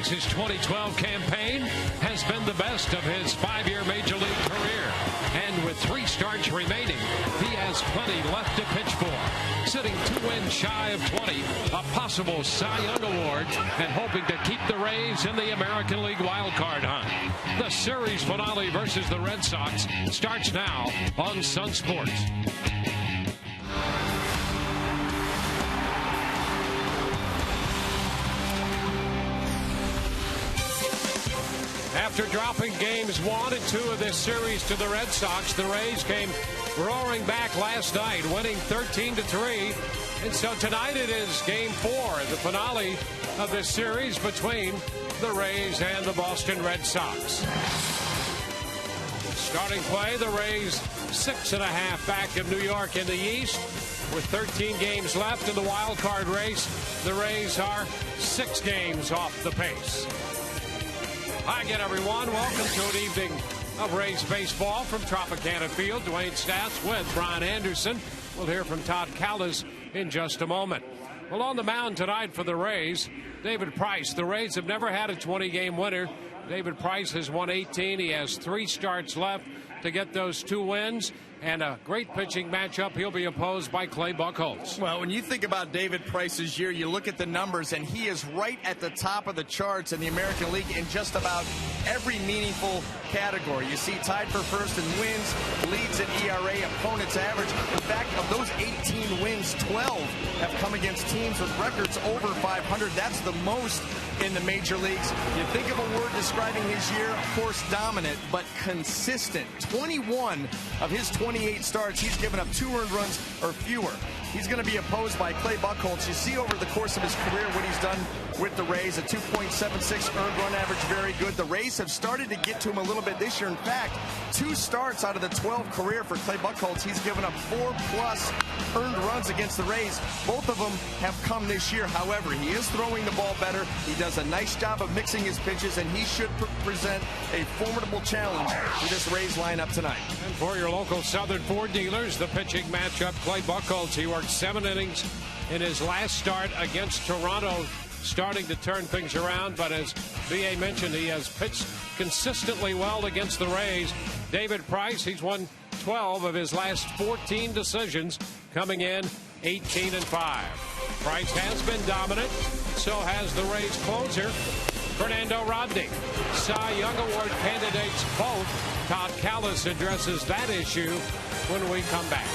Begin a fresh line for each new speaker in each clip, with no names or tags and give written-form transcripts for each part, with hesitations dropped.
Price's 2012 campaign has been the best of his 5-year Major League career. And with 3 starts remaining, he has plenty left to pitch for. Sitting 2 wins shy of 20, a possible Cy Young Award, and hoping to keep the Rays in the American League wildcard hunt. The series finale versus the Red Sox starts now on Sun Sports. After dropping games 1 and 2 of this series to the Red Sox, the Rays came roaring back last night, winning 13-3. And so tonight it is game 4, the finale of this series between the Rays and the Boston Red Sox. Starting play, the Rays 6.5 back of New York in the East. With 13 games left in the wild card race, the Rays are 6 games off the pace. Hi again, everyone. Welcome to an evening of Rays baseball from Tropicana Field. Dwayne Stats with Brian Anderson. We'll hear from Todd Callis in just a moment. Well, on the mound tonight for the Rays, David Price. The Rays have never had a 20-game winner. David Price has won 18. He has 3 starts left to get those 2 wins. And a great pitching matchup. He'll be opposed by Clay Buchholz.
Well, when you think about David Price's year, you look at the numbers, and he is right at the top of the charts in the American League in just about every meaningful category. You see tied for first in wins, leads in ERA, opponent's average. In fact, of those 18 wins, 12 have come against teams with records over 500. That's the most in the major leagues. You think of a word describing his year, of course, dominant, but consistent. 21 of his 28 starts, he's given up 2 earned runs or fewer. He's going to be opposed by Clay Buchholz. You see over the course of his career what he's done with the Rays, a 2.76 earned run average, very good. The Rays have started to get to him a little bit this year. In fact, 2 starts out of the 12 career for Clay Buchholz. He's given up 4+ earned runs against the Rays. Both of them have come this year. However, he is throwing the ball better. He does a nice job of mixing his pitches, and he should present a formidable challenge to this Rays lineup tonight.
And for your local Southern Ford dealers, the pitching matchup, Clay Buchholz. He worked 7 innings in his last start against Toronto, starting to turn things around. But as B.A. mentioned, he has pitched consistently well against the Rays. David Price, he's won 12 of his last 14 decisions, coming in 18-5. Price has been dominant. So has the Rays closer, Fernando Rodney. Cy Young Award candidates both. Todd Callis addresses that issue when we come back.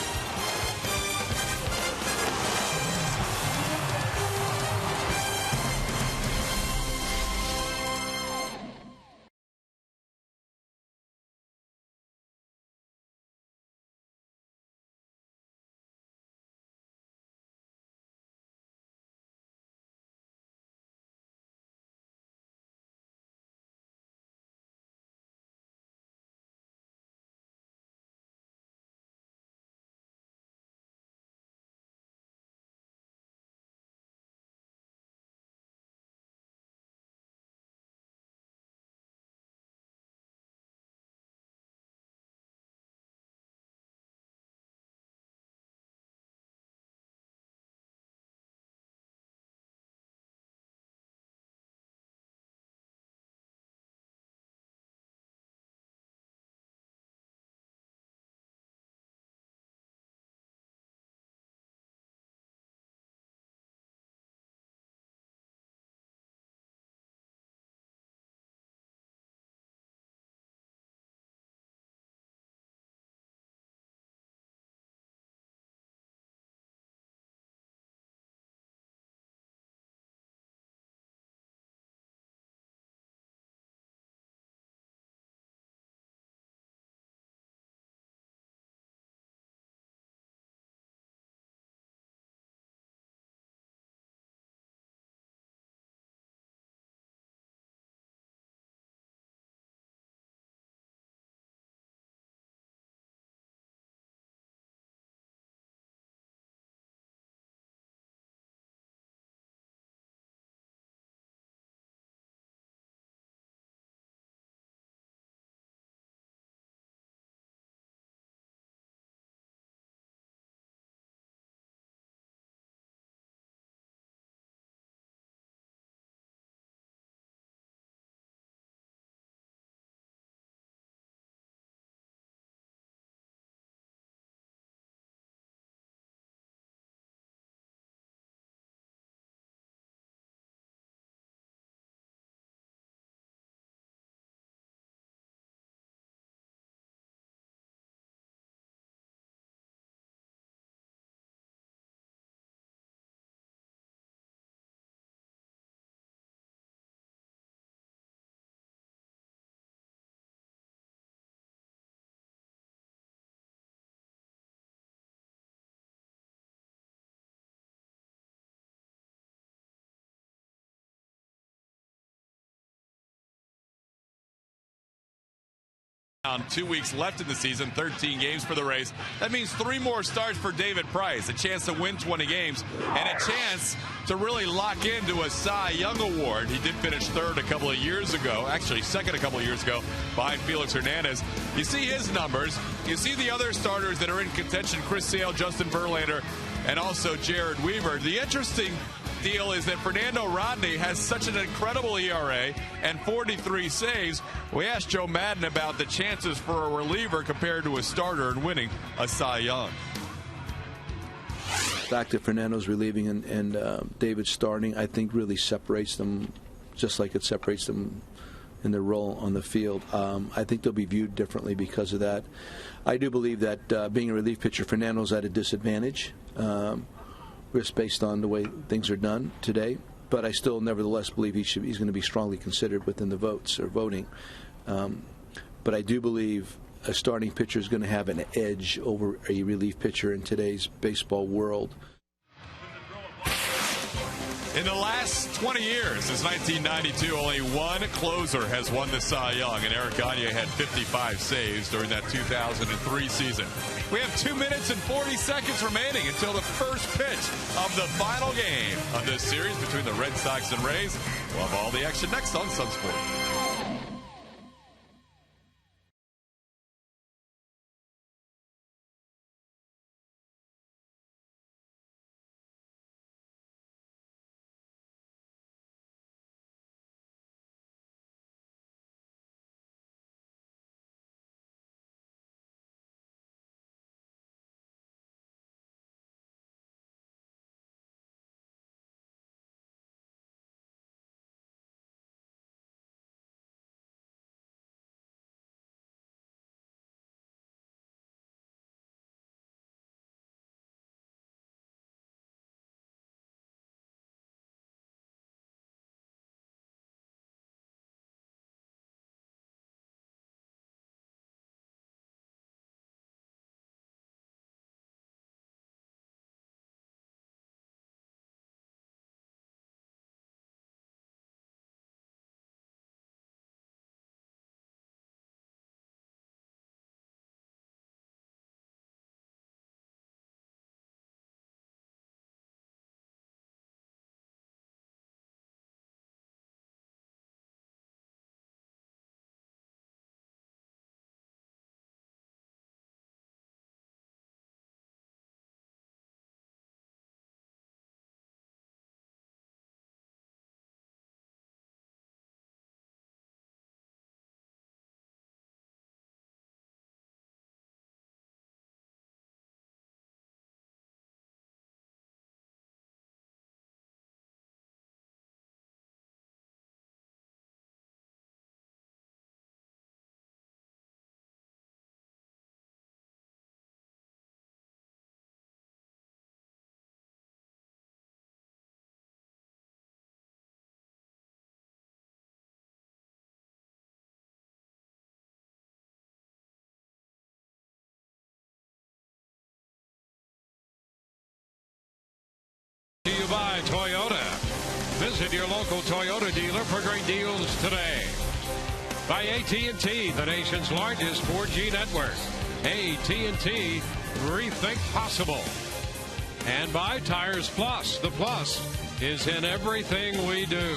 2 weeks left in the season, 13 games for the Rays. That means 3 more starts for David Price, a chance to win 20 games, and a chance to really lock into a Cy Young Award. He did finish third a couple of years ago, actually second a couple of years ago, behind Felix Hernandez. You see his numbers. You see the other starters that are in contention, Chris Sale, Justin Verlander, and also Jared Weaver. The interesting deal is that Fernando Rodney has such an incredible ERA and 43 saves. We asked Joe Madden about the chances for a reliever compared to a starter in winning a Cy Young.
The fact that Fernando's relieving and David's starting, I think, really separates them, just like it separates them in their role on the field. I think they'll be viewed differently because of that. I do believe that being a relief pitcher, Fernando's at a disadvantage. Risk based on the way things are done today, but I still nevertheless believe he's going to be strongly considered within the votes or voting. But I do believe a starting pitcher is going to have an edge over a relief pitcher in today's baseball world.
In the last 20 years, since 1992, only one closer has won the Cy Young, and Eric Gagne had 55 saves during that 2003 season. We have 2 minutes and 40 seconds remaining until the first pitch of the final game of this series between the Red Sox and Rays. We'll have all the action next on Sunsport.
To you by Toyota. Visit your local Toyota dealer for great deals today. By AT&T, the nation's largest 4G network. AT&T, rethink possible. And by Tires Plus. The plus is in everything we do.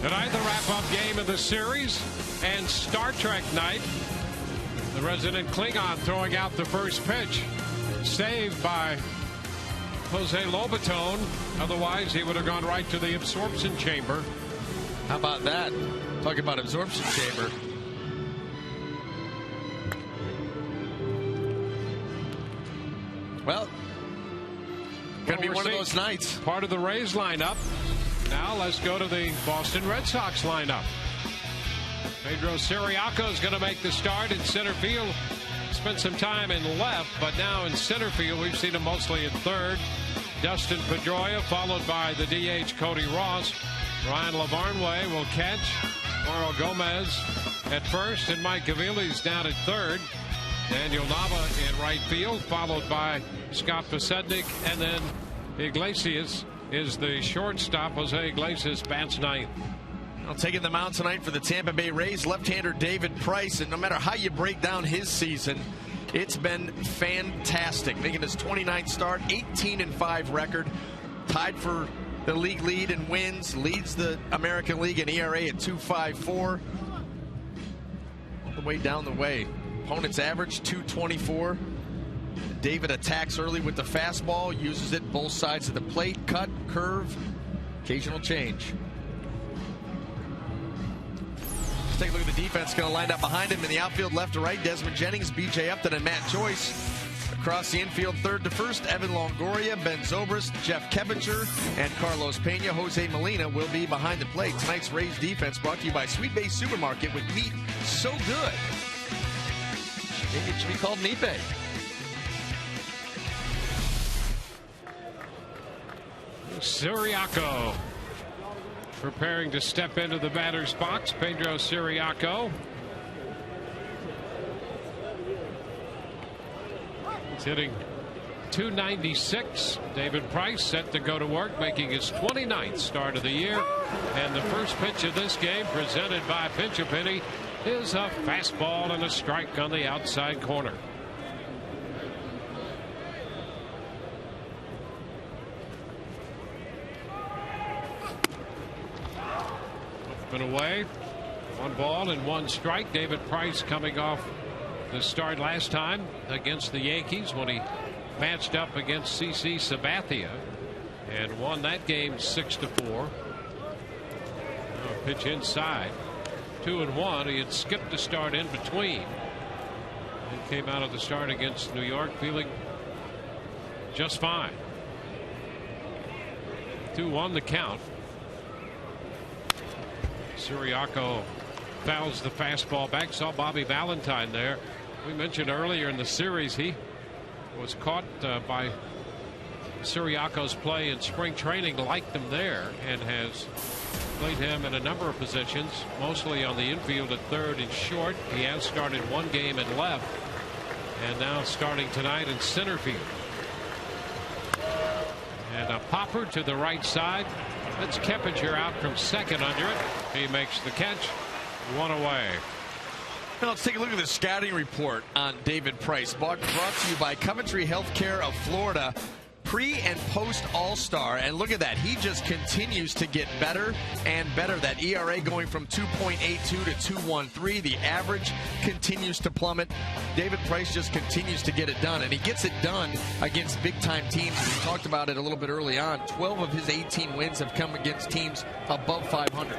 Tonight, the wrap-up game of the series and Star Trek night. The resident Klingon throwing out the first pitch. Saved by Jose Lobaton. Otherwise, he would have gone right to the absorption chamber.
How about that? Talking about absorption chamber. Well, going to be one of those nights.
Part of the Rays lineup. Now let's go to the Boston Red Sox lineup. Pedro Ciriaco is going to make the start in center field. Spent some time in left, but now in center field, we've seen him mostly in third. Dustin Pedroia, followed by the DH Cody Ross. Ryan Lavarnway will catch. Mauro Gomez at first, and Mike Gaviles down at third. Daniel Nava in right field, followed by Scott Posednik, and then Iglesias is the shortstop. Jose Iglesias bats ninth.
Well, taking the mound tonight for the Tampa Bay Rays, left-hander David Price, and no matter how you break down his season, it's been fantastic. Making his 29th start, 18-5 record, tied for the league lead in wins, leads the American League in ERA at 2.54. All the way down the way. Opponent's average 2.24. David attacks early with the fastball, uses it both sides of the plate, cut, curve, occasional change. Let's take a look at the defense. Going to line up behind him in the outfield, left to right. Desmond Jennings, B.J. Upton, and Matt Joyce. Across the infield, third to first, Evan Longoria, Ben Zobrist, Jeff Keppinger, and Carlos Pena. Jose Molina will be behind the plate. Tonight's Rays defense brought to you by Sweet Bay Supermarket with meat so good. Maybe it should be called Meat Bay.
Siriaco preparing to step into the batter's box. Pedro Siriaco. He's hitting .296. David Price set to go to work, making his 29th start of the year. And the first pitch of this game, presented by Pinch a Penny, is a fastball and a strike on the outside corner. Away. 1 ball and 1 strike. David Price coming off the start last time against the Yankees when he matched up against CC Sabathia and won that game 6-4. Pitch inside. 2-1. He had skipped a start in between and came out of the start against New York feeling just fine. 2-1 the count. Siriaco fouls the fastball back. Saw Bobby Valentine there. We mentioned earlier in the series he was caught by Siriaco's play in spring training, liked him there, and has played him in a number of positions, mostly on the infield at third and short. He has started 1 game at left and now starting tonight in center field. And a popper to the right side. That's Keppinger out from second under it. He makes the catch. 1 away.
Now let's take a look at the scouting report on David Price. Brought to you by Coventry Healthcare of Florida. Pre and post All-Star, and look at that, he just continues to get better and better. That ERA going from 2.82 to 2.13. The average continues to plummet. David Price just continues to get it done, and he gets it done against big-time teams. We talked about it a little bit early on. 12 of his 18 wins have come against teams above 500.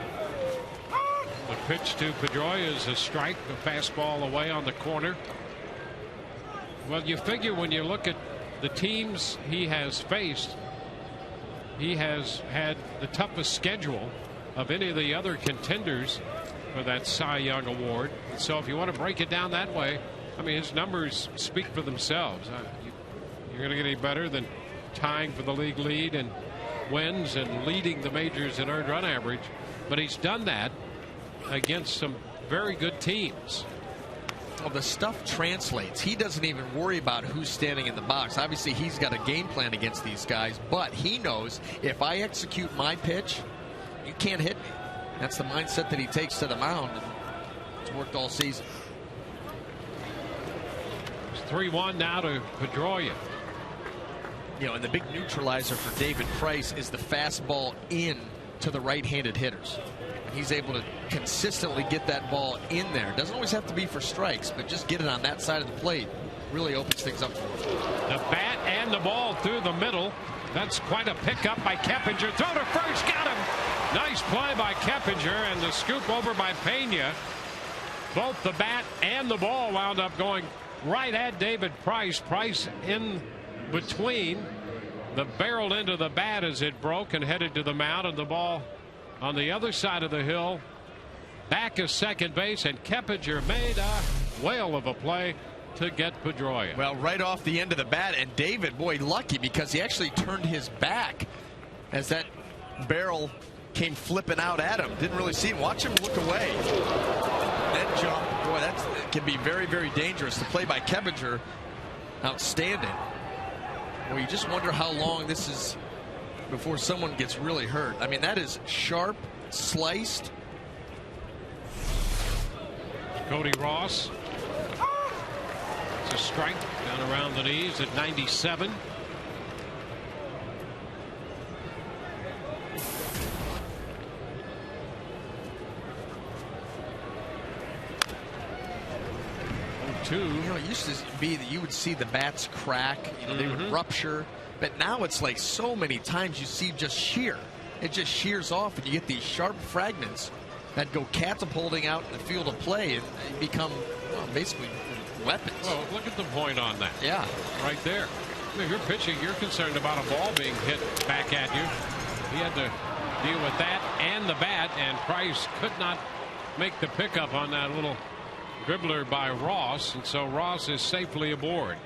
The pitch to Pedroia is a strike, a fastball away on the corner. Well, you figure when you look at the teams he has faced, he has had the toughest schedule of any of the other contenders for that Cy Young award. So if you want to break it down that way, I mean, his numbers speak for themselves. You're going to get any better than tying for the league lead and wins and leading the majors in earned run average. But he's done that against some very good teams.
Well, the stuff translates. He doesn't even worry about who's standing in the box. Obviously, he's got a game plan against these guys, but he knows if I execute my pitch, you can't hit me. That's the mindset that he takes to the mound, and it's worked all season.
It's 3-1 now to Pedroia.
You know, and the big neutralizer for David Price is the fastball in to the right-handed hitters. He's able to consistently get that ball in there. Doesn't always have to be for strikes, but just get it on that side of the plate really opens things up for him.
The bat and the ball through the middle. That's quite a pickup by Keppinger. Throw to first, got him. Nice play by Keppinger, and the scoop over by Pena. Both the bat and the ball wound up going right at David Price. Price in between. The barreled into the bat as it broke and headed to the mound, and the ball on the other side of the hill back of second base, and Keppinger made a whale of a play to get Pedroia.
Well, right off the end of the bat, and David, boy, lucky because he actually turned his back as that barrel came flipping out at him. Didn't really see him. Watch him look away. That jump, boy, that can be very, very dangerous. The play by Keppinger, outstanding. Well, you just wonder how long this is before someone gets really hurt. I mean, that is sharp, sliced.
Cody Ross. It's a strike down around the knees at 97.
You know, it used to be that you would see the bats crack, you know, they would rupture, but now it's like so many times you see just shear. It just shears off, and you get these sharp fragments that go catapulting out in the field of play and become, well, basically weapons.
Well, look at the point on that.
Yeah.
Right there. I mean, if you're pitching, you're concerned about a ball being hit back at you. He had to deal with that and the bat, and Price could not make the pickup on that little dribbler by Ross, and so Ross is safely aboard.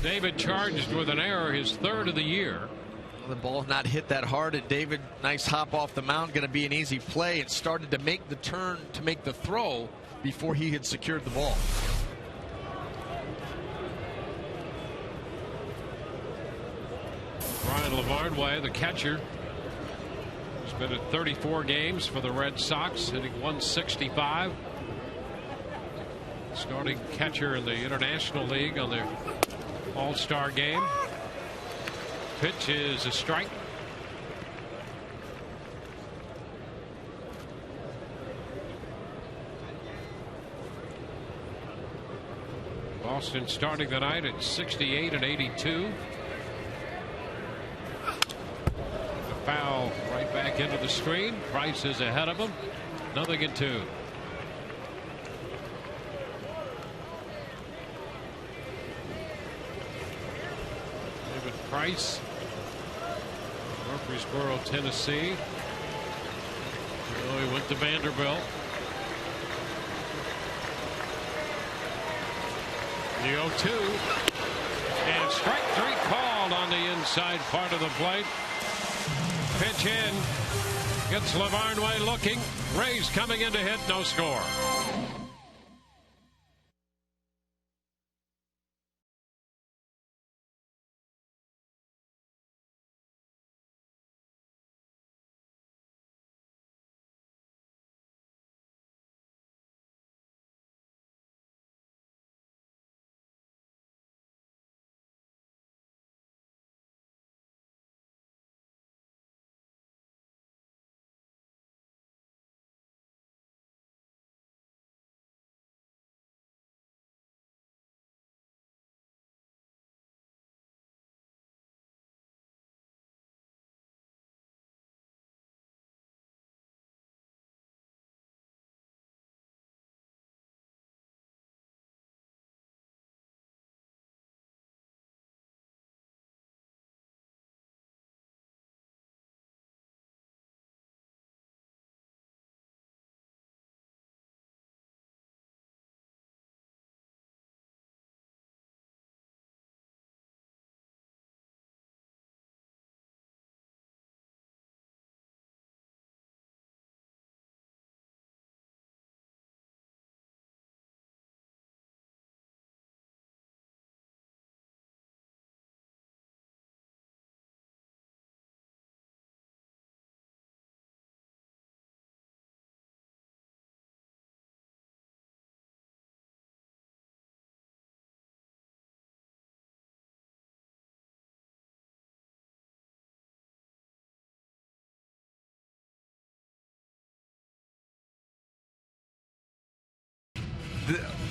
David charged with an error, his third of the year.
Well, the ball not hit that hard, and David, nice hop off the mound, going to be an easy play, and started to make the turn to make the throw before he had secured the ball.
Brian Lavardway, the catcher, has been at 34 games for the Red Sox, hitting 165. Starting catcher in the International League on their All-Star game. Pitch is a strike. Boston starting the night at 68 and 82. Foul right back into the screen. Price is ahead of him. 0-2. David Price, Murfreesboro, Tennessee. He went to Vanderbilt. The 0-2. And strike three called on the inside part of the plate. Pitch in, gets Lavardway looking. Rays coming in to hit, no score.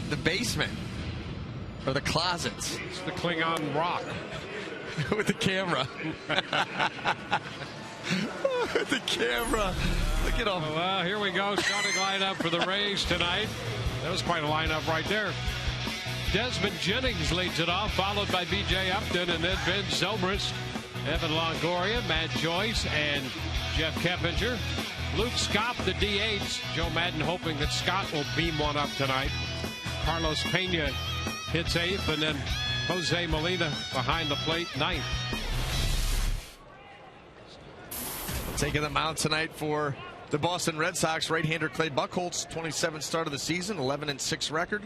The basement or the closets.
It's the Klingon rock.
With the camera. With the camera. Look at him.
Well, here we go. Starting lineup for the Rays tonight. That was quite a lineup right there. Desmond Jennings leads it off, followed by B.J. Upton, and then Ben Zobrist, Evan Longoria, Matt Joyce, and Jeff Keppinger. Luke Scott, the DH. Joe Madden hoping that Scott will beam one up tonight. Carlos Pena hits eighth, and then Jose Molina behind the plate, ninth.
Taking the mound tonight for the Boston Red Sox, right-hander Clay Buchholz, 27th start of the season, 11-6 record,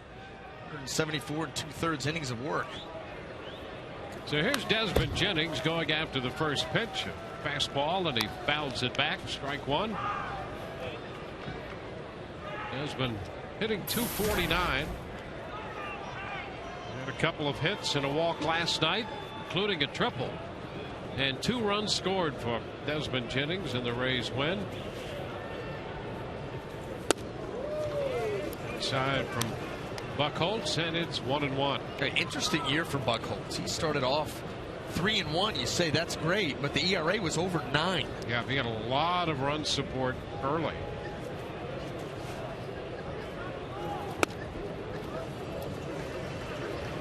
174 2/3 innings of work.
So here's Desmond Jennings going after the first pitch. A fastball, and he fouls it back. Strike one. Desmond hitting .249. Had a couple of hits and a walk last night, including a triple. And 2 runs scored for Desmond Jennings, and the Rays win. Side from Buchholz, and it's 1-1.
Very interesting year for Buchholz. He started off 3-1. You say that's great, but the ERA was over 9.
Yeah, he had a lot of run support early.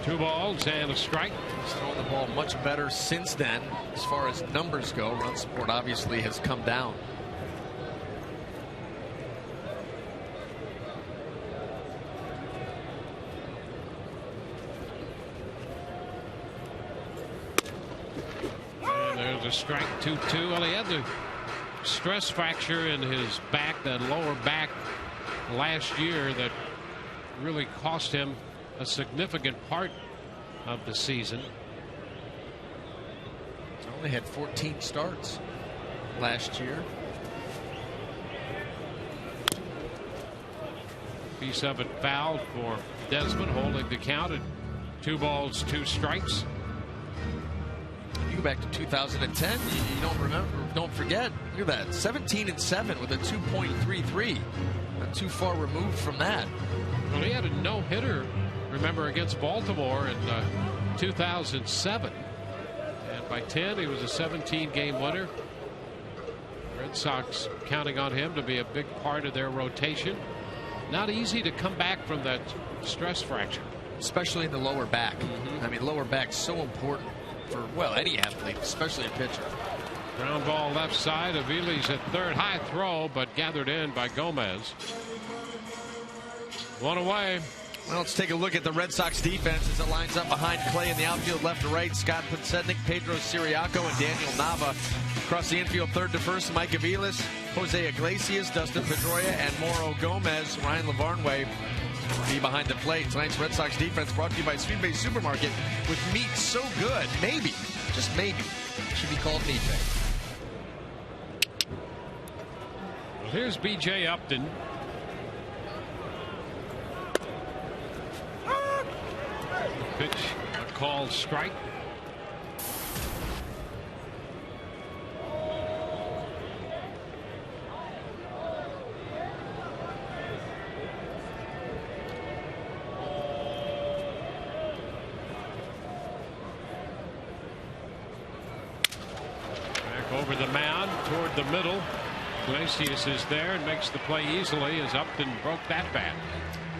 Two balls and a strike.
He's thrown the ball much better since then. As far as numbers go, run support obviously has come down.
And there's a strike. 2-2. Well, he had the stress fracture in his back, that lower back, last year that really cost him a significant part of the season.
He only had 14 starts last year.
Piece of it fouled for Desmond, holding the count at 2 balls, 2 strikes.
You go back to 2010, you don't remember, don't forget. Look at that, 17-7 with a 2.33. Not too far removed from that.
Well, he had a no-hitter, remember, against Baltimore in 2007. And by 10, he was a 17-game winner. Red Sox counting on him to be a big part of their rotation. Not easy to come back from that stress fracture.
Especially in the lower back. I mean, lower back's so important for, well, any athlete, especially a pitcher.
Ground ball left side. Aviles at third. High throw, but gathered in by Gomez. 1 away.
Well, let's take a look at the Red Sox defense as it lines up behind Clay in the outfield left to right. Scott Podsednik, Pedro Siriaco, and Daniel Nava. Across the infield, third to first, Mike Aviles, Jose Iglesias, Dustin Pedroia, and Mauro Gomez. Ryan Lavarnway be behind the plate. Tonight's Red Sox defense brought to you by Sweet Bay Supermarket, with meat so good, maybe, just maybe, should be called Meat Bay.
Well, here's B.J. Upton. Pitch, a called strike. Back over the mound toward the middle. Iglesias is there and makes the play easily as Upton broke that bat.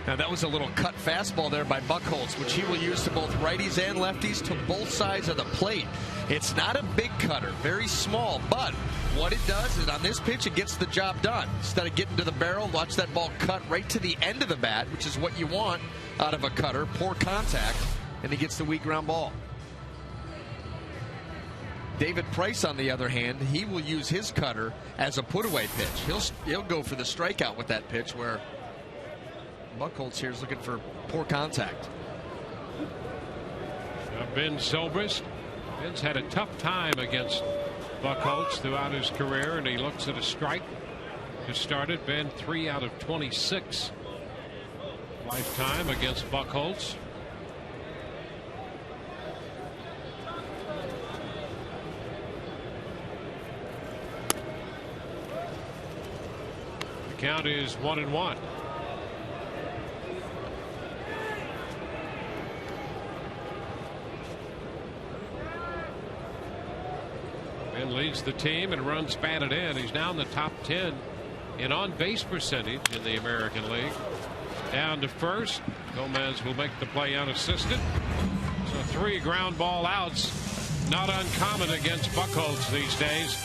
Now that was a little cut fastball there by Buchholz, which he will use to both righties and lefties to both sides of the plate. It's not a big cutter, very small, but what it does is on this pitch it gets the job done. Instead of getting to the barrel, watch that ball cut right to the end of the bat, which is what you want out of a cutter. Poor contact, and he gets the weak ground ball. David Price, on the other hand, he will use his cutter as a put-away pitch. He'll go for the strikeout with that pitch, where Buchholz here is looking for poor contact.
Ben Zobrist. Ben's had a tough time against Buchholz throughout his career, and he looks at a strike to start it. Ben 3 out of 26 lifetime against Buchholz. The count is 1-1. Ben leads the team and runs batted in. He's now in the top 10 in on-base percentage in the American League. Down to first. Gomez will make the play unassisted. So 3 ground ball outs. Not uncommon against Buchholz these days.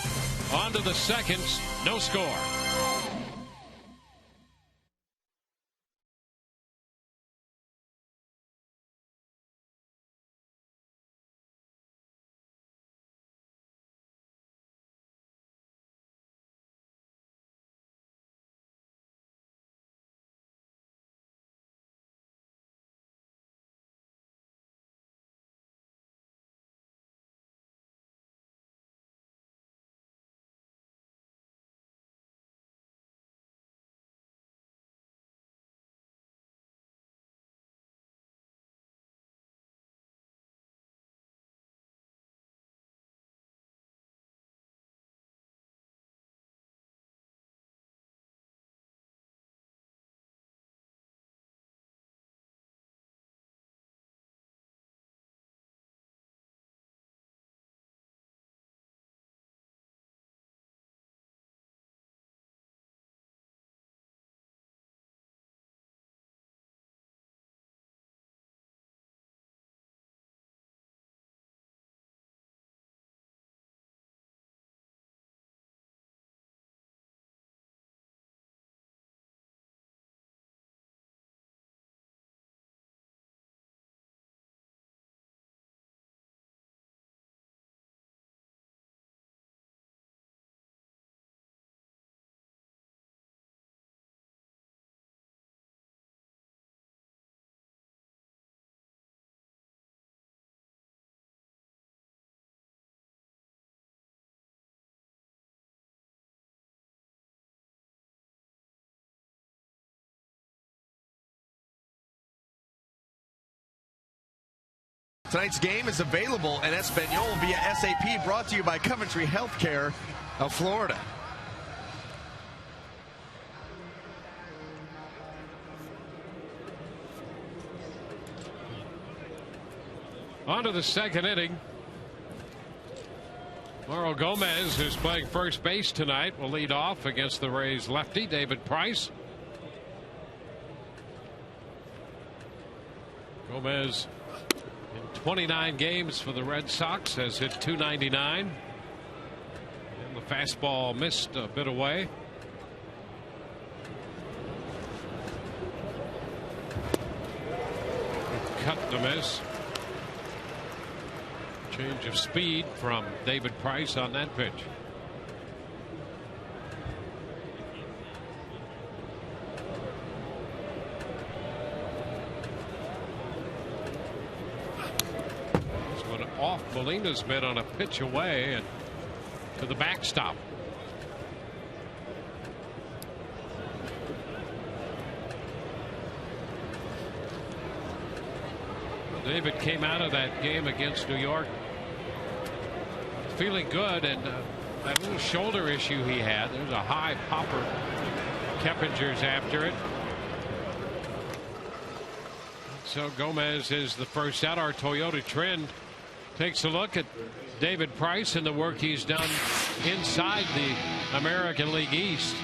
On to the second. No score.
Tonight's game is available in Espanol via SAP, brought to you by Coventry Healthcare of Florida.
On to the second inning. Mauro Gomez, who's playing first base tonight, will lead off against the Rays lefty David Price. Gomez in 29 games for the Red Sox has hit .299. And the fastball missed a bit away. Cut to miss. Change of speed from David Price on that pitch. This one off Molina's mitt on a pitch away and to the backstop. David came out of that game against New York feeling good, and that little shoulder issue he had, there's a high popper. Keppinger's after it. So Gomez is the first out. Our Toyota Trend takes a look at David Price and the work he's done inside the American League East.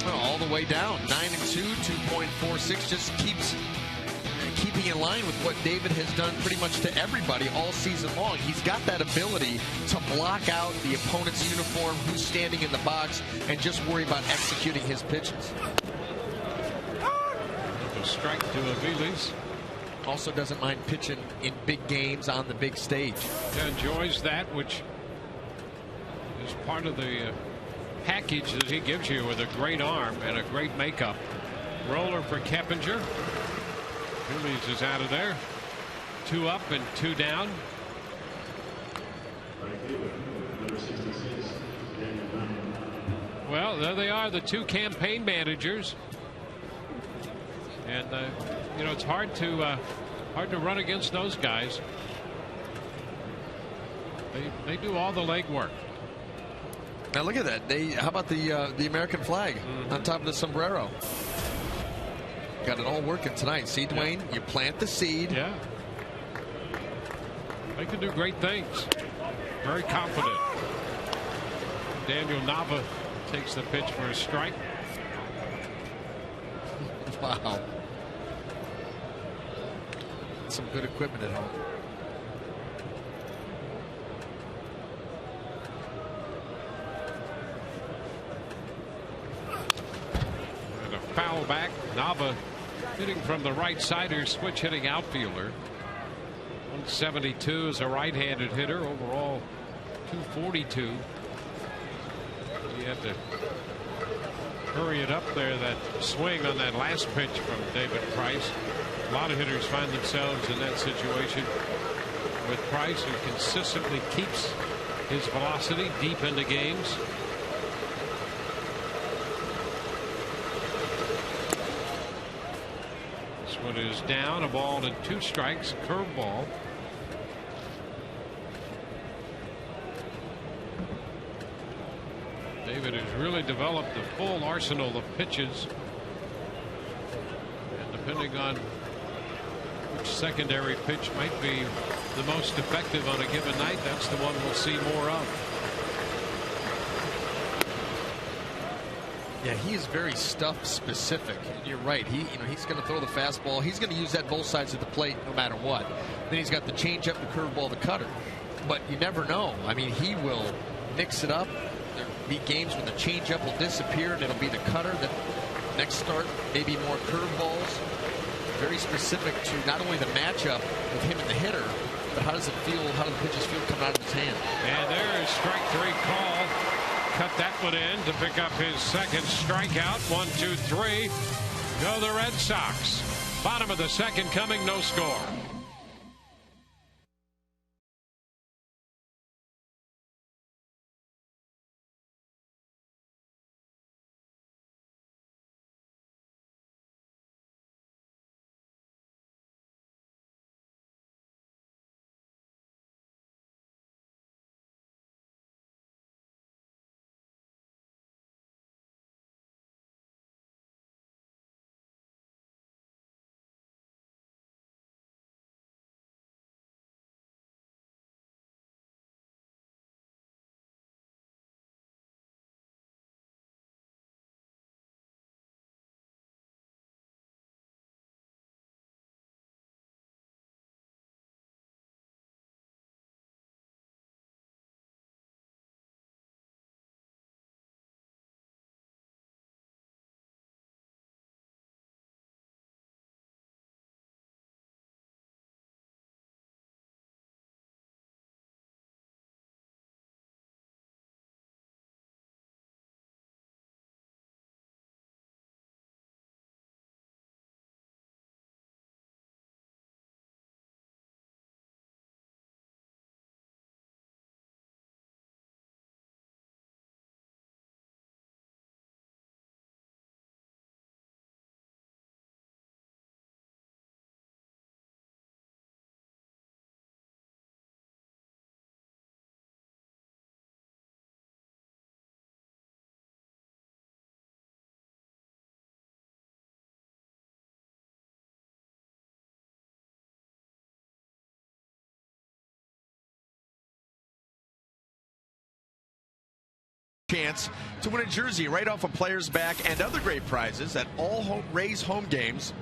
Well, all the way down, 9-2, 2.46, just keeping in line with what David has done pretty much to everybody all season long. He's got that ability to block out the opponent's uniform, who's standing in the box, and just worry about executing his pitches.
A strike to Aviles.
Also doesn't mind pitching in big games on the big stage.
Yeah, enjoys that, which is part of the package that he gives you with a great arm and a great makeup. Roller for Keppinger. Aviles is out of there. 2 up and 2 down. Well, there they are, the 2 campaign managers. And you know, it's hard to run against those guys. They do all the legwork.
Now look at that. How about the American flag on top of the sombrero? Got it all working tonight. See, Dwayne, you plant the seed.
Yeah. They can do great things. Very confident. Daniel Nava takes the pitch for a strike.
Wow. Some good equipment at home.
And a foul back. Nava hitting from the right side here, switch hitting outfielder. 172 is a right-handed hitter. Overall 242. He had to hurry it up there, that swing on that last pitch from David Price. A lot of hitters find themselves in that situation with Price, who consistently keeps his velocity deep into games. This one is down, a ball and 2 strikes, curveball. David has really developed a full arsenal of pitches, and depending on which secondary pitch might be the most effective on a given night, that's the one we'll see more of.
Yeah, he is very stuff specific. And you're right. He's going to throw the fastball. He's going to use that both sides of the plate no matter what. Then he's got the changeup, the curveball, the cutter. But you never know. I mean, he will mix it up. There'll be games when the changeup will disappear and it'll be the cutter. Then next start, maybe more curveballs. Very specific to not only the matchup with him and the hitter, but how does it feel? How do the pitches feel coming out of his hand?
And there is strike 3 call. Cut that one in to pick up his second strikeout. 1, 2, 3. Go the Red Sox. Bottom of the second coming, no score.
chance to win a jersey right off a player's back and other great prizes at all Rays home games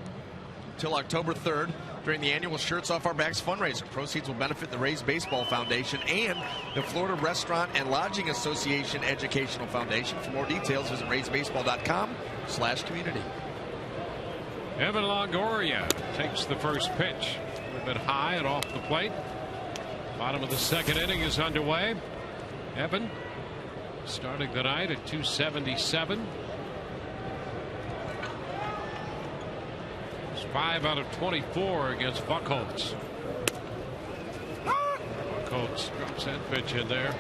till October 3rd during the annual Shirts Off Our Backs fundraiser. Proceeds will benefit the Rays Baseball Foundation and the Florida Restaurant and Lodging Association Educational Foundation. For more details, visit raysbaseball.com/community.
Evan Longoria takes the first pitch. A little bit high and off the plate. Bottom of the second inning is underway. Evan starting the night at 277. 5 out of 24 against Buchholz. Buchholz drops that pitch in there.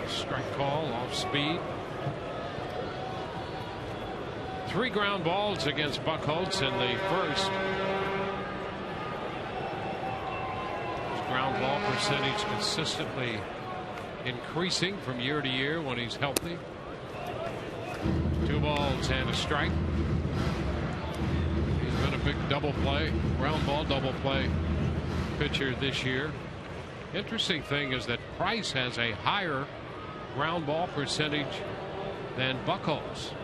Strike call off speed. 3 ground balls against Buchholz in the first. His ground ball percentage consistently increasing from year to year when he's healthy. 2 balls and a strike. Been a big double play, ground ball double play pitcher this year. Interesting thing is that Price has a higher ground ball percentage than Buchholz.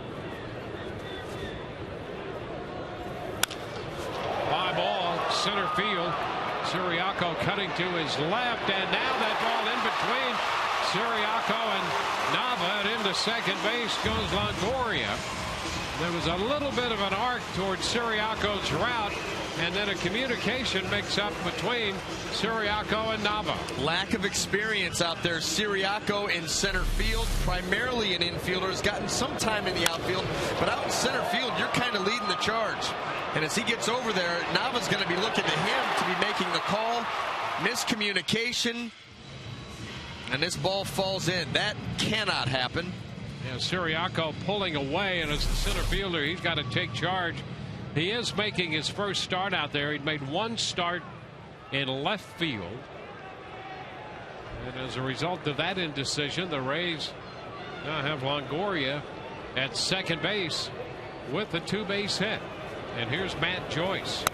Fly ball, center field. Siriaco cutting to his left, and now that ball in between Siriaco and Nava, and into second base goes Longoria. There was a little bit of an arc towards Siriaco's route, and then a communication mix-up between Siriaco and Nava.
Lack of experience out there. Siriaco in center field, primarily an infielder, has gotten some time in the outfield, but out in center field, you're kind of leading the charge. And as he gets over there, Nava's going to be looking to him to be making the call. Miscommunication, and this ball falls in. That cannot happen.
Yeah, Siriaco pulling away, and as the center fielder, he's got to take charge. He is making his first start out there. He'd made 1 start in left field. And as a result of that indecision, the Rays now have Longoria at second base with a 2-base hit. And here's Matt Joyce.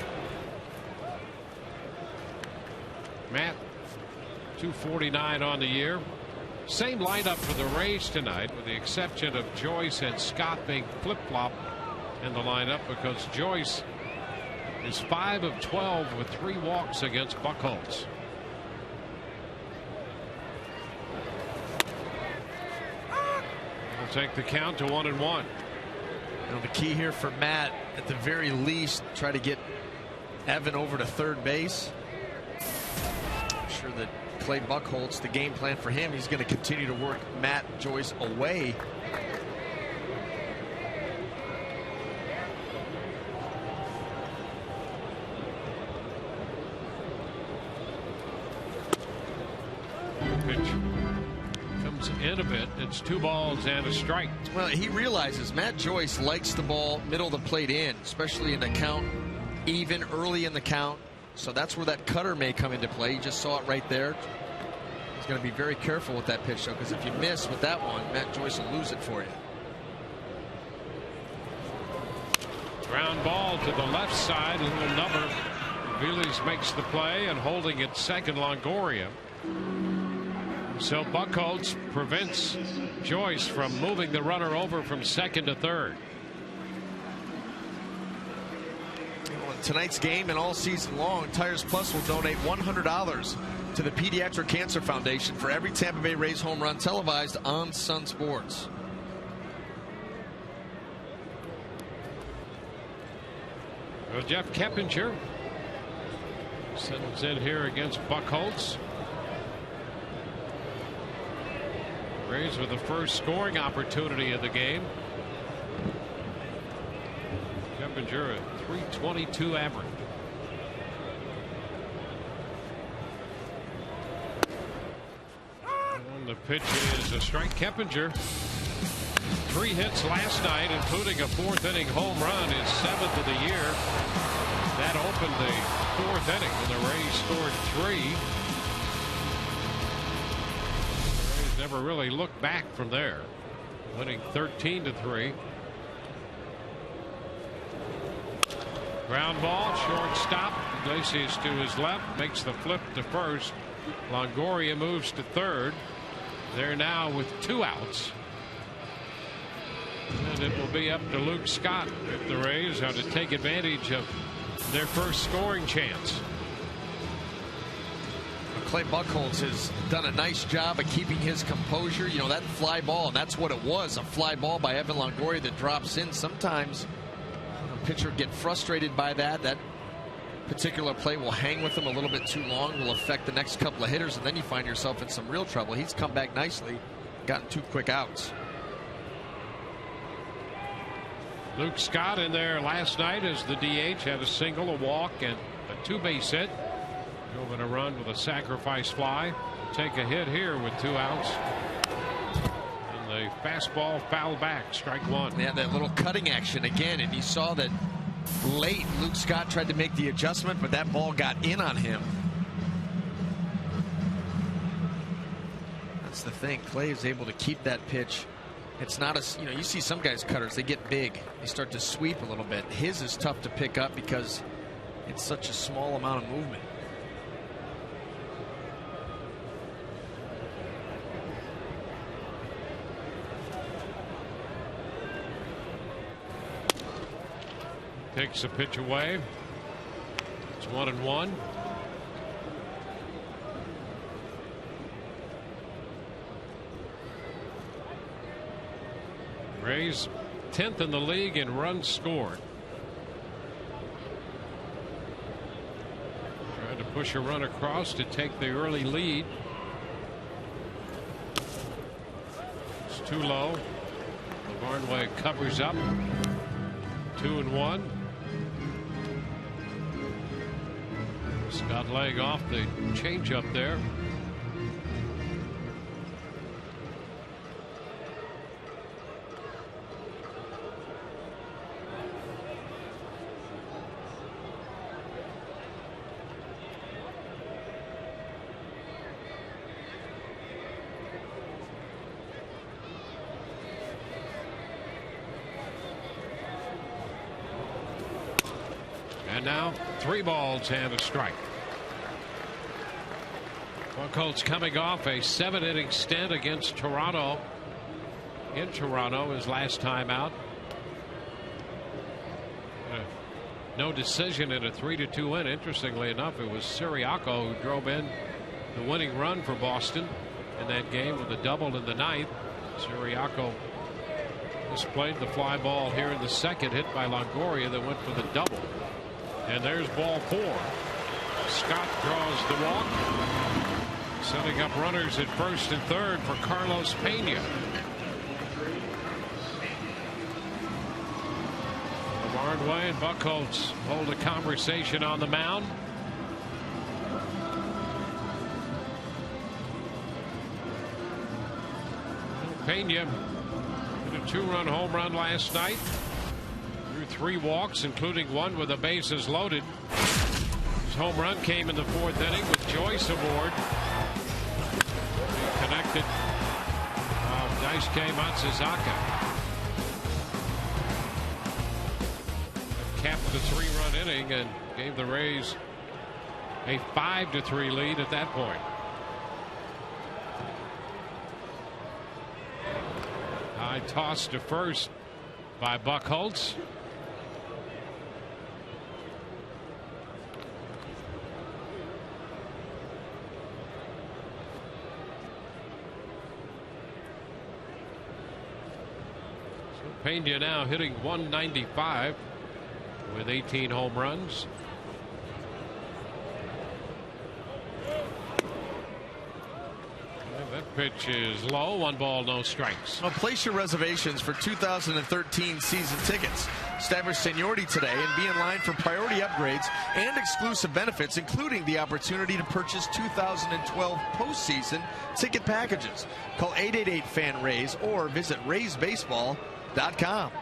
Matt, 249 on the year. Same lineup for the Rays tonight, with the exception of Joyce and Scott being flip-flop in the lineup, because Joyce is 5 of 12 with 3 walks against Buchholz. He'll take the count to 1-1.
The key here for Matt, at the very least, try to get Evan over to third base. I'm sure that Clay Buchholz, the game plan for him, he's going to continue to work Matt Joyce away.
Pitch comes in a bit. It's 2 balls and a strike.
Well, he realizes Matt Joyce likes the ball middle of the plate in, especially in the count, even early in the count. So that's where that cutter may come into play. You just saw it right there. He's going to be very careful with that pitch, though, because if you miss with that one, Matt Joyce will lose it for you.
Ground ball to the left side, a little number. Viles makes the play, and holding it second, Longoria. So Buchholz prevents Joyce from moving the runner over from second to third.
Tonight's game and all season long, Tires Plus will donate $100 to the Pediatric Cancer Foundation for every Tampa Bay Rays home run televised on Sun Sports.
Well, Jeff Keppinger settles in here against Buchholz. Rays with the first scoring opportunity of the game. Keppinger at .322 average. And the pitch is a strike. Keppinger, 3 hits last night, including a 4th inning home run, his 7th of the year. That opened the 4th inning when the Rays scored 3. The Rays never really looked back from there, winning 13-3. Ground ball, shortstop. Iglesias to his left, makes the flip to first. Longoria moves to third. They're now with 2 outs. And it will be up to Luke Scott if the Rays are to take advantage of their first scoring chance.
Clay Buchholz has done a nice job of keeping his composure. You know, that fly ball, and that's what it was, a fly ball by Evan Longoria that drops in. Sometimes a pitcher get frustrated by that. That particular play will hang with him a little bit too long, will affect the next couple of hitters, and then you find yourself in some real trouble. He's come back nicely, gotten 2 quick outs.
Luke Scott in there last night as the DH, had a single, a walk, and a 2-base hit. Drove in a run with a sacrifice fly. Take a hit here with 2 outs. And the fastball foul back, strike 1.
Yeah, that little cutting action again, and you saw that late. Luke Scott tried to make the adjustment, but that ball got in on him. That's the thing. Clay is able to keep that pitch. It's not a, you know, you see some guys' cutters, they get big. They start to sweep a little bit. His is tough to pick up because it's such a small amount of movement.
Takes a pitch away. It's 1-1. Rays 10th in the league in runs scored. Trying to push a run across to take the early lead. It's too low. Barnway covers up. 2-1. Scott laying off the changeup there. And now 3 balls and a strike. Buchholz coming off a 7-inning stint against Toronto. In Toronto, his last time out. No decision in a 3-2 win. Interestingly enough, it was Siriaco who drove in the winning run for Boston in that game with a double in the 9th. Siriaco displayed the fly ball here in the 2nd, hit by Longoria, that went for the double. And there's ball 4. Scott draws the walk, setting up runners at 1st and 3rd for Carlos Pena. Barnway and Buchholz hold a conversation on the mound. Pena hit a 2-run home run last night. 3 walks, including one with the bases loaded. His home run came in the 4th inning with Joyce aboard. He connected Daisuke Matsuzaka. Capped the 3-run inning and gave the Rays a 5-3 lead at that point. High toss to first by Buchholz. Pena now hitting .195 with 18 home runs. That pitch is low. 1 ball, no strikes.
Well, place your reservations for 2013 season tickets. Establish seniority today and be in line for priority upgrades and exclusive benefits, including the opportunity to purchase 2012 postseason ticket packages. Call 888-FAN-RAYS or visit RaysBaseball.com.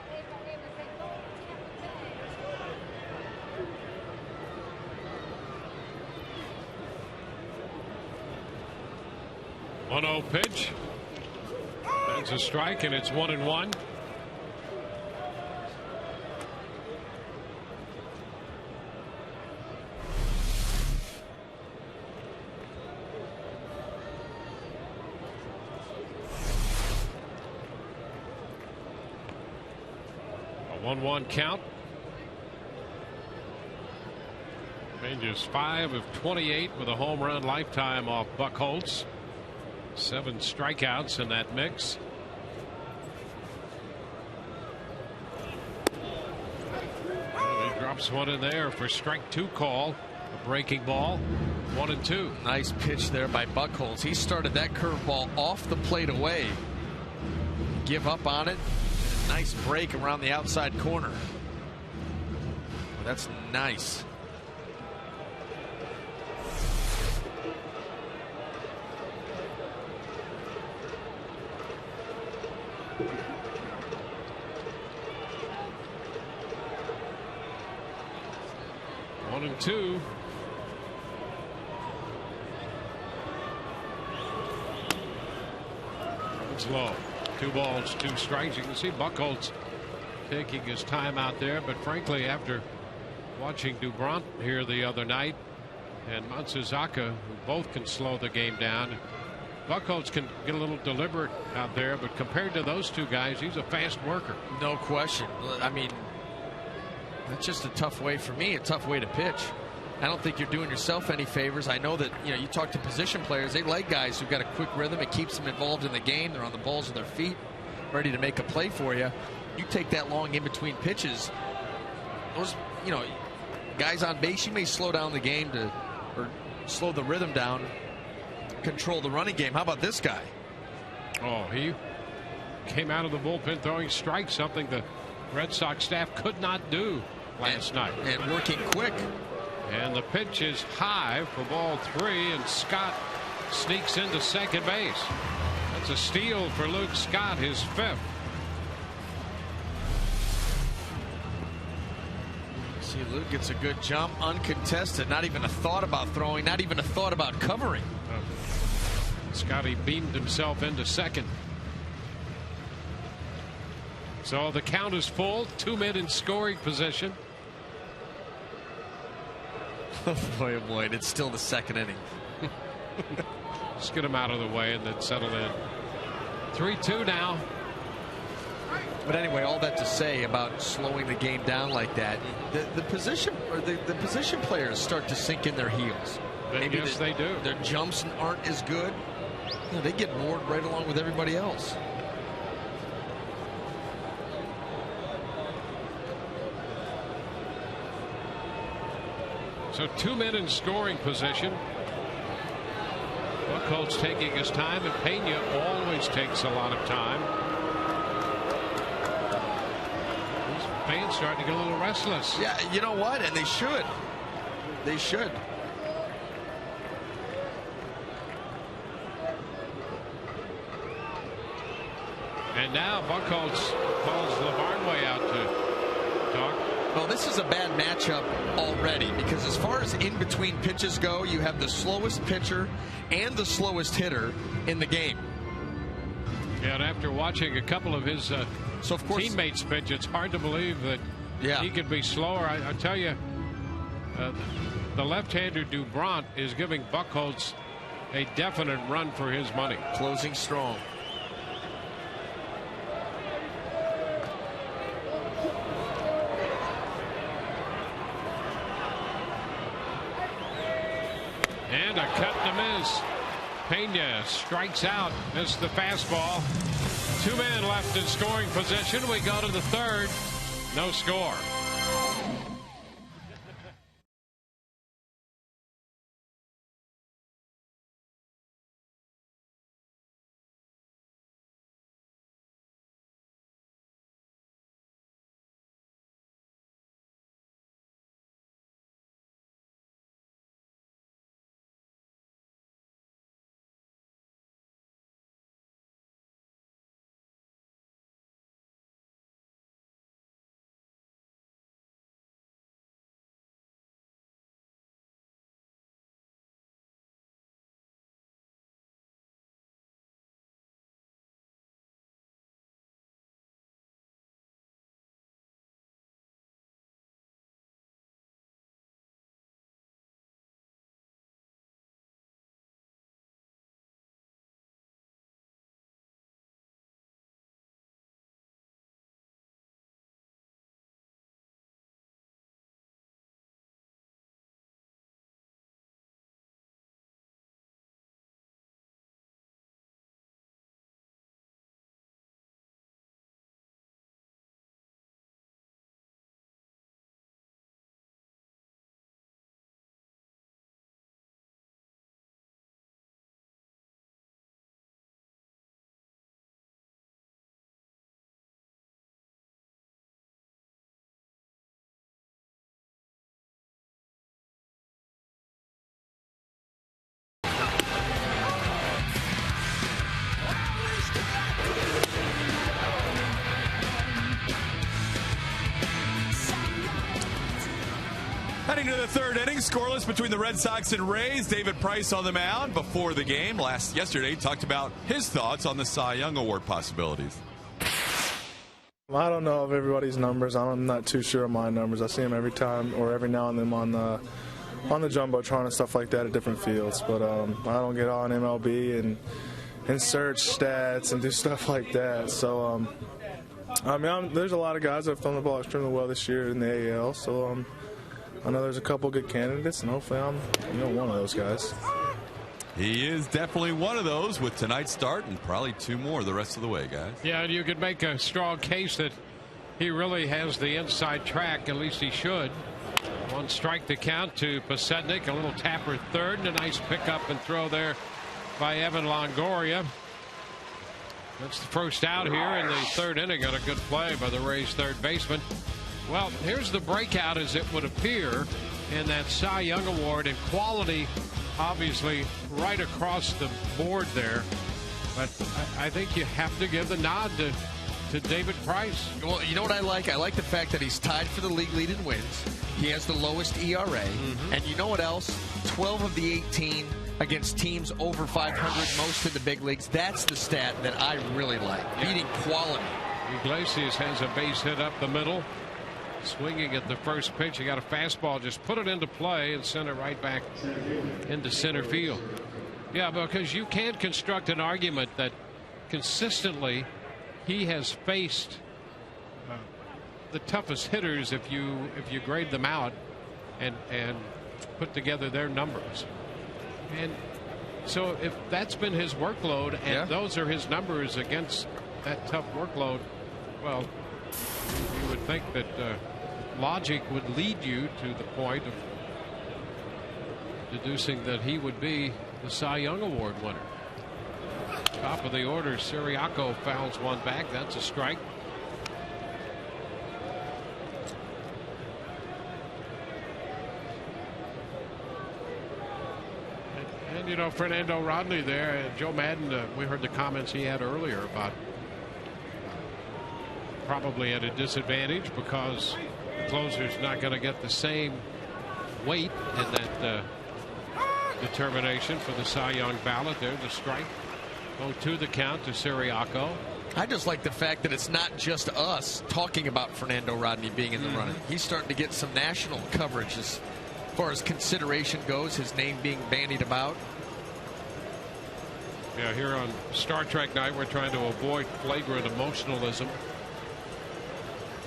One-0 pitch. That's a strike, and it's 1-1. 1-1 count. Rangers 5 of 28 with a home run lifetime off Buchholz. 7 strikeouts in that mix. He drops one in there for strike 2 call. A breaking ball. 1-2.
Nice pitch there by Buchholz. He started that curveball off the plate away. Give up on it. Nice break around the outside corner. Well, that's nice.
One and two. It's low. 2 balls, 2 strikes. You can see Buchholz taking his time out there, but frankly, after watching Dubront here the other night and Matsuzaka, who both can slow the game down, Buchholz can get a little deliberate out there, but compared to those 2 guys, he's a fast worker.
No question. I mean, that's just a tough way for me, a tough way to pitch. I don't think you're doing yourself any favors. I know that, you talk to position players, they like guys who've got a quick rhythm. It keeps them involved in the game. They're on the balls of their feet, ready to make a play for you. You take that long in between pitches, those, guys on base, you may slow down the game or slow the rhythm down, control the running game. How about this guy?
Oh, he came out of the bullpen throwing strikes, something the Red Sox staff could not do last night.
And working quick.
And the pitch is high for ball 3, and Scott sneaks into second base. That's a steal for Luke Scott, his 5th.
See, Luke gets a good jump, uncontested. Not even a thought about throwing, not even a thought about covering.
Scotty beamed himself into second. So the count is full. 2 men in scoring position.
Oh boy, it's still the second inning.
Just get him out of the way and then settle in. 3-2 now.
But anyway, all that to say about slowing the game down like that, the position players start to sink in their heels.
Maybe yes, they do.
Their jumps aren't as good. They get bored right along with everybody else.
So 2 men in scoring position. Buchholz taking his time, and Pena always takes a lot of time. These fans starting to get a little restless.
Yeah, you know what? And they should. They should.
And now Buchholz calls LaVarnway out to talk.
Well, this is a bad matchup already, because as far as in between pitches go, you have the slowest pitcher and the slowest hitter in the game.
Yeah, and after watching a couple of his
so of course,
teammates pitch, it's hard to believe that he could be slower. I tell you, the left-hander Dubront is giving Buchholz a definite run for his money.
Closing strong.
And a cut to miss. Pena strikes out, missed the fastball. 2 men left in scoring position. We go to the 3rd. No score.
Heading to the third inning, scoreless between the Red Sox and Rays. David Price on the mound before the game. Yesterday, talked about his thoughts on the Cy Young Award possibilities.
I don't know of everybody's numbers. I'm not too sure of my numbers. I see them every time or every now and then on the Jumbotron and stuff like that at different fields. But I don't get on MLB and search stats and do stuff like that. So, there's a lot of guys that have thrown the ball extremely well this year in the AL. So, I know there's a couple good candidates, and hopefully I'm one of those guys.
He is definitely one of those with tonight's start and probably two more the rest of the way, guys.
Yeah, and you could make a strong case that he really has the inside track. At least he should. One strike to count to Pasetnik. A little tapper third, and a nice pickup and throw there by Evan Longoria. That's the first out here in the third inning on a good play by the Rays' third baseman. Well, here's the breakout as it would appear in that Cy Young Award, and quality obviously right across the board there. But I think you have to give the nod to David Price.
Well, you know what I like? I like the fact that he's tied for the league lead in wins. He has the lowest ERA. And you know what else? 12 of the 18 against teams over 500, most in the big leagues. That's the stat that I really like. Beating quality.
Iglesias has a base hit up the middle. Swinging at the first pitch. He got a fastball, just put it into play and sent it right back into center field. Yeah, because you can't construct an argument that consistently he has faced the toughest hitters if you grade them out and put together their numbers. And so if that's been his workload and those are his numbers against that tough workload, well, you would think that logic would lead you to the point of deducing that he would be the Cy Young Award winner. Top of the order, Siriaco fouls one back. That's a strike. And Fernando Rodney there, Joe Madden, we heard the comments he had earlier about probably at a disadvantage because the closer's not going to get the same weight in that determination for the Cy Young ballot. There, the strike. 0-2 the count to Siriaco.
I just like the fact that it's not just us talking about Fernando Rodney being in the running. He's starting to get some national coverage as far as consideration goes, his name being bandied about.
Yeah, here on Star Trek night, we're trying to avoid flagrant emotionalism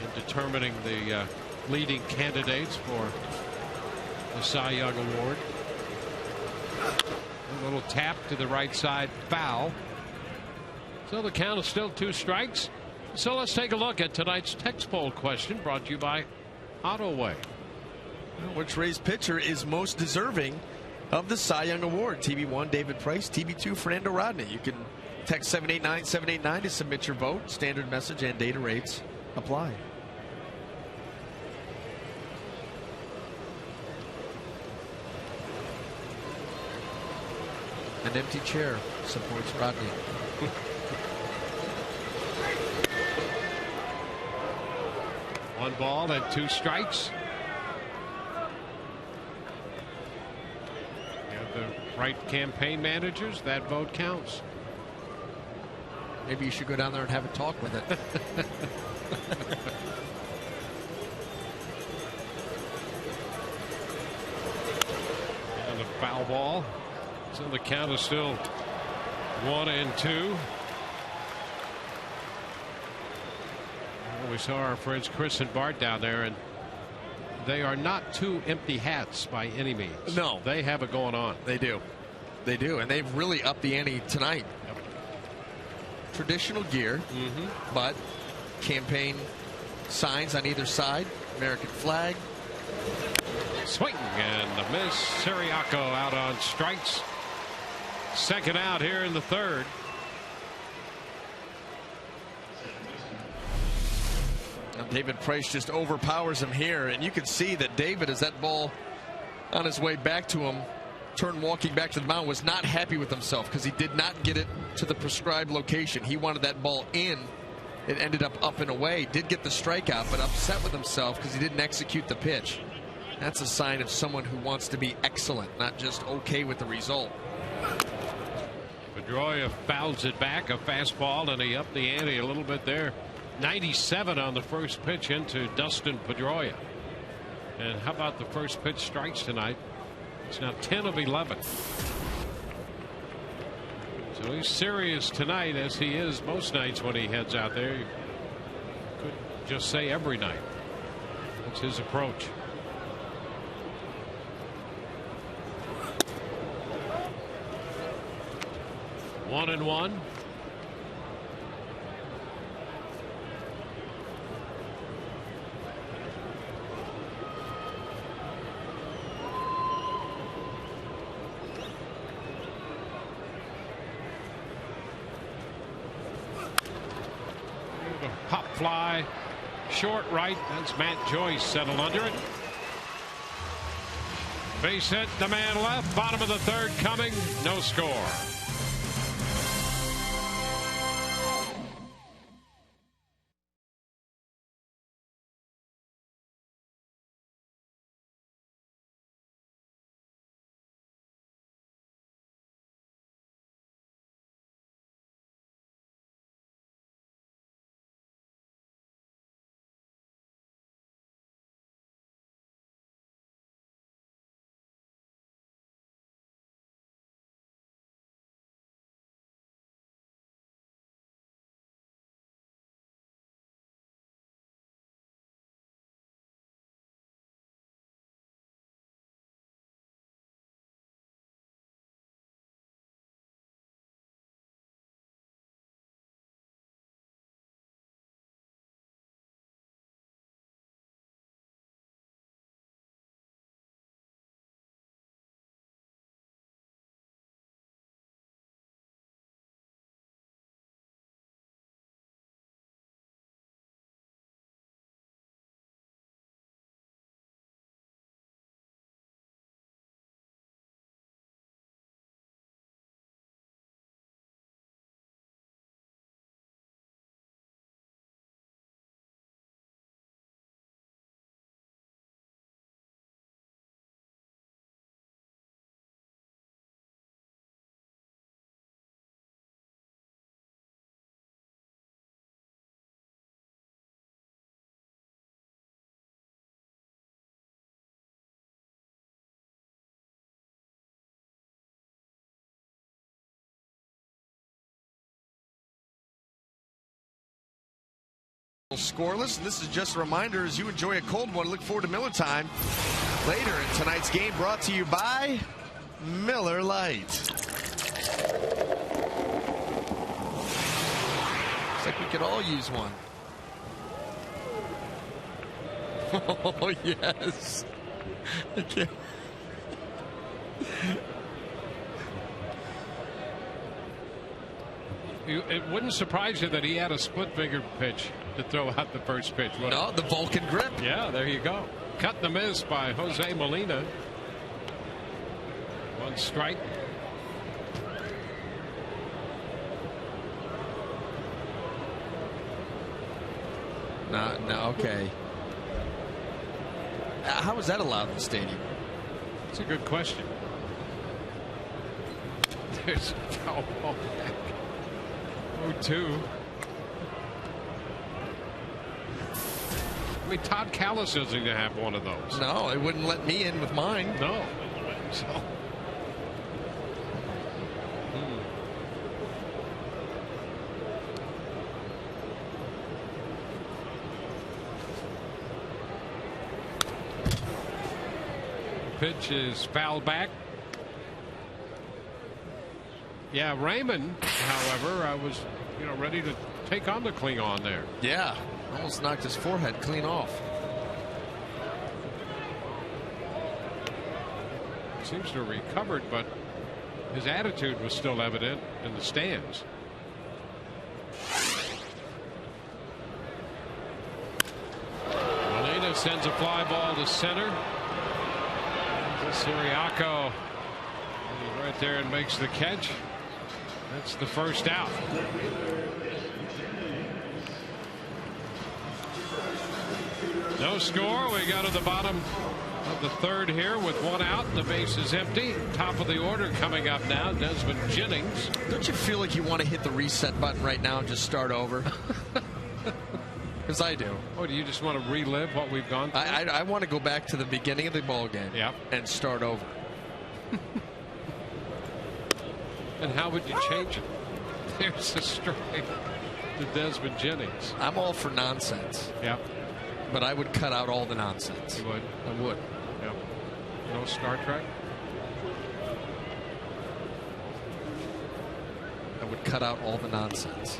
in determining the leading candidates for the Cy Young Award. A little tap to the right side, foul. So the count is still 2 strikes. So let's take a look at tonight's text poll question brought to you by Autoway.
Which Rays pitcher is most deserving of the Cy Young Award? TB1, David Price. TB2, Fernando Rodney. You can text 789-789 to submit your vote. Standard message and data rates apply. An empty chair supports Rodney.
One ball and 2 strikes. And the right campaign managers, that vote counts.
Maybe you should go down there and have a talk with it.
And a foul ball. So the count is still 1-2. We saw our friends Chris and Bart down there, and they are not 2 empty hats by any means.
No.
They have it going on.
They do. They do. And they've really upped the ante tonight.
Yep.
Traditional gear, but campaign signs on either side. American flag.
Swing and a miss. Siriaco out on strikes. Second out here in the third.
And David Price just overpowers him here, and you can see that David, as that ball on his way back to him, turned walking back to the mound, was not happy with himself because he did not get it to the prescribed location. He wanted that ball in. It ended up and away. Did get the strikeout, but upset with himself because he didn't execute the pitch. That's a sign of someone who wants to be excellent, not just okay with the result.
Pedroia fouls it back, a fastball, and he upped the ante a little bit there. 97 on the first pitch into Dustin Pedroia. And how about the first pitch strikes tonight? It's now 10 of 11. So he's serious tonight, as he is most nights when he heads out there. You could just say every night. That's his approach. One and one. Pop fly, short right. That's Matt Joyce settled under it. Base hit, the man left. Bottom of the third coming. No score.
Scoreless, and this is just a reminder as you enjoy a cold one, look forward to Miller time later in tonight's game, brought to you by Miller Lite.
It's like we could all use one. Oh, yes.
It wouldn't surprise you that he had a split finger pitch to throw out the first pitch.
No, the Vulcan grip.
Yeah, there you go. Cut the miss by Jose Molina. One strike.
No, okay. How is that allowed in the stadium?
It's a good question. There's a foul ball back. 0-2. I mean, Todd Callis isn't going to have one of those.
No, they wouldn't let me in with mine.
No. So. Pitch is fouled back. Yeah, Raymond, however, was ready to take on the Klingon there.
Yeah, almost knocked his forehead clean off.
Seems to have recovered, but his attitude was still evident in the stands. Molina sends a fly ball to center. Siriaco right there and makes the catch. That's the first out. No score. We go to the bottom of the third here with one out. The base is empty. Top of the order coming up now, Desmond Jennings.
Don't you feel like you want to hit the reset button right now and just start over? Because I do.
Oh, do you just want to relive what we've gone through?
I want to go back to the beginning of the ball game and start over.
And how would you change it? There's a strike to Desmond Jennings.
I'm all for nonsense.
Yep.
But I would cut out all the nonsense.
You would?
I would.
Yep. No Star Trek?
I would cut out all the nonsense.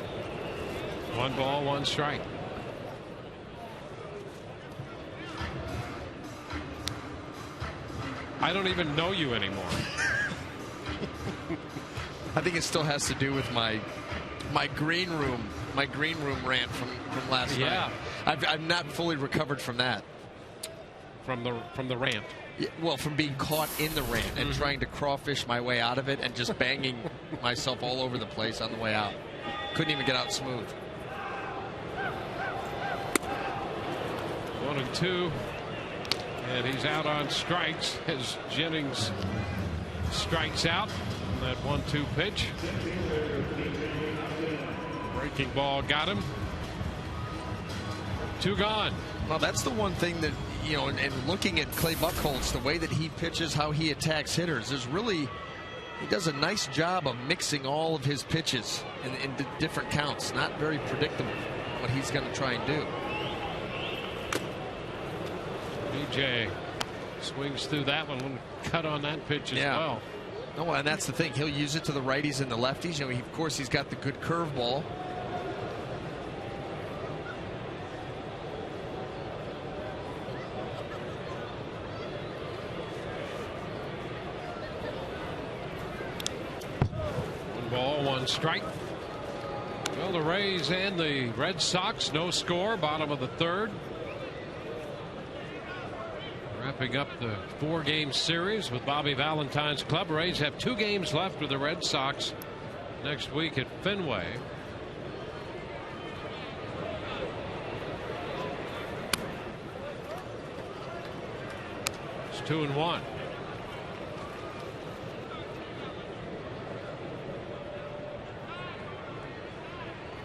1 ball, 1 strike. I don't even know you anymore.
I think it still has to do with my green room rant from last night. I'm not fully recovered from that.
From the rant.
Yeah, well, from being caught in the rant and trying to crawfish my way out of it and just banging myself all over the place on the way out. Couldn't even get out smooth.
1-2. And he's out on strikes as Jennings strikes out on that 1-2 pitch. Breaking ball got him. 2 gone.
Well, that's the one thing that, you know, and looking at Clay Buchholz, the way that he pitches, how he attacks hitters, is really, he does a nice job of mixing all of his pitches in different counts. Not very predictable what he's going to try and do.
DJ swings through that one. Cut on that pitch as well.
No, and that's the thing. He'll use it to the righties and the lefties. You know, of course, he's got the good curveball.
One ball, 1 strike. Well, the Rays and the Red Sox, no score. Bottom of the third. Wrapping up the 4-game series with Bobby Valentine's club. Rays have 2 games left with the Red Sox next week at Fenway. It's 2-1.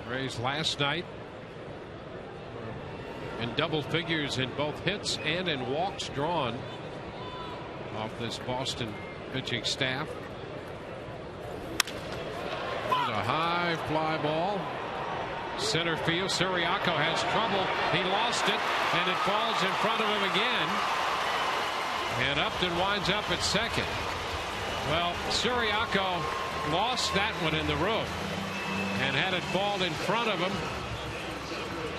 Rays last night in double figures in both hits and in walks drawn off this Boston pitching staff. There's a high fly ball. Center field. Siriaco has trouble. He lost it, and it falls in front of him again. And Upton winds up at second. Well, Siriaco lost that one in the room and had it fall in front of him.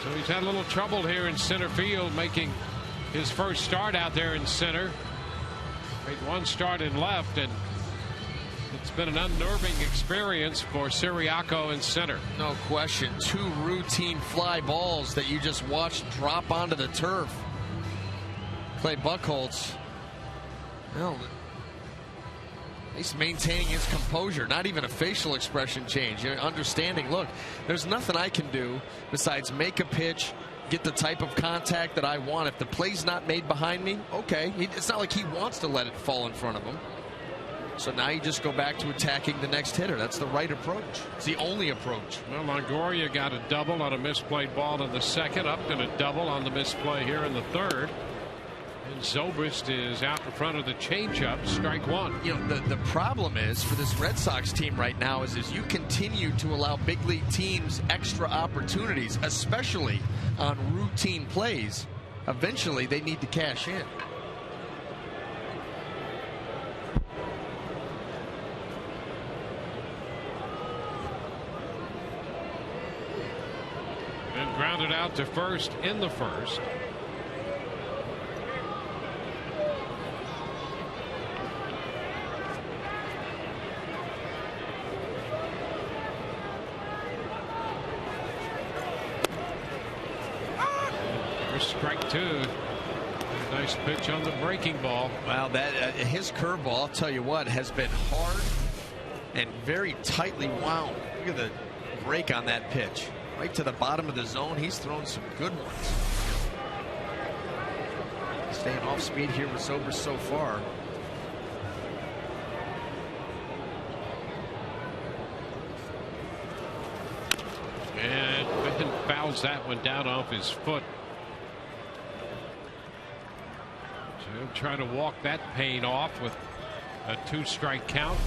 So he's had a little trouble here in center field, making his first start out there in center. Made 1 start in left, and it's been an unnerving experience for Siriaco in center.
No question. 2 routine fly balls that you just watched drop onto the turf. Clay Buchholz, well, he's maintaining his composure. Not even a facial expression change. You're understanding, look, there's nothing I can do besides make a pitch, get the type of contact that I want. If the play's not made behind me, okay. It's not like he wants to let it fall in front of him. So now you just go back to attacking the next hitter. That's the right approach. It's the only approach.
Well, Longoria got a double on a misplayed ball in the second. Upton a double on the misplay here in the third. And Zobrist is out in front of the changeup. Strike 1.
You know, the problem is for this Red Sox team right now is you continue to allow big league teams extra opportunities, especially on routine plays. Eventually, they need to cash in.
And grounded out to first in the first. Strike 2. Nice pitch on the breaking ball.
Well, that his curveball, I'll tell you what, has been hard and very tightly wound. Look at the break on that pitch. Right to the bottom of the zone. He's thrown some good ones. Staying off speed here with Zobrist so far.
And Benton fouls that one down off his foot. So he'll try to walk that pain off with a 2-strike count.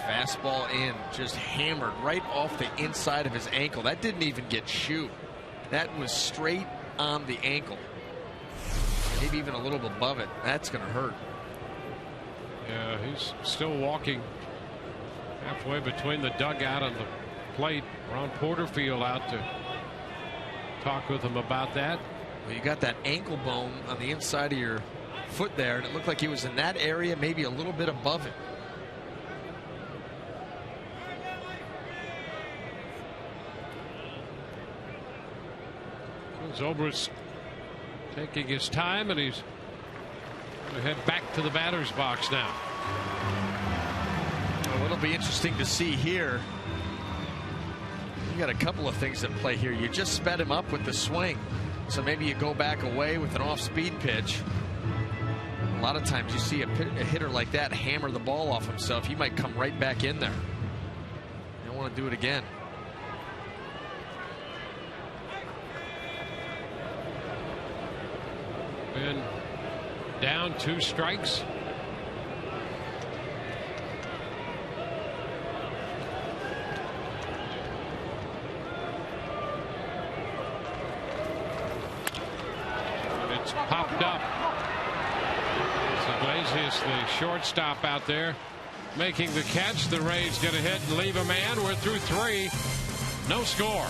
Fastball in, just hammered right off the inside of his ankle. That didn't even get shoot. That was straight on the ankle. Maybe even a little bit above it. That's going to hurt.
Yeah, he's still walking halfway between the dugout and the plate. Ron Porterfield out to talk with him about that.
Well, you got that ankle bone on the inside of your foot there, and it looked like he was in that area, maybe a little bit above it.
Zobrist taking his time, and he's going to head back to the batter's box now.
Well, it'll be interesting to see here. You got a couple of things at play here. You just sped him up with the swing, so maybe you go back away with an off-speed pitch. A lot of times you see a hitter like that hammer the ball off himself. He might come right back in there. You don't want to do it again.
Been down 2 strikes. It's popped up. Iglesias, the shortstop out there, making the catch. The Rays get a hit and leave a man. We're through 3. No score.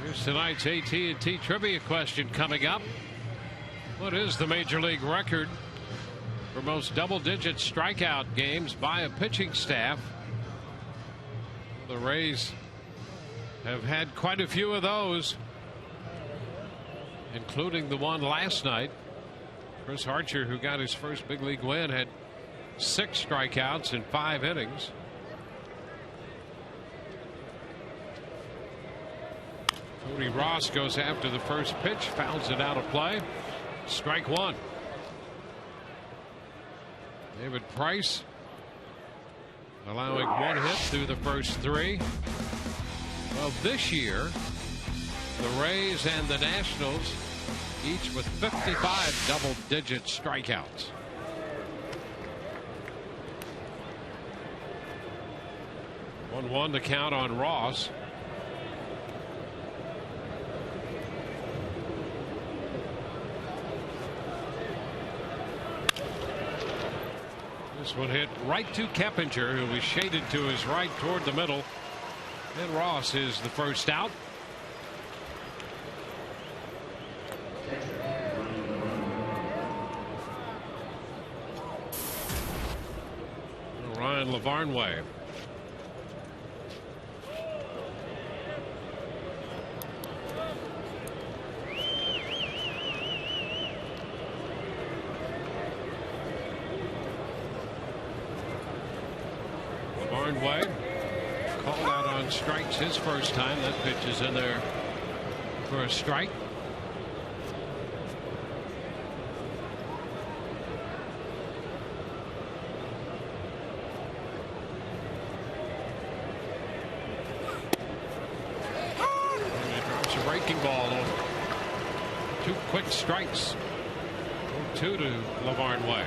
Here's tonight's AT&T trivia question coming up. What is the Major League record for most double-digit strikeout games by a pitching staff? The Rays have had quite a few of those, including the one last night. Chris Archer, who got his first big league win, had 6 strikeouts in 5 innings. Cody Ross goes after the first pitch, fouls it out of play. Strike 1. David Price allowing 1 hit through the first 3. Well, this year, the Rays and the Nationals each with 55 double-digit strikeouts. One to count on Ross. This one hit right to Keppinger, who was shaded to his right toward the middle. And Ross is the first out. Ryan Lavarnway. Lavarnway called out on strikes his first time. That pitch is in there for a strike. Ball over. 2 quick strikes. 2 to Lavarnway.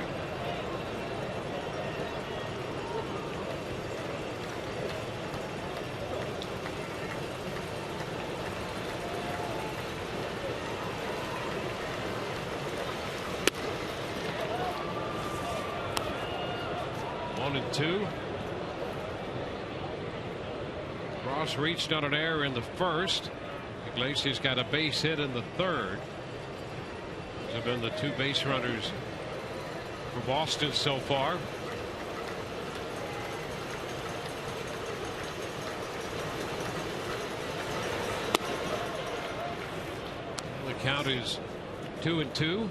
One and 2. Ross reached on an error in the first. Iglesias got a base hit in the third. Those have been the 2 base runners for Boston so far. The count is 2-2.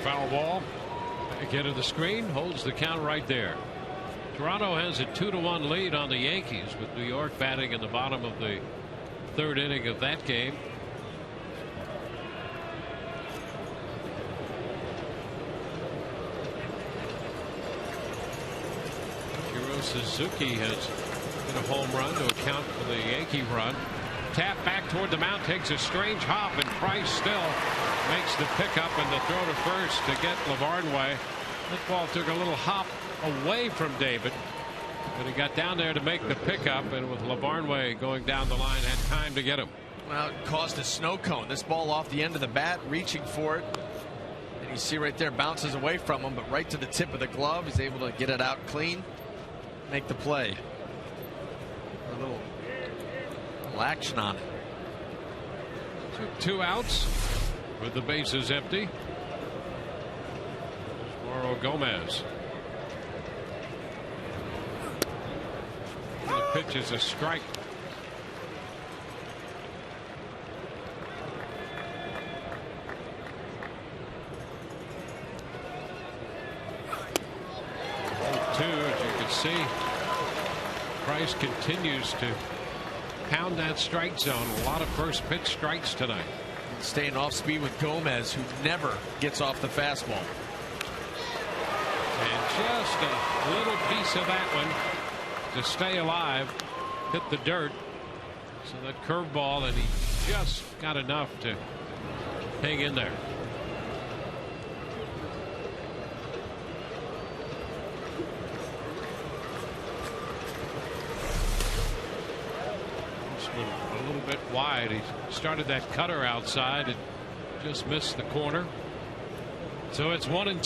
Foul ball. Back into the screen. Holds the count right there. Toronto has a 2-1 lead on the Yankees, with New York batting in the bottom of the third inning of that game. Ichiro Suzuki has hit a home run to account for the Yankee run. Tap back toward the mound, takes a strange hop, and Price still makes the pickup and the throw to first to get Lavarnway. That ball took a little hop away from David, but he got down there to make the pickup, and with Lavarnway going down the line, had time to get him.
Well, it caused a snow cone. This ball off the end of the bat, reaching for it, and you see right there, bounces away from him, but right to the tip of the glove. He's able to get it out clean, make the play. A little action on it.
Took 2 outs with the bases empty. Mauro Gomez. And the pitch is a strike. Two, as you can see, Price continues to pound that strike zone. A lot of first pitch strikes tonight.
Staying off speed with Gomez, who never gets off the fastball.
And just a little piece of that one to stay alive. Hit the dirt. So that curveball, and he just got enough to hang in there. A little bit wide. He started that cutter outside and just missed the corner. So it's 1-2.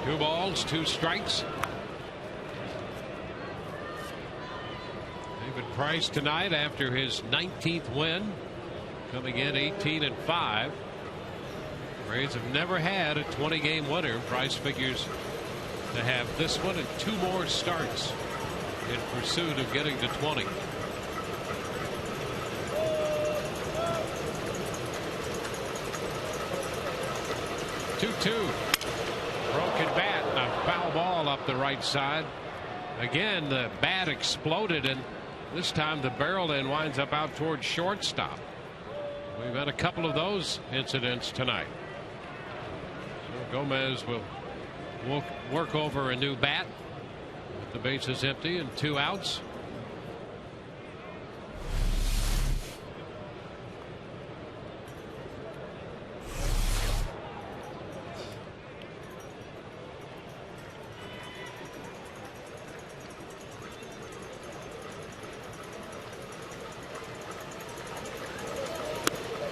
Two balls, 2 strikes. David Price tonight after his 19th win, coming in 18-5. Rays have never had a 20-game winner. Price figures to have this one and 2 more starts in pursuit of getting to 20. Broken bat and a foul ball up the right side. Again, the bat exploded, and this time the barrel end winds up out towards shortstop. We've had a couple of those incidents tonight. Gomez will work over a new bat. The base is empty and 2 outs.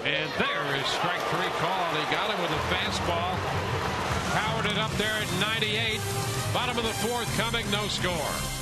And there is strike 3 called. He got him with a fastball. Powered it up there at 98. Bottom of the 4th coming, no score.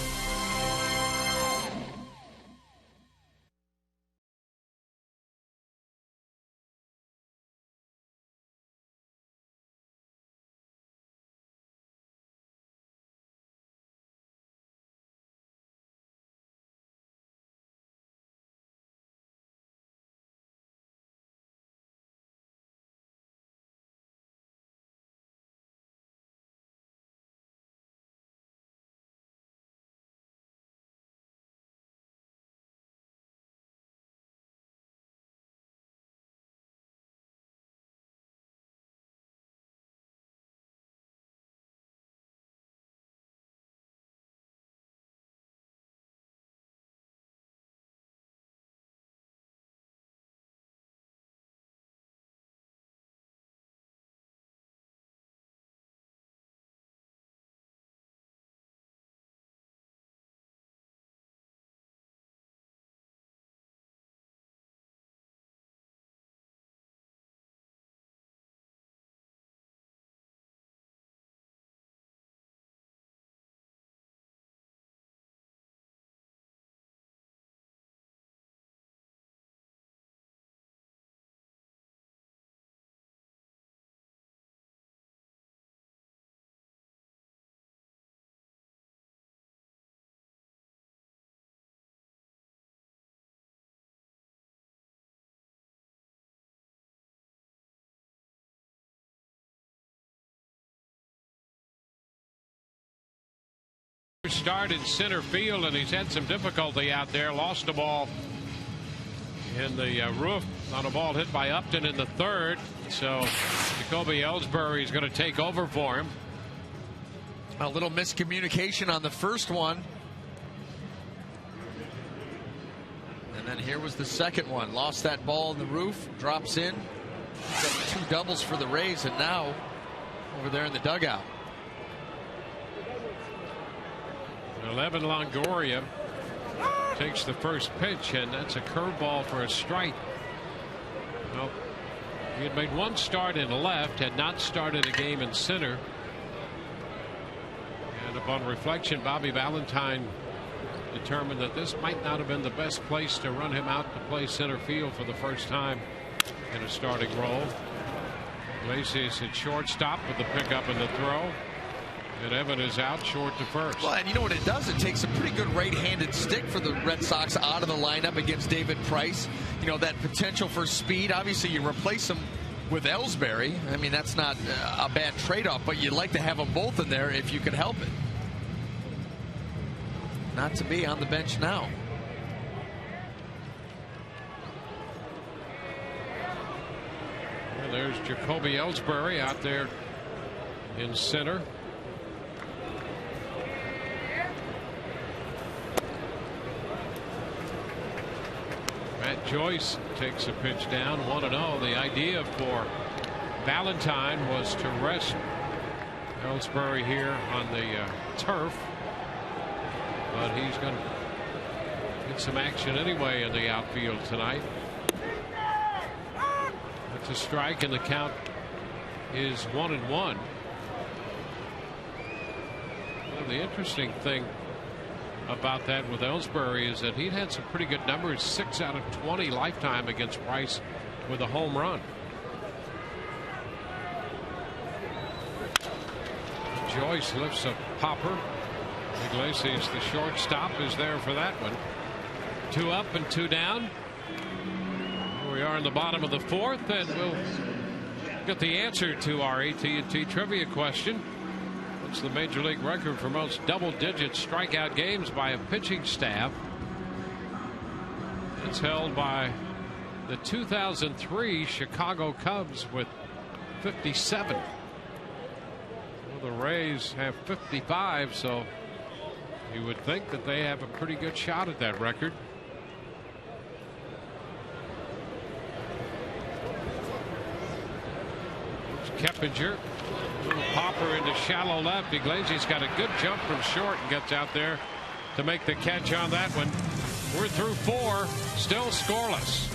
Started center field, and he's had some difficulty out there. Lost a ball in the roof on a ball hit by Upton in the 3rd. So Jacoby Ellsbury is going to take over for him.
A little miscommunication on the first one. And then here was the second one. Lost that ball in the roof. Drops in. Got 2 doubles for the Rays, and now over there in the dugout.
11 Longoria takes the first pitch, and that's a curveball for a strike. Well, he had made 1 start in left, had not started a game in center. And upon reflection, Bobby Valentine determined that this might not have been the best place to run him out to play center field for the first time in a starting role. Iglesias at shortstop with the pickup and the throw. And Evan is out short to first.
Well, and you know what it does? It takes a pretty good right-handed stick for the Red Sox out of the lineup against David Price. You know, that potential for speed. Obviously, you replace him with Ellsbury. I mean, that's not a bad trade-off, but you'd like to have them both in there if you could help it. Not to be on the bench now.
Well, there's Jacoby Ellsbury out there in center. Matt Joyce takes a pitch down, 1-0. The idea for Valentine was to rest Ellsbury here on the turf, but he's going to get some action anyway in the outfield tonight. That's a strike, and the count is 1-1. Well, the interesting thing about that with Ellsbury is that he'd had some pretty good numbers, 6 out of 20 lifetime against Price with a home run. Joyce lifts a popper. Iglesias, the shortstop, is there for that one. 2 up and 2 down. Here we are in the bottom of the 4th, and we'll get the answer to our AT&T trivia question. What's the major league record for most double-digit strikeout games by a pitching staff? It's held by the 2003 Chicago Cubs with 57. The Rays have 55, so you would think that they have a pretty good shot at that record. Keppinger, little popper into shallow left. Iglesias got a good jump from short and gets out there to make the catch on that one. We're through 4, still scoreless.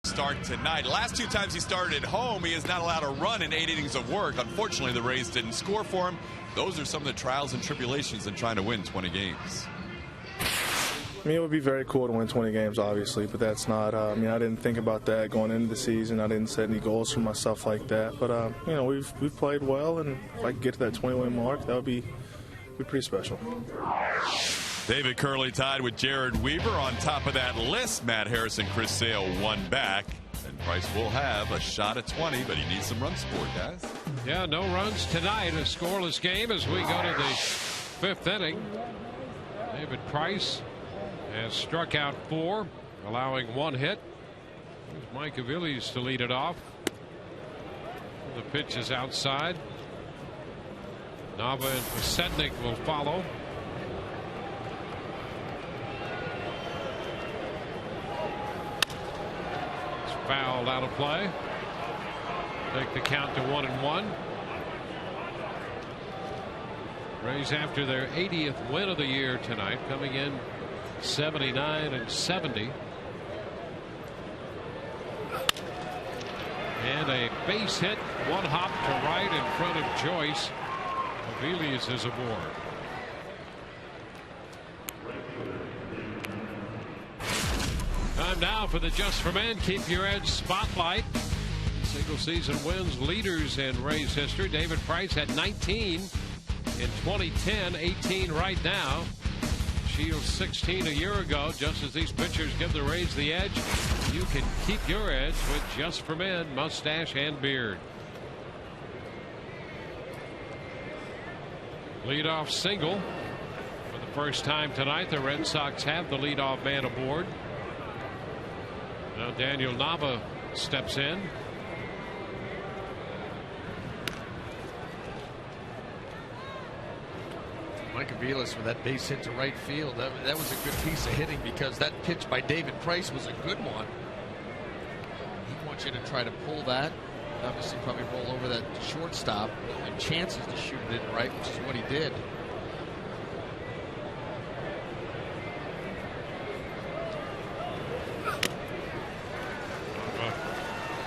Start tonight. Last 2 times he started at home, he is not allowed to run in 8 innings of work. Unfortunately, the Rays didn't score for him. Those are some of the trials and tribulations in trying to win 20 games.
I mean, it would be very cool to win 20 games, obviously, but that's not, I didn't think about that going into the season. I didn't set any goals for myself like that. But, we've played well, and if I could get to that 20-win mark, that would be pretty special.
David Curley tied with Jared Weaver on top of that list. Matt Harris and Chris Sale 1 back. And Price will have a shot at 20, but he needs some run support, guys.
Yeah, no runs tonight. A scoreless game as we go to the 5th inning. David Price has struck out 4, allowing 1 hit. Here's Mike Aviles to lead it off. The pitch is outside. Nava and Pasetnik will follow. Fouled out of play. Take the count to 1-1. Rays after their 80th win of the year tonight, coming in 79-70. And a base hit, 1 hop to right in front of Joyce. Aviles is aboard. Time now for the Just for Men Keep Your Edge Spotlight. Single season wins leaders in Rays history. David Price had 19 in 2010, 18 right now. Shields 16 a year ago. Just as these pitchers give the Rays the edge, you can keep your edge with Just for Men mustache and beard. Leadoff single. For the first time tonight, the Red Sox have the leadoff man aboard. Now Daniel Nava steps in.
Mike Aviles with that base hit to right field. That was a good piece of hitting because that pitch by David Price was a good one. He wants you to try to pull that. Obviously probably roll over that shortstop and chances to shoot it in right, which is what he did.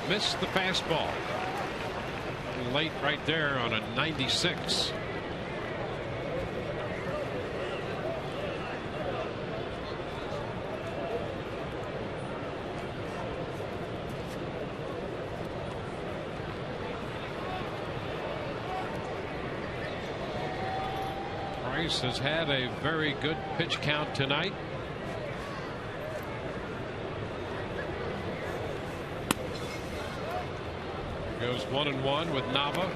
Missed the fastball. Late right there on a 96. Price has had a very good pitch count tonight. Goes 1-1 with Nava.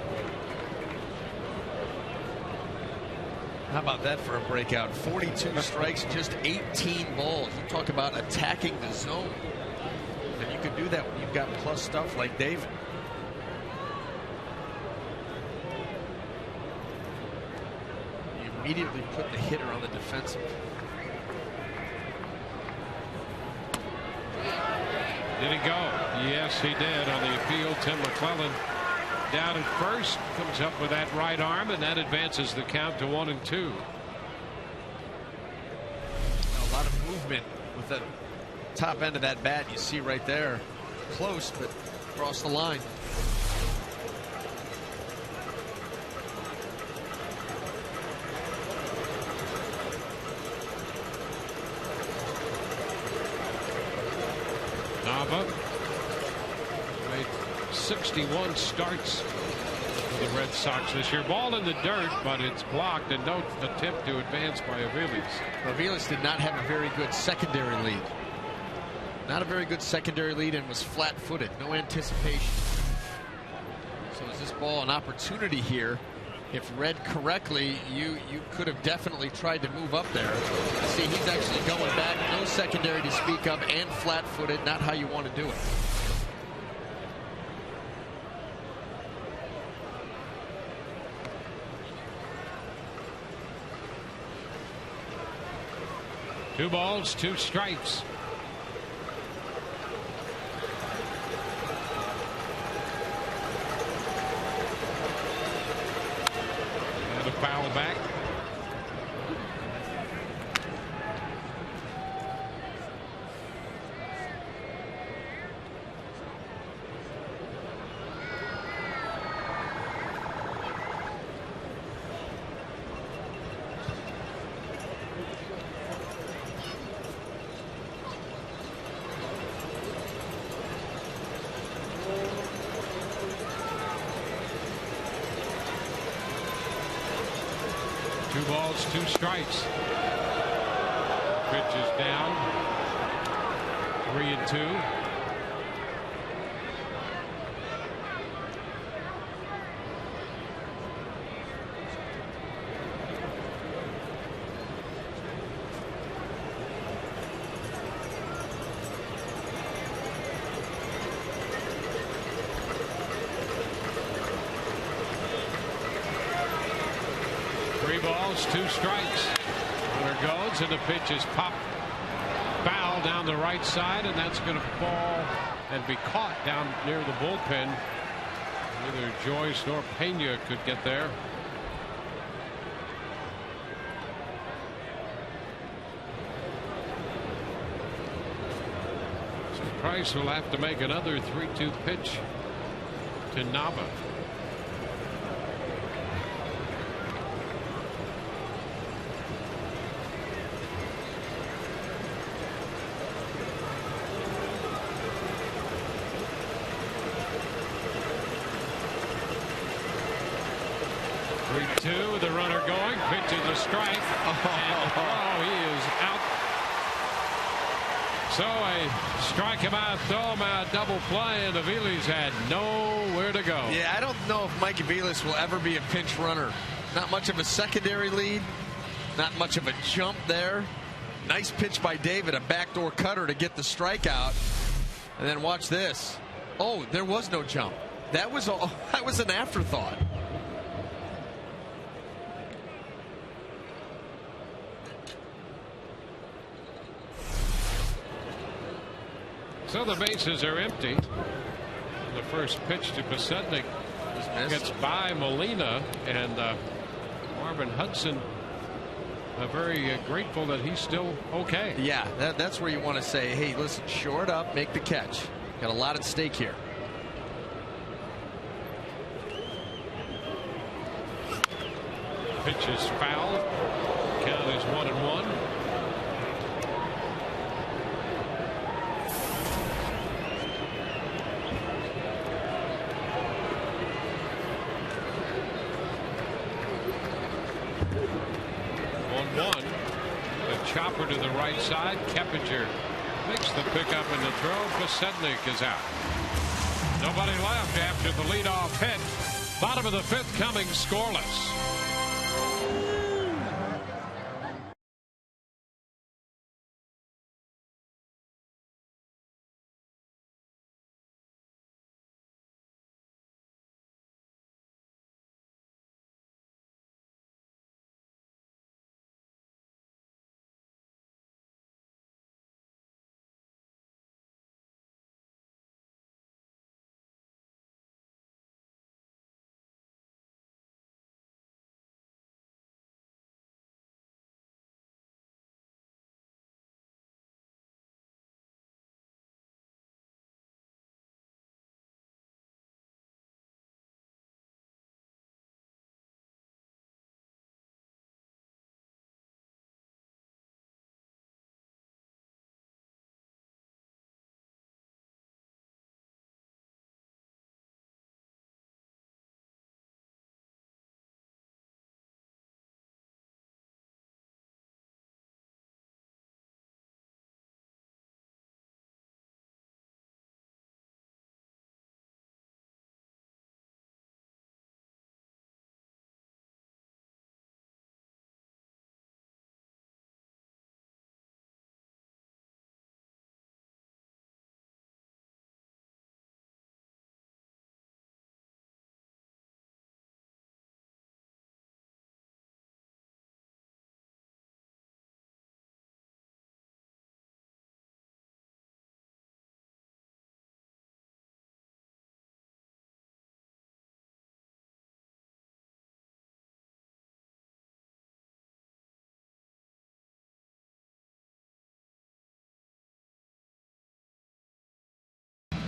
How about that for a breakout? 42 strikes, just 18 balls. You talk about attacking the zone. And you can do that when you've got plus stuff like David. You immediately put the hitter on the defensive.
Did he go? Yes, he did on the appeal. Tim McClellan down at first, comes up with that right arm, and that advances the count to 1-2.
A lot of movement with the top end of that bat. You see right there, close, but across the line.
Nava made 61 starts for the Red Sox this year. Ball in the dirt, but it's blocked, and no attempt to advance by Aviles.
Aviles did not have a very good secondary lead. Not a very good secondary lead, and was flat-footed. No anticipation. So is this ball an opportunity here? If read correctly, you could have definitely tried to move up there. See, he's actually going back. No secondary to speak of, and flat-footed. Not how you want to do it.
Two balls, two strikes. And a foul back. Two balls, two strikes. Pitch is down. 3-2. Three balls, two strikes. Runner goes, and the pitch is popped foul down the right side, and that's going to fall and be caught down near the bullpen. Neither Joyce nor Pena could get there. So Price will have to make another 3-2 pitch to Nava. Two, the runner going, pitch is a strike, and he is out. So a strike him out, throw him out, double play, and Aviles had nowhere to go.
Yeah, I don't know if Mike Aviles will ever be a pinch runner. Not much of a secondary lead, not much of a jump there. Nice pitch by David, a backdoor cutter to get the strikeout. And then watch this. Oh, there was no jump. That was an afterthought.
So the bases are empty. The first pitch to Besetnik gets by Molina, and Marvin Hudson very grateful that he's still okay.
Yeah, that's where you want to say, hey, listen, shore it up, make the catch. Got a lot at stake here.
Pitch is foul. Count is 1-1. 1-1. The chopper to the right side. Keppinger makes the pickup and the throw. Pasednik is out. Nobody left after the leadoff hit. Bottom of the 5th coming scoreless.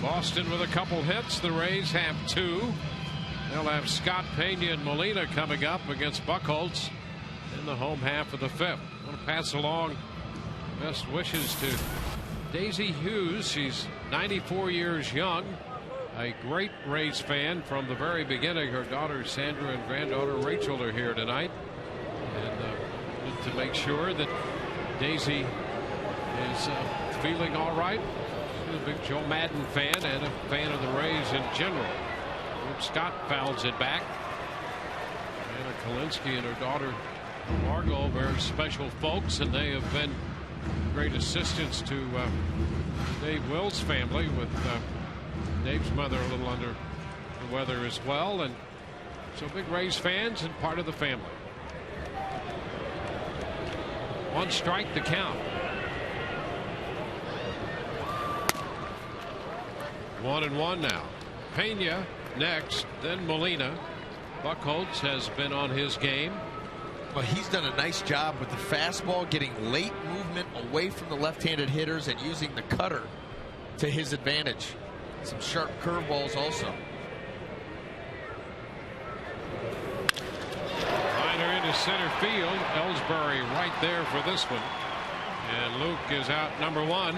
Boston with a couple hits. The Rays have 2. They'll have Scott, Pena, and Molina coming up against Buchholz in the home half of the 5th. I want to pass along best wishes to Daisy Hughes. She's 94 years young, a great Rays fan from the very beginning. Her daughter Sandra and granddaughter Rachel are here tonight, and to make sure that Daisy is feeling all right. She's a big Joe Madden fan and a fan of the Rays in general. Scott fouls it back. Anna Kalinsky and her daughter Margot, very special folks, and they have been great assistants to Dave Will's family, with Dave's mother a little under the weather as well, and so big Rays fans and part of the family. 1 strike the count. 1-1 now. Pena next, then Molina. Buchholz has been on his game.
Well, he's done a nice job with the fastball, getting late movement away from the left-handed hitters and using the cutter to his advantage. Some sharp curveballs also.
Liner into center field. Ellsbury right there for this one. And Luke is out, number 1.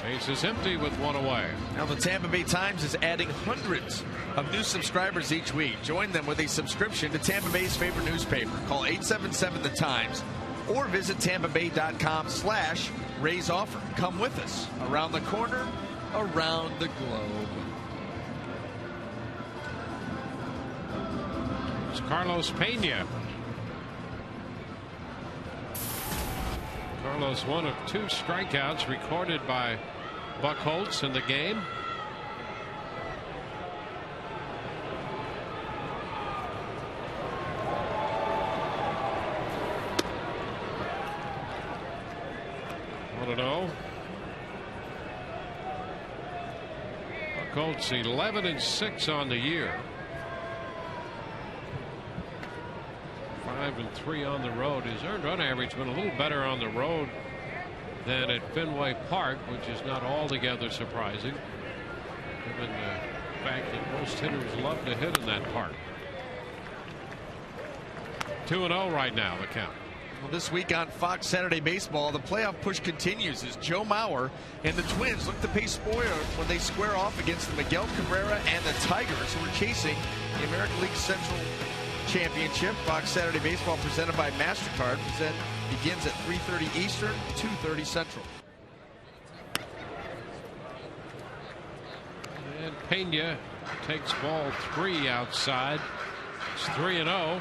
Base is empty with 1 away.
Now the Tampa Bay Times is adding hundreds of new subscribers each week. Join them with a subscription to Tampa Bay's favorite newspaper. Call 877 The Times or visit tampabay.com/Rays offer. Come with us around the corner,
around the globe.
It's Carlos Pena. Carlos, 1 of 2 strikeouts recorded by Buchholz in the game. Buchholz 11-6 on the year. 5-3 on the road. His earned run average went a little better on the road than at Fenway Park, which is not altogether surprising, given the fact that most hitters love to hit in that park. 2-0 right now, the count.
Well, this week on Fox Saturday Baseball, the playoff push continues as Joe Mauer and the Twins look to pay spoiler when they square off against the Miguel Cabrera and the Tigers, who are chasing the American League Central Championship. Fox Saturday Baseball presented by MasterCard. Begins at 3:30 Eastern, 2:30 Central.
And Pena takes ball 3 outside. It's 3-0.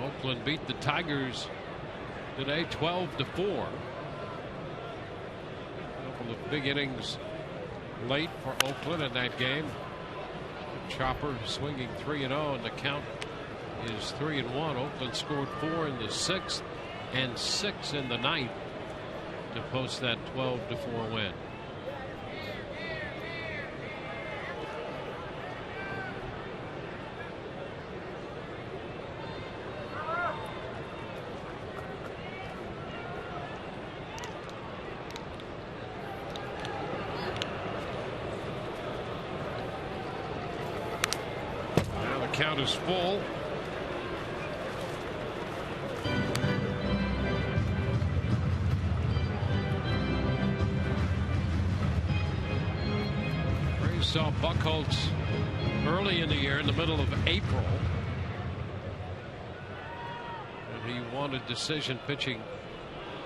Oakland beat the Tigers today 12-4. A couple of big innings late for Oakland in that game. Chopper swinging 3-0, and the count is 3-1. Oakland scored 4 in the 6th and 6 in the 9th to post that 12-4 win. Count is full. Rays saw Buchholz early in the year, in the middle of April, and he wanted decision pitching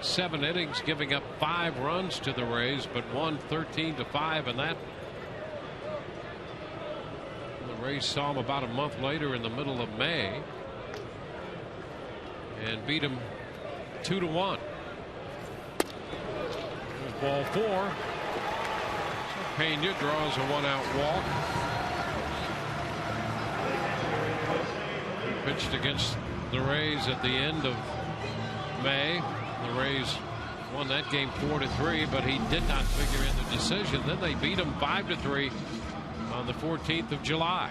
7 innings, giving up 5 runs to the Rays, but won 13-5 in that. Rays saw him about a month later in the middle of May and beat him 2-1. Here's ball 4. Pena draws a 1-out walk. He pitched against the Rays at the end of May. The Rays won that game 4-3, but he did not figure in the decision. Then they beat him 5-3 on the 14th of July.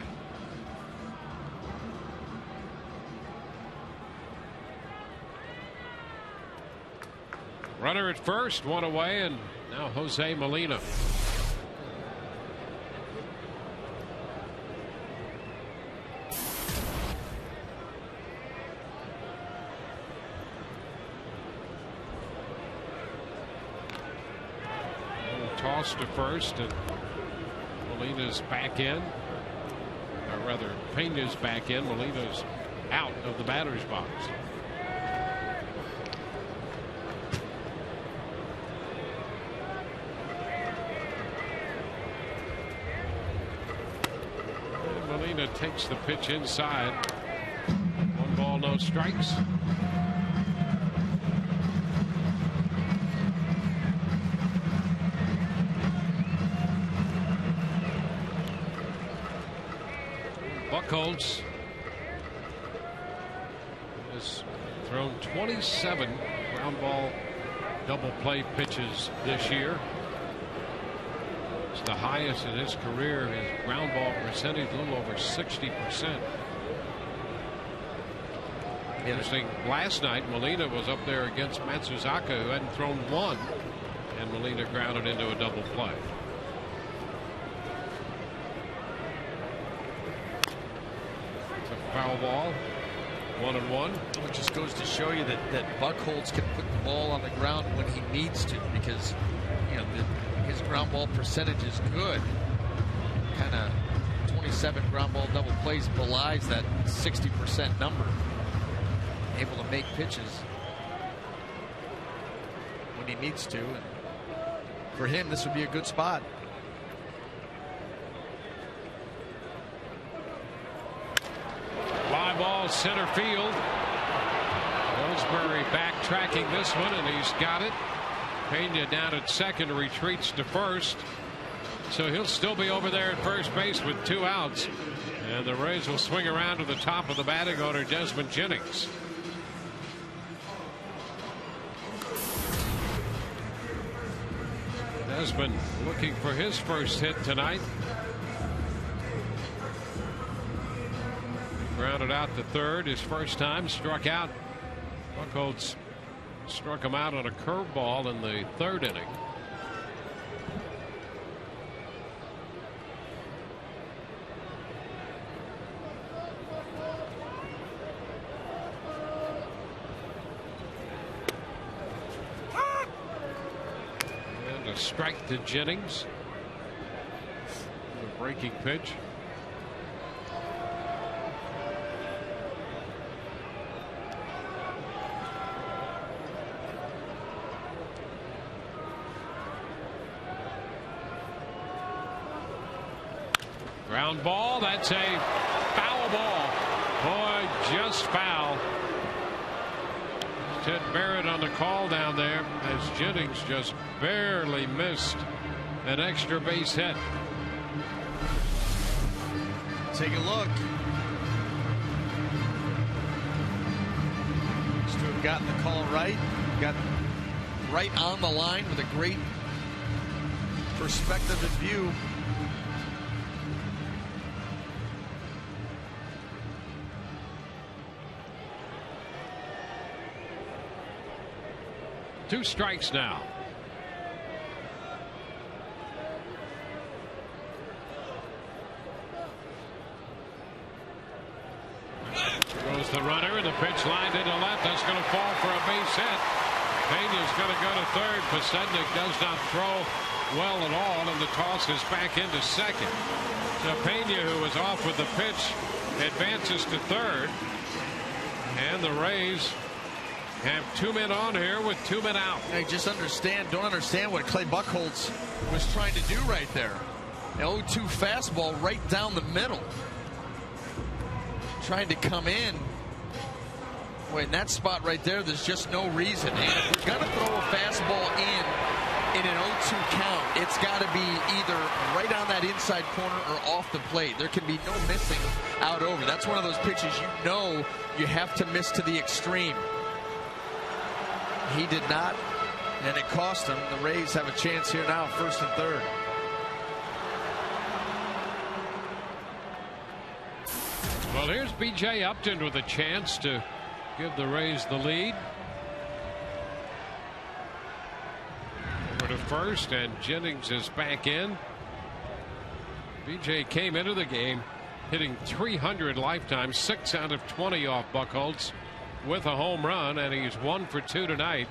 Runner at first, 1 away, and now Jose Molina. Toss to first, and Molina's back in, or rather Pena's back in. Molina's out of the batter's box. And Molina takes the pitch inside. 1 ball, no strikes. Buchholz has thrown 27 ground ball double play pitches this year. It's the highest in his career. His ground ball percentage a little over 60%. Interesting, last night Molina was up there against Matsuzaka, who hadn't thrown 1, and Molina grounded into a double play. Foul ball, 1-1.
It just goes to show you that Buchholz can put the ball on the ground when he needs to, because his ground ball percentage is good. Kind of 27 ground ball double plays belies that 60% number. Able to make pitches when he needs to, and for him this would be a good spot.
Fly ball, center field. Ellsbury backtracking this one, and he's got it. Pena down at second, retreats to first. So he'll still be over there at first base with 2 outs. And the Rays will swing around to the top of the batting order, Desmond Jennings. Desmond looking for his first hit tonight. Grounded out to third his first time, struck out. Buchholz struck him out on a curveball in the 3rd inning. A strike to Jennings. The breaking pitch. Ground ball. That's a foul ball. Boy, just foul. Ted Barrett on the call down there as Jennings just barely missed an extra base hit.
Take a look. Just to have gotten the call right. Got
Right on the line with a great
perspective and view.
Two strikes now. Goes the runner, and the pitch lined into left. That's going to fall for a base hit. Pena's going to go to third. Pasednik does not throw well at all, and the toss is back into second. So Pena, who was off with the pitch, advances to third. And the Rays have 2 men on here with 2 men out.
I just don't understand what Clay Buchholz was trying to do right there. An 0-2 fastball right down the middle. Trying to come in. Boy, in that spot right there, there's just no reason. And if we're going to throw a fastball in an 0-2 count, it's got to be either right on that inside corner or off the plate. There can be no missing out over. That's one of those pitches you know you have to miss to the extreme. He did not, and it cost him. The Rays have a chance here now, first and third.
Well, here's B.J. Upton with a chance to give the Rays the lead. Over to first, and Jennings is back in. B.J. came into the game hitting .300 lifetime, 6 out of 20 off Buchholz with a home run, and he's 1 for 2 tonight.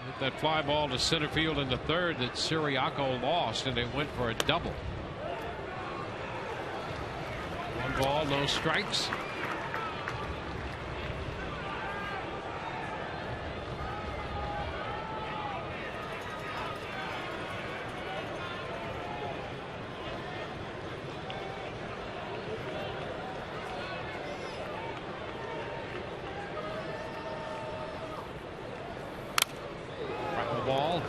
Hit that fly ball to center field in the third that Siriaco lost, and it went for a double. 1 ball, no strikes. Ball.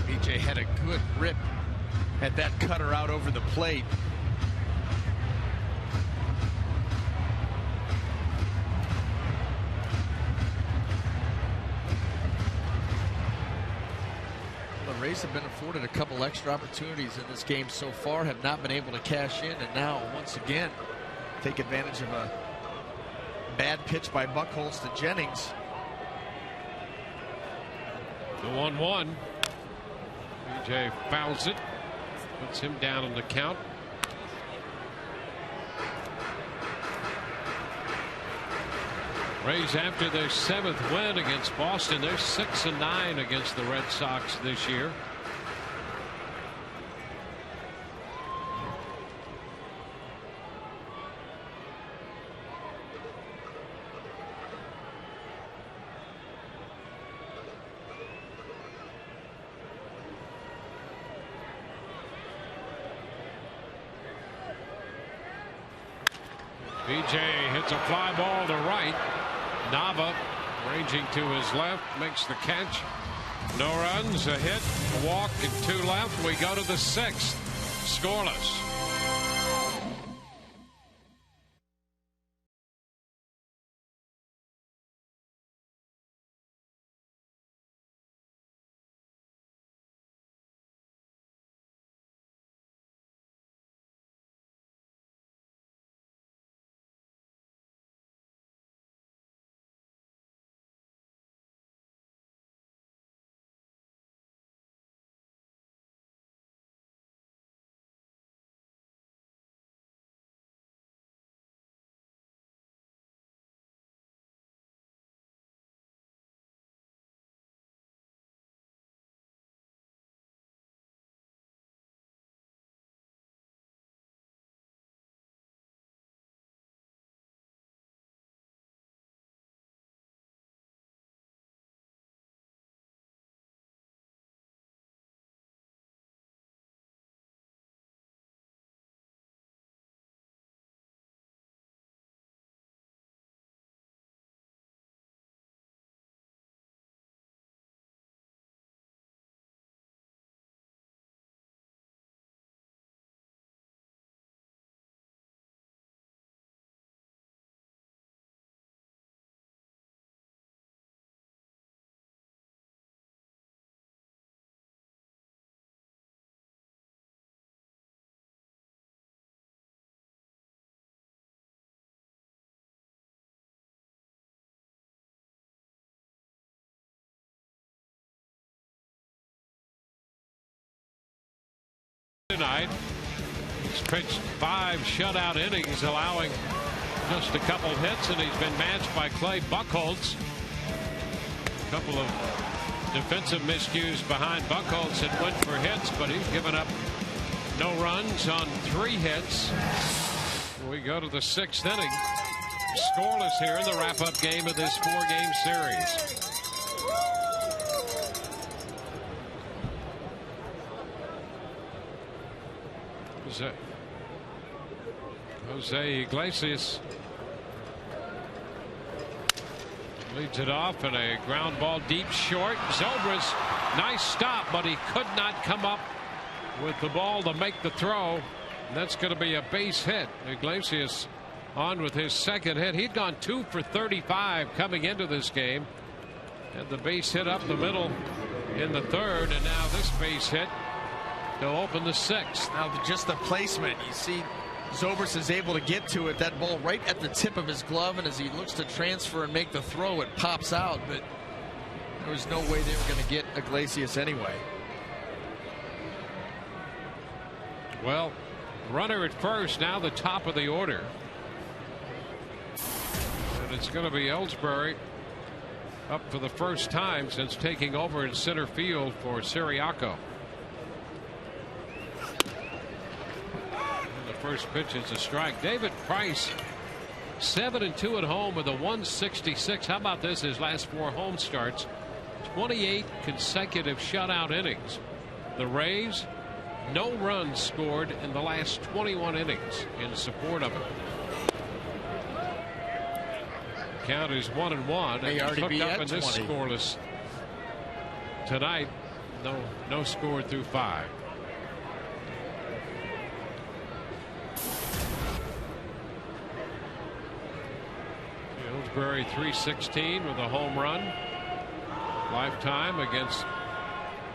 BJ had a good rip at that cutter out over the plate. The Rays have been afforded a couple extra opportunities in this game so far, have not been able to cash in, and now once again take advantage of a bad pitch by Buchholz to Jennings.
The 1-1. BJ fouls it, puts him down in the count. Rays after their 7th win against Boston. They're 6-9 against the Red Sox this year. BJ hits a fly ball to right. Nava ranging to his left, makes the catch. No runs, a hit, a walk, and 2 left. We go to the 6th. Scoreless. tonight. He's pitched 5 shutout innings, allowing just a couple hits, and he's been matched by Clay Buchholz. A couple of defensive miscues behind Buchholz that went for hits, but he's given up no runs on 3 hits. We go to the 6th inning. Scoreless here in the wrap-up game of this 4-game series. Jose Iglesias leads it off, and a ground ball deep short. Zobrist, nice stop, but he could not come up with the ball to make the throw. And that's going to be a base hit. Iglesias on with his 2nd hit. He'd gone 2 for 35 coming into this game. And the base hit up the middle in the 3rd, and now this base hit to open the 6th.
Now just the placement. You see Zobrist is able to get to it. That ball right at the tip of his glove, and as he looks to transfer and make the throw, it pops out. But there was no way they were going to get Iglesias anyway.
Well, runner at first, now the top of the order. And it's going to be Ellsbury up for the first time since taking over in center field for Siriaco. And the first pitch is a strike. David Price, 7-2 at home with a 166. How about this? His last 4 home starts, 28 consecutive shutout innings. The Rays, no runs scored in the last 21 innings in support of him. Count is 1-1.
May already be
up
at
in this
20.
Scoreless tonight. No scored through 5. Ellsbury 316 with a home run. Lifetime against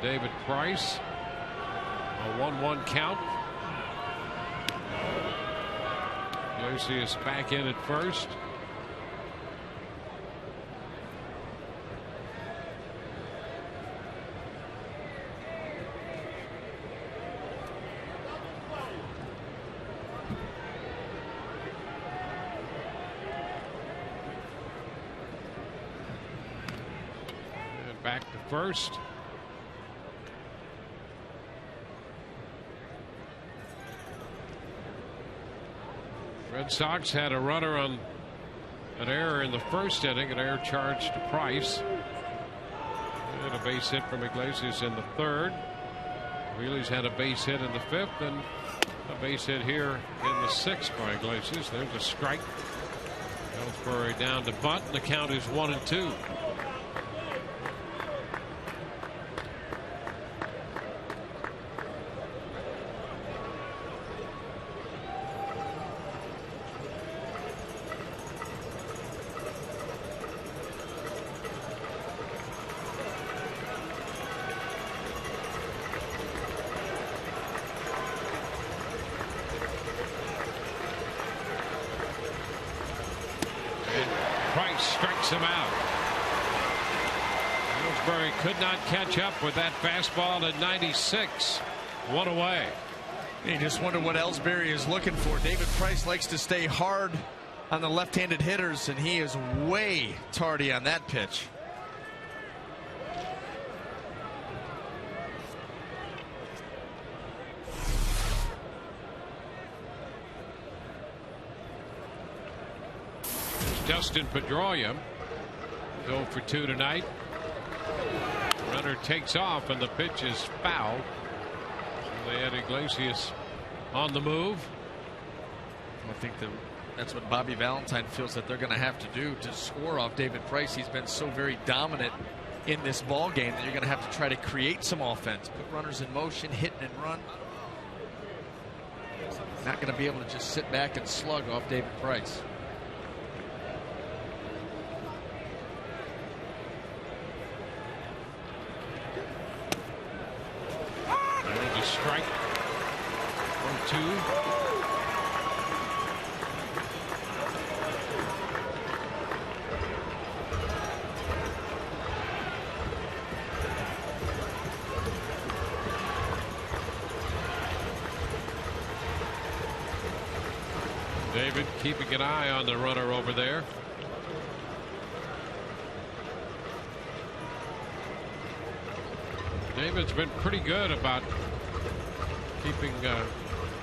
David Price. A 1-1 count. Iglesias back in at first. And back to first. Red Sox had a runner on an error in the 1st inning, an error charged to Price. And a base hit from Iglesias in the 3rd. Wheelie's had a base hit in the 5th, and a base hit here in the 6th by Iglesias. There's a strike. Ellsbury down to bunt, and the count is 1-2. Strikes him out. Ellsbury could not catch up with that fastball at 96. 1 away.
You just wonder what Ellsbury is looking for. David Price likes to stay hard on the left-handed hitters, and he is way tardy on that pitch.
Dustin Pedroia 0 for 2 tonight. Runner takes off, and the pitch is foul. So they had Iglesias on the move.
I think that's what Bobby Valentine feels that they're going to have to do to score off David Price. He's been so very dominant in this ball game that you're going to have to try to create some offense, put runners in motion, hit and run. Not going to be able to just sit back and slug off David Price.
Strike 1-2. David keeping an eye on the runner over there. David's been pretty good about keeping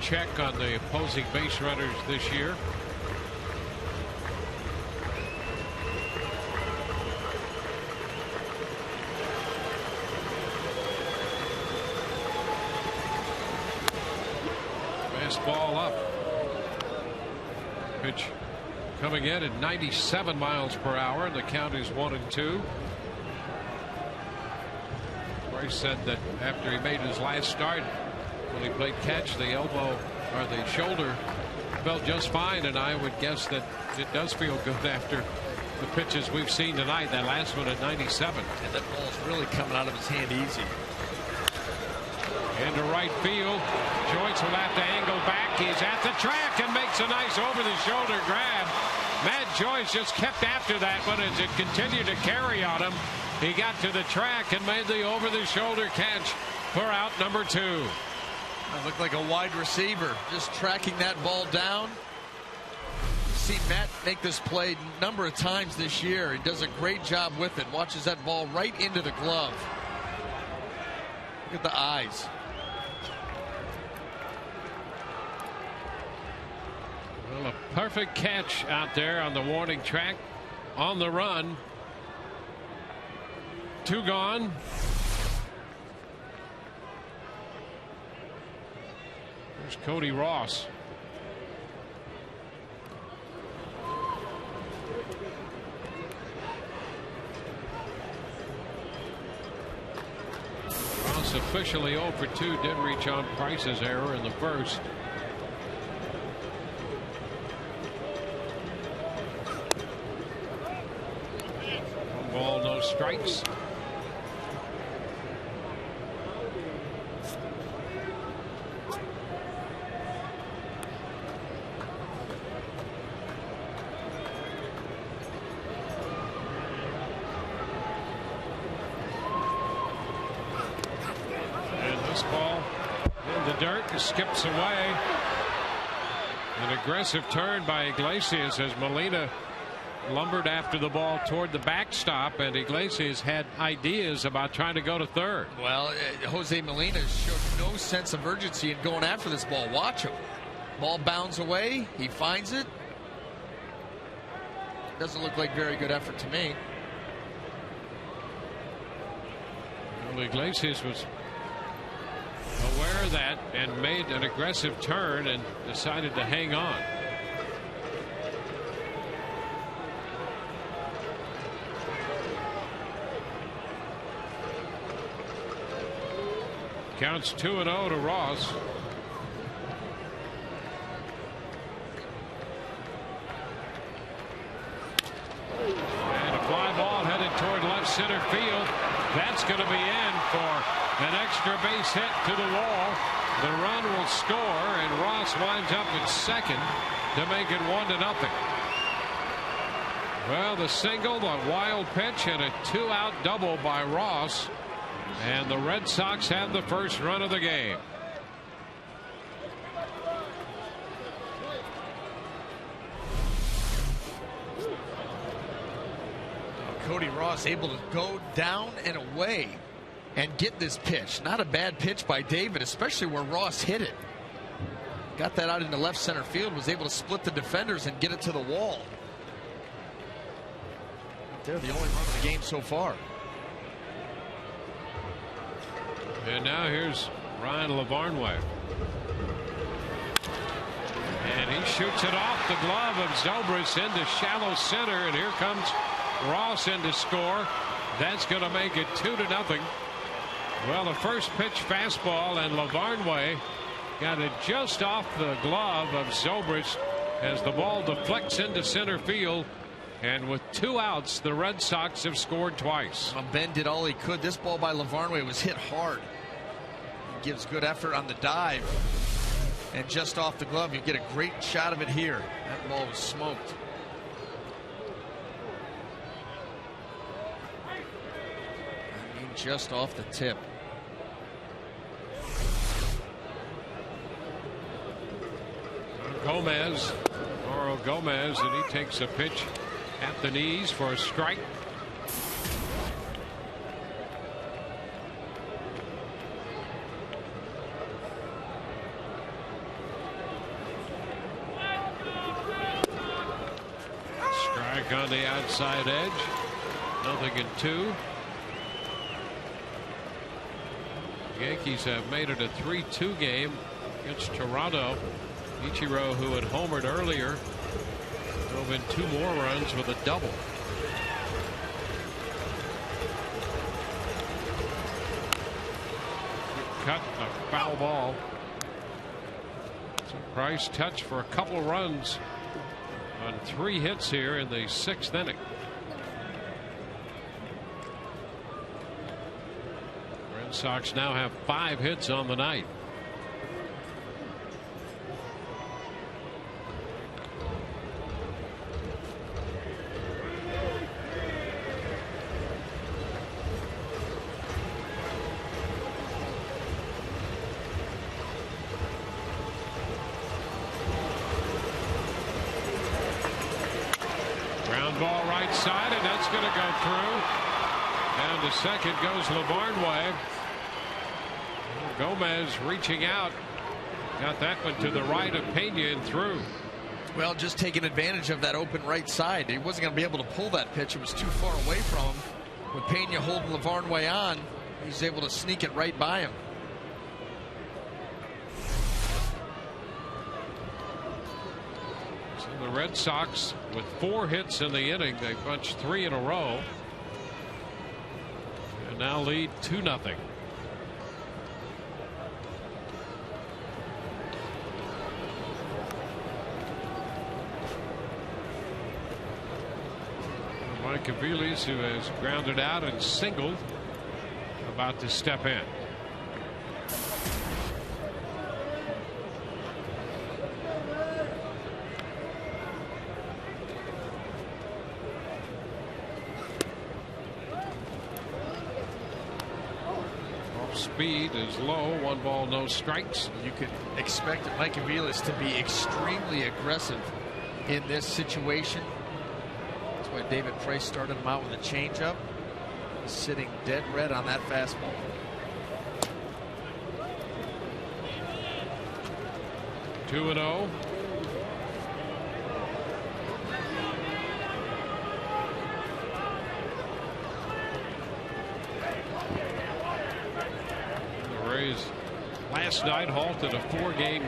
check on the opposing base runners this year. Fastball up. Pitch coming in at 97 miles per hour, and the count is 1-2. Bryce said that after he made his last start, when he played catch, the elbow or the shoulder felt just fine, and I would guess that it does feel good after the pitches we've seen tonight. That last one at 97.
And that ball's really coming out of his hand easy.
Into right field. Joyce will have to angle back. He's at the track and makes a nice over-the-shoulder grab. Matt Joyce just kept after that one as it continued to carry on him. He got to the track and made the over-the-shoulder catch for out number 2.
That looked like a wide receiver, just tracking that ball down. You've seen Matt make this play a number of times this year. He does a great job with it. Watches that ball right into the glove. Look at the eyes.
Well, a perfect catch out there on the warning track. On the run. 2 gone. There's Cody Ross. Ross officially 0 for 2. Did reach on Price's error in the first. Ball, no strikes. And this ball in the dirt skips away. An aggressive turn by Iglesias as Molina lumbered after the ball toward the backstop, and Iglesias had ideas about trying to go to third.
Well, Jose Molina showed no sense of urgency in going after this ball. Watch him. Ball bounds away. He finds it. Doesn't look like very good effort to me.
Well, Iglesias was aware of that and made an aggressive turn and decided to hang on. Counts 2-0 to Ross. And a fly ball headed toward left center field. That's going to be in for an extra base hit to the wall. The run will score, and Ross winds up at second to make it 1-0. Well, the single, the wild pitch, and a 2-out double by Ross. And the Red Sox have the first run of the game.
Cody Ross able to go down and away and get this pitch. Not a bad pitch by David, especially where Ross hit it. Got that out into left center field, was able to split the defenders and get it to the wall. They're the only run of the game so far.
And now here's Ryan Lavarnway. And he shoots it off the glove of Zobrist into shallow center. And here comes Ross in to score. That's going to make it 2-0. Well, the first pitch fastball, and Lavarnway got it just off the glove of Zobrist as the ball deflects into center field. And with 2 outs, the Red Sox have scored twice.
Well, Ben did all he could. This ball by Lavarnway was hit hard. He gives good effort on the dive. And just off the glove, you get a great shot of it here. That ball was smoked. I mean, just off the tip.
Gomez, or Ciro Gomez, and he takes a pitch at the knees for a strike. Strike on the outside edge. 0-2. Yankees have made it a 3-2 game against Toronto. Ichiro, who had homered earlier, drove in 2 more runs with a double. Cut, a foul ball. So Price touched for a couple runs on 3 hits here in the 6th inning. Red Sox now have 5 hits on the night. Ground ball right side, and that's going to go through. And to second goes LeVarn way. Gomez reaching out. Got that one to the right of Pena and through.
Well, just taking advantage of that open right side. He wasn't going to be able to pull that pitch. It was too far away from him. With Pena holding LeVarn way on, he's able to sneak it right by him.
So the Red Sox with 4 hits in the inning. They punched 3 in a row. And now lead 2-0. Mike Aviles, who has grounded out and singled, about to step in. Off speed is low. 1 ball, no strikes.
You could expect Mike Aviles to be extremely aggressive in this situation. Why David Price started him out with a changeup. Sitting dead red on that fastball.
Two and 0. The Rays last night halted a 4-game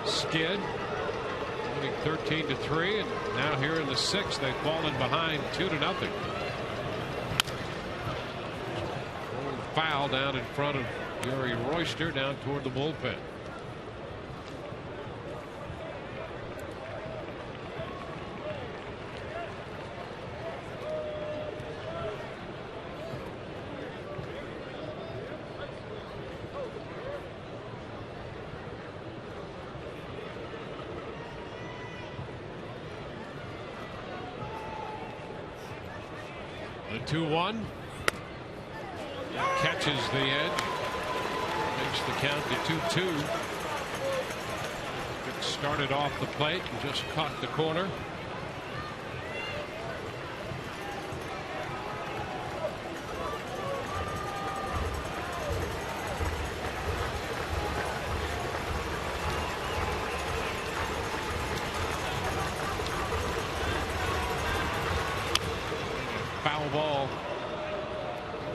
skid, winning 13-3, and now here in the 6th they've fallen behind 2-0. Foul down in front of Gary Royster down toward the bullpen. The 2-1. Catches the edge. Makes the count to 2-2. It started off the plate and just caught the corner. Foul ball.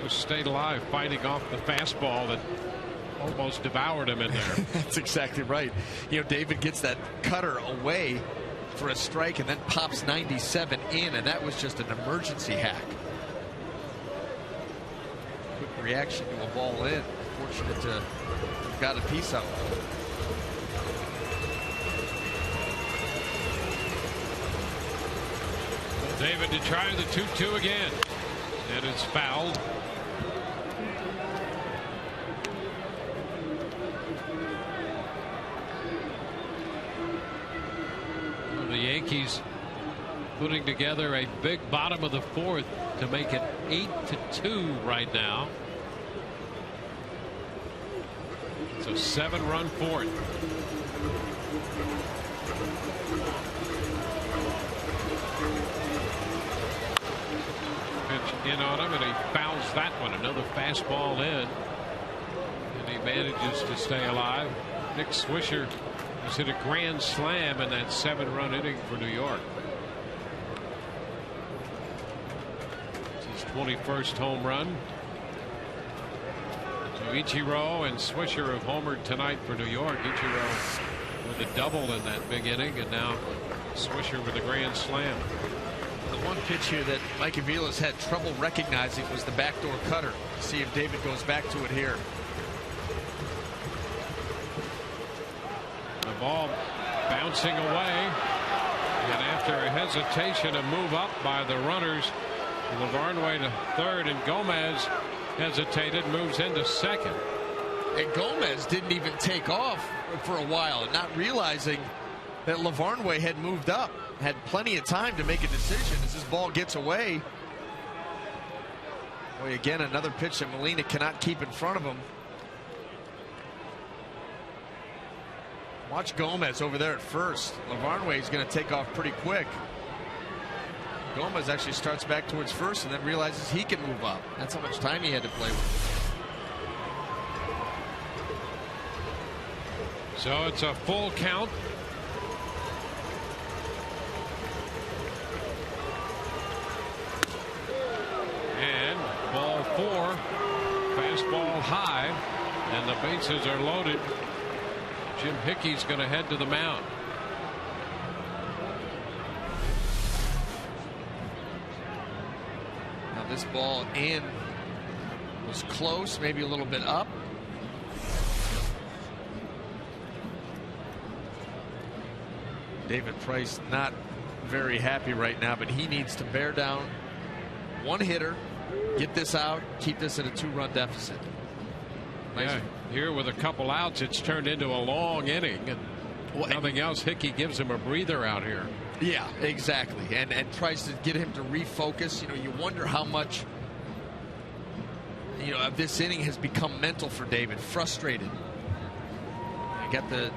Just stayed alive, fighting off the fastball that almost devoured him in there.
That's exactly right. You know, David gets that cutter away for a strike and then pops 97 in, and that was just an emergency hack. Quick reaction to a ball in. Fortunate to have got a piece of it.
David to try the 2-2 again, and it's fouled. The Yankees putting together a big bottom of the 4th to make it 8-2 right now. It's a 7-run 4th. in on him, and he fouls that one. Another fastball in, and he manages to stay alive. Nick Swisher has hit a grand slam in that 7-run inning for New York. It's his 21st home run. So Ichiro and Swisher have homered tonight for New York. Ichiro with a double in that big inning, and now Swisher with a grand slam.
The one pitch here that Mike Avila's had trouble recognizing was the backdoor cutter. See if David goes back to it here.
The ball bouncing away, and after a hesitation, a move up by the runners. Lavarnway to third, and Gomez hesitated, moves into second.
And Gomez didn't even take off for a while, not realizing that Lavarnway had moved up. Had plenty of time to make a decision as this ball gets away. Boy, again, another pitch that Molina cannot keep in front of him. Watch Gomez over there at first. Lavarnway is going to take off pretty quick. Gomez actually starts back towards first and then realizes he can move up. That's how much time he had to play with.
So it's a full count. And ball 4, fastball high, and the bases are loaded. Jim Hickey's going to head to the mound.
Now this ball in was close, maybe a little bit up. David Price not very happy right now, but he needs to bear down one hitter, get this out, keep this at a 2-run deficit. Nice.
Yeah, here with a couple outs, it's turned into a long inning, and nothing else. Hickey gives him a breather out here.
Yeah, exactly, and tries to get him to refocus. You know, you wonder how much, you know, of this inning has become mental for David. Frustrated. You got the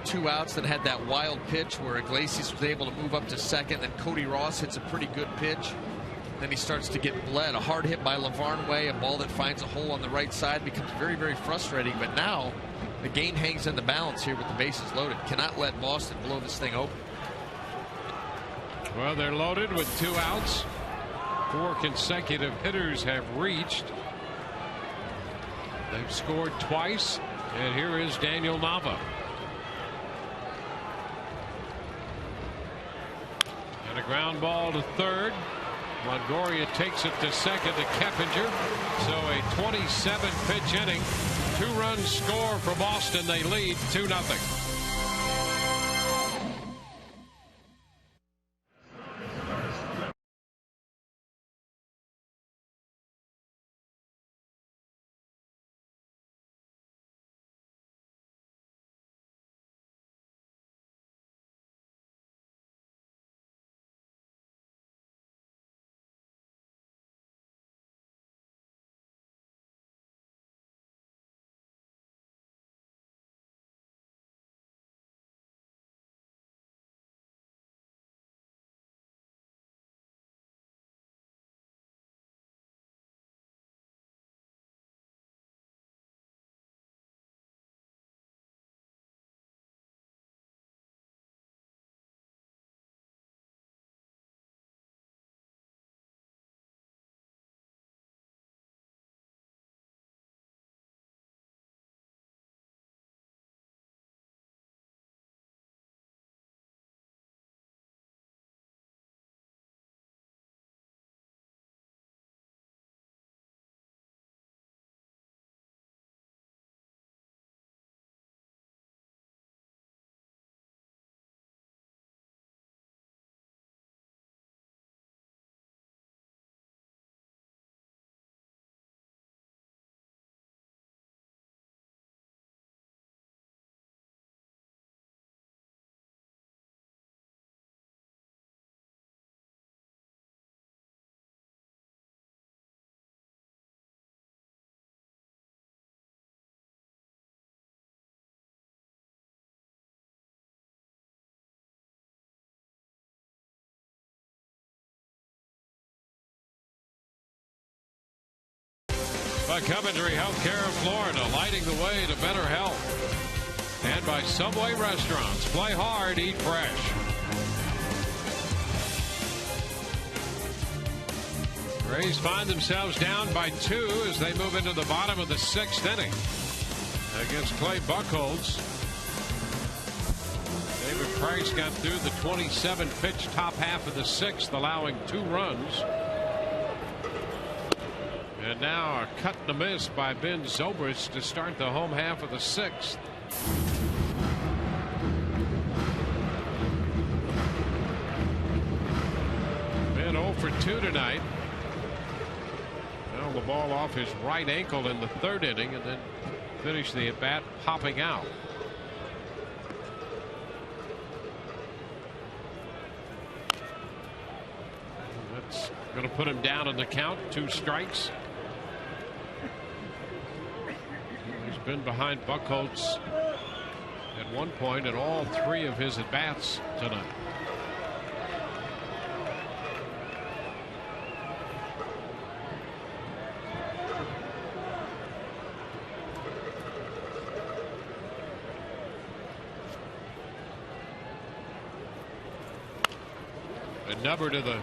2 outs, then had that wild pitch where Iglesias was able to move up to second, then Cody Ross hits a pretty good pitch. Then he starts to get bled. A hard hit by Lavarnway, a ball that finds a hole on the right side, becomes very, very frustrating. But now the game hangs in the balance here with the bases loaded. Cannot let Boston blow this thing open.
Well, they're loaded with 2 outs. 4 consecutive hitters have reached. They've scored twice, and here is Daniel Nava. And a ground ball to third. Longoria takes it to second to Keppinger. So a 27-pitch inning. 2-run score for Boston. They lead 2-0. By Coventry Healthcare of Florida, lighting the way to better health. And by Subway Restaurants. Play hard, eat fresh. Rays find themselves down by 2 as they move into the bottom of the 6th inning against Clay Buchholz. David Price got through the 27-pitch top half of the 6th, allowing 2 runs. And now a cut and a miss by Ben Zobrist to start the home half of the 6th. Ben 0 for 2 tonight. Now the ball off his right ankle in the 3rd inning, and then finished the at bat popping out. That's going to put him down in the count. 2 strikes. He's been behind Buchholz at one point in all 3 of his at bats tonight. A number to the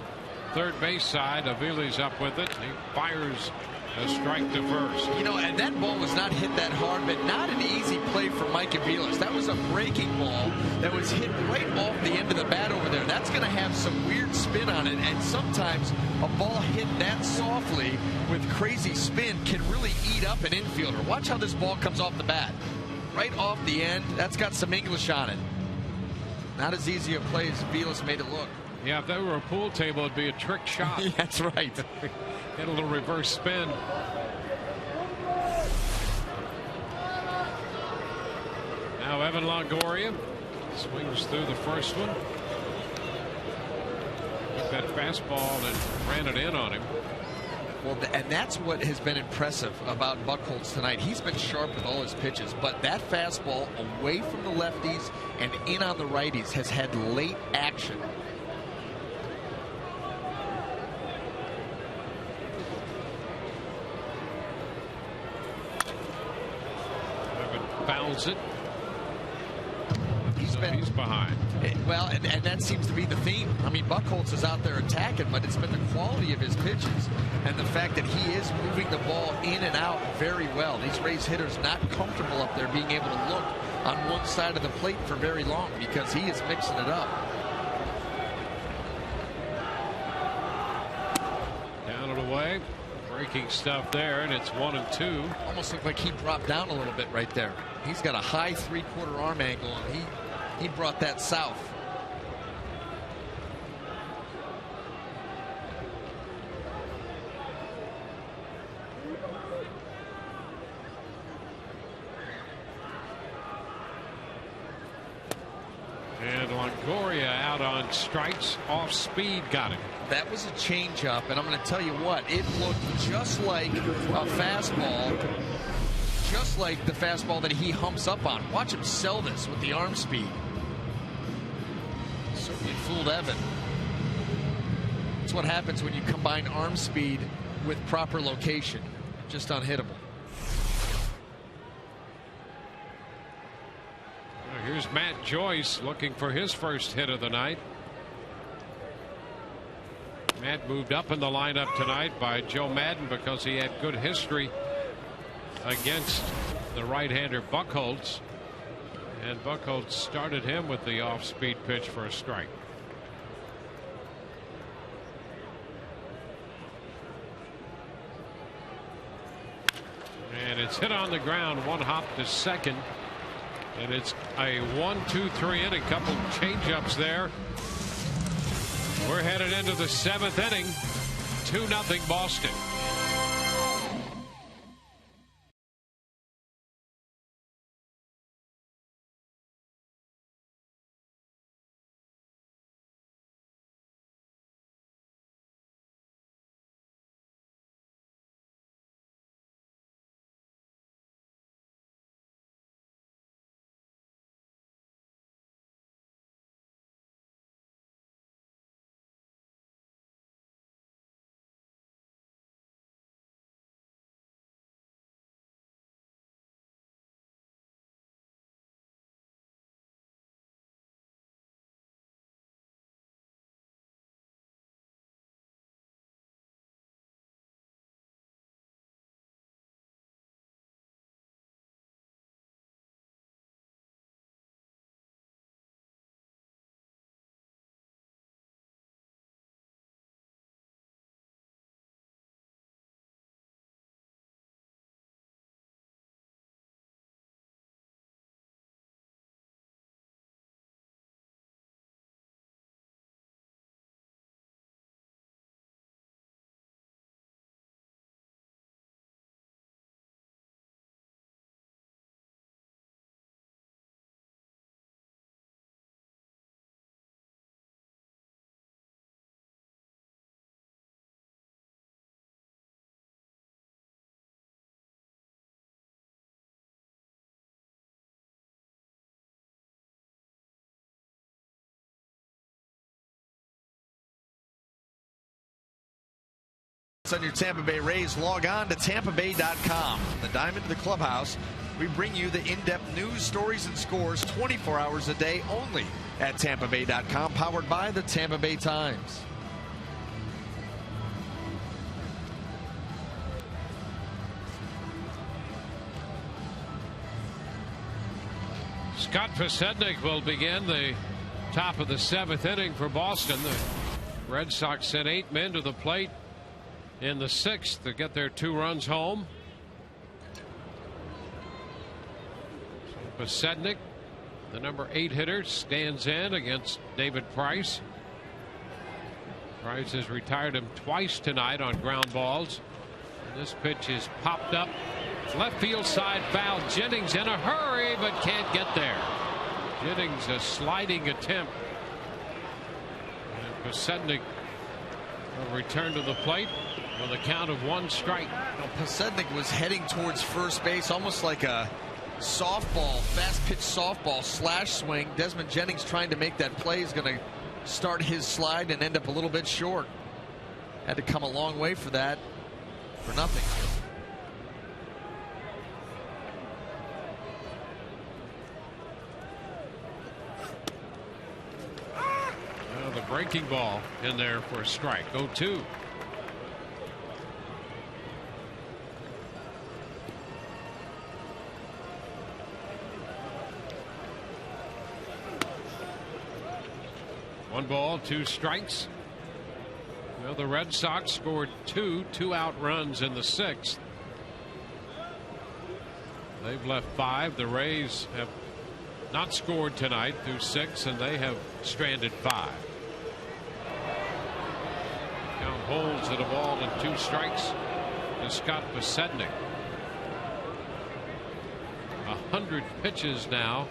3rd base side. Avili's up with it. He fires a strike to first.
You know, and that ball was not hit that hard, but not an easy play for Mike Aviles. That was a breaking ball that was hit right off the end of the bat over there. That's going to have some weird spin on it, and sometimes a ball hit that softly with crazy spin can really eat up an infielder. Watch how this ball comes off the bat. Right off the end. That's got some English on it. Not as easy a play as Aviles made it look.
Yeah, if that were a pool table, it'd be a trick shot.
That's right.
Get a little reverse spin. Now Evan Longoria swings through the first one. Took that fastball and ran it in on him.
Well, and that's what has been impressive about Buchholz tonight. He's been sharp with all his pitches, but that fastball away from the lefties and in on the righties has had late action.
Fouls it.
He's
behind.
Well, and that seems to be the theme. I mean, Buchholz is out there attacking, but it's been the quality of his pitches and the fact that he is moving the ball in and out very well. These Rays hitters not comfortable up there being able to look on one side of the plate for very long because he is mixing it up.
Down and away. Breaking stuff there, and it's 1-2.
Almost looked like he dropped down a little bit right there. He's got a high 3/4 arm angle, and he brought that south.
And Longoria out on strikes. Off speed got him.
That was a changeup, and I'm going to tell you what, it looked just like a fastball, just like the fastball that he humps up on. Watch him sell this with the arm speed. Certainly fooled Evan. That's what happens when you combine arm speed with proper location. Just unhittable.
Here's Matt Joyce looking for his first hit of the night. Matt moved up in the lineup tonight by Joe Madden because he had good history against the right-hander Buchholz, and Buchholz started him with the off-speed pitch for a strike. And it's hit on the ground, 1 hop to second, and it's a 1-2-3 inning. Couple change-ups there. We're headed into the 7th inning. 2-0 Boston.
On your Tampa Bay Rays, log on to TampaBay.com. From the diamond to the clubhouse, we bring you the in-depth news, stories, and scores 24 hours a day only at TampaBay.com, powered by the Tampa Bay Times.
Scott Pasednik will begin the top of the 7th inning for Boston. The Red Sox sent 8 men to the plate in the 6th to get their 2 runs home. Pasednik, the number 8 hitter, stands in against David Price. Price has retired him twice tonight on ground balls. And this pitch is popped up left field side, foul. Jennings in a hurry but can't get there. Jennings a sliding attempt. And Pasednik will return to the plate with a count of 1 strike.
Now, Pasednik was heading towards first base, almost like a softball, fast pitch softball slash swing. Desmond Jennings trying to make that play is going to start his slide and end up a little bit short. Had to come a long way for that, for nothing.
Well, the breaking ball in there for a strike. 0-2. One ball, 2 strikes. Well, the Red Sox scored 2 2-out runs in the 6th. They've left 5. The Rays have not scored tonight through 6, and they have stranded 5. Count holds at a ball and 2 strikes to Scott Pasednik. 100 pitches now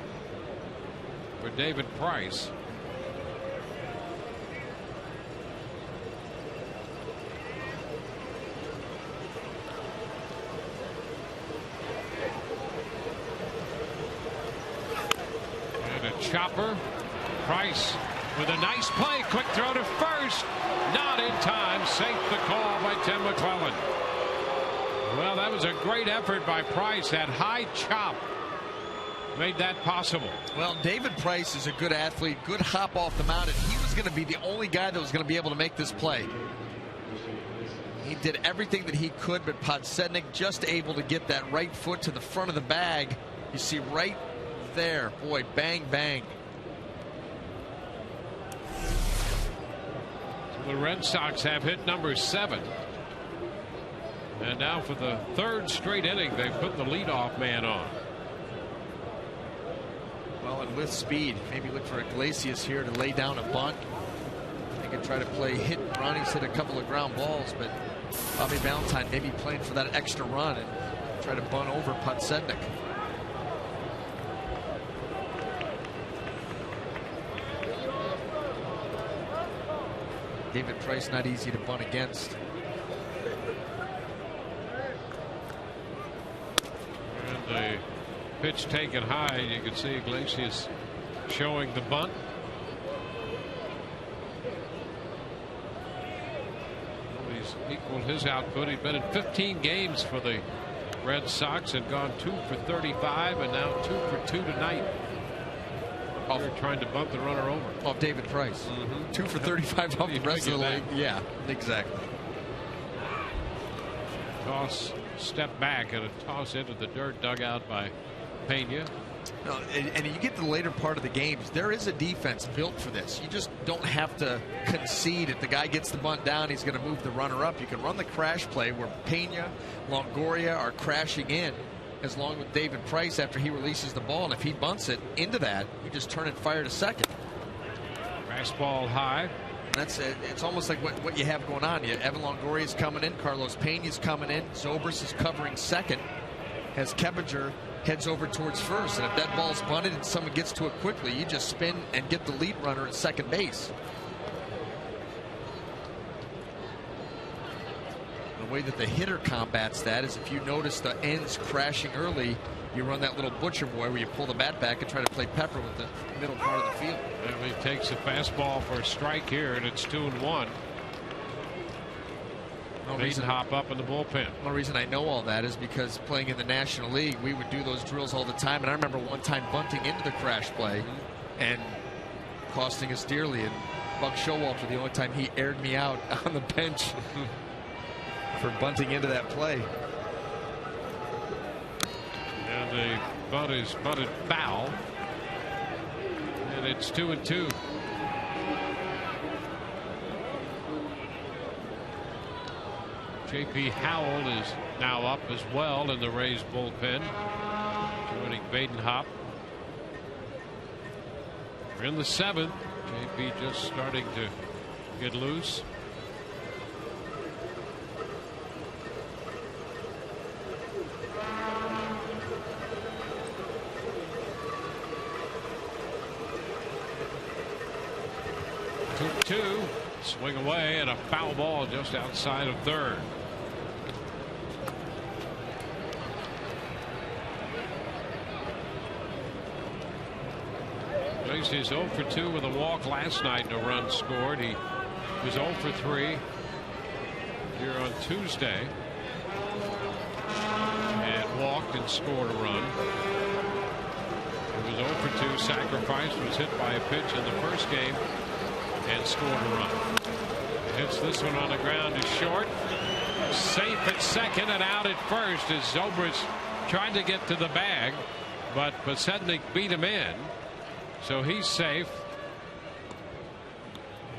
for David Price. Chopper. Price with a nice play. Quick throw to first. Not in time. Safe the call by Tim McClellan. Well, that was a great effort by Price. That high chop made that possible.
Well, David Price is a good athlete, good hop off the mound, and he was going to be the only guy that was going to be able to make this play. He did everything that he could, but Pasednik just able to get that right foot to the front of the bag. You see right there, boy, bang bang.
So the Red Sox have hit number 7, and now for the 3rd straight inning they put the leadoff man on.
Well, and with speed, maybe look for Iglesias here to lay down a bunt. They can try to play hit and run. He's hit a couple of ground balls, but Bobby Valentine maybe playing for that extra run and try to bunt over Pasednik. David Price not easy to bunt against.
And the pitch taken high. You can see Iglesias showing the bunt. Well, he's equaled his output. He's been in 15 games for the Red Sox and gone 2 for 35 and now 2 for 2 tonight. They're trying to bunt the runner over.
Off David Price. 2 for 35 off the rest of the league. Yeah, exactly.
Toss, step back, and a toss into the dirt dug out by Pena.
No, and you get to the later part of the games, there is a defense built for this. You just don't have to concede. If the guy gets the bunt down, he's going to move the runner up. You can run the crash play where Pena, Longoria are crashing in, as long with David Price after he releases the ball, and if he bunts it into that, you just turn and fire to second.
Fastball high.
And that's it. It's almost like what you have going on. Evan Longoria's coming in, Carlos Pena's coming in, Zobrist is covering second as Keppinger heads over towards first. And if that ball's bunted and someone gets to it quickly, you just spin and get the lead runner at second base. The way that the hitter combats that is if you notice the ends crashing early, you run that little butcher boy where you pull the bat back and try to play pepper with the middle part of the field.
And he takes a fastball for a strike here, and it's 2-1.
reason
hop up in the bullpen.
The reason I know all that is because playing in the National League, we would do those drills all the time. And I remember one time bunting into the crash play and costing us dearly. And Buck Showalter, the only time he aired me out on the bench for bunting into that play.
And the bunt is bunted foul. And it's 2-2. J.P. Howell is now up as well in the Rays bullpen, joining Badenhop. We're in the 7th. J.P. just starting to get loose. Two, swing away, and a foul ball just outside of third. He's 0 for 2 with a walk last night, no run scored. He was 0 for 3 here on Tuesday and walked and scored a run. He was 0 for 2, sacrificed, was hit by a pitch in the first game and scored a run. Hits this one on the ground to short. Safe at second and out at first as Zobrist tried to get to the bag, but Posednik beat him in. So he's safe.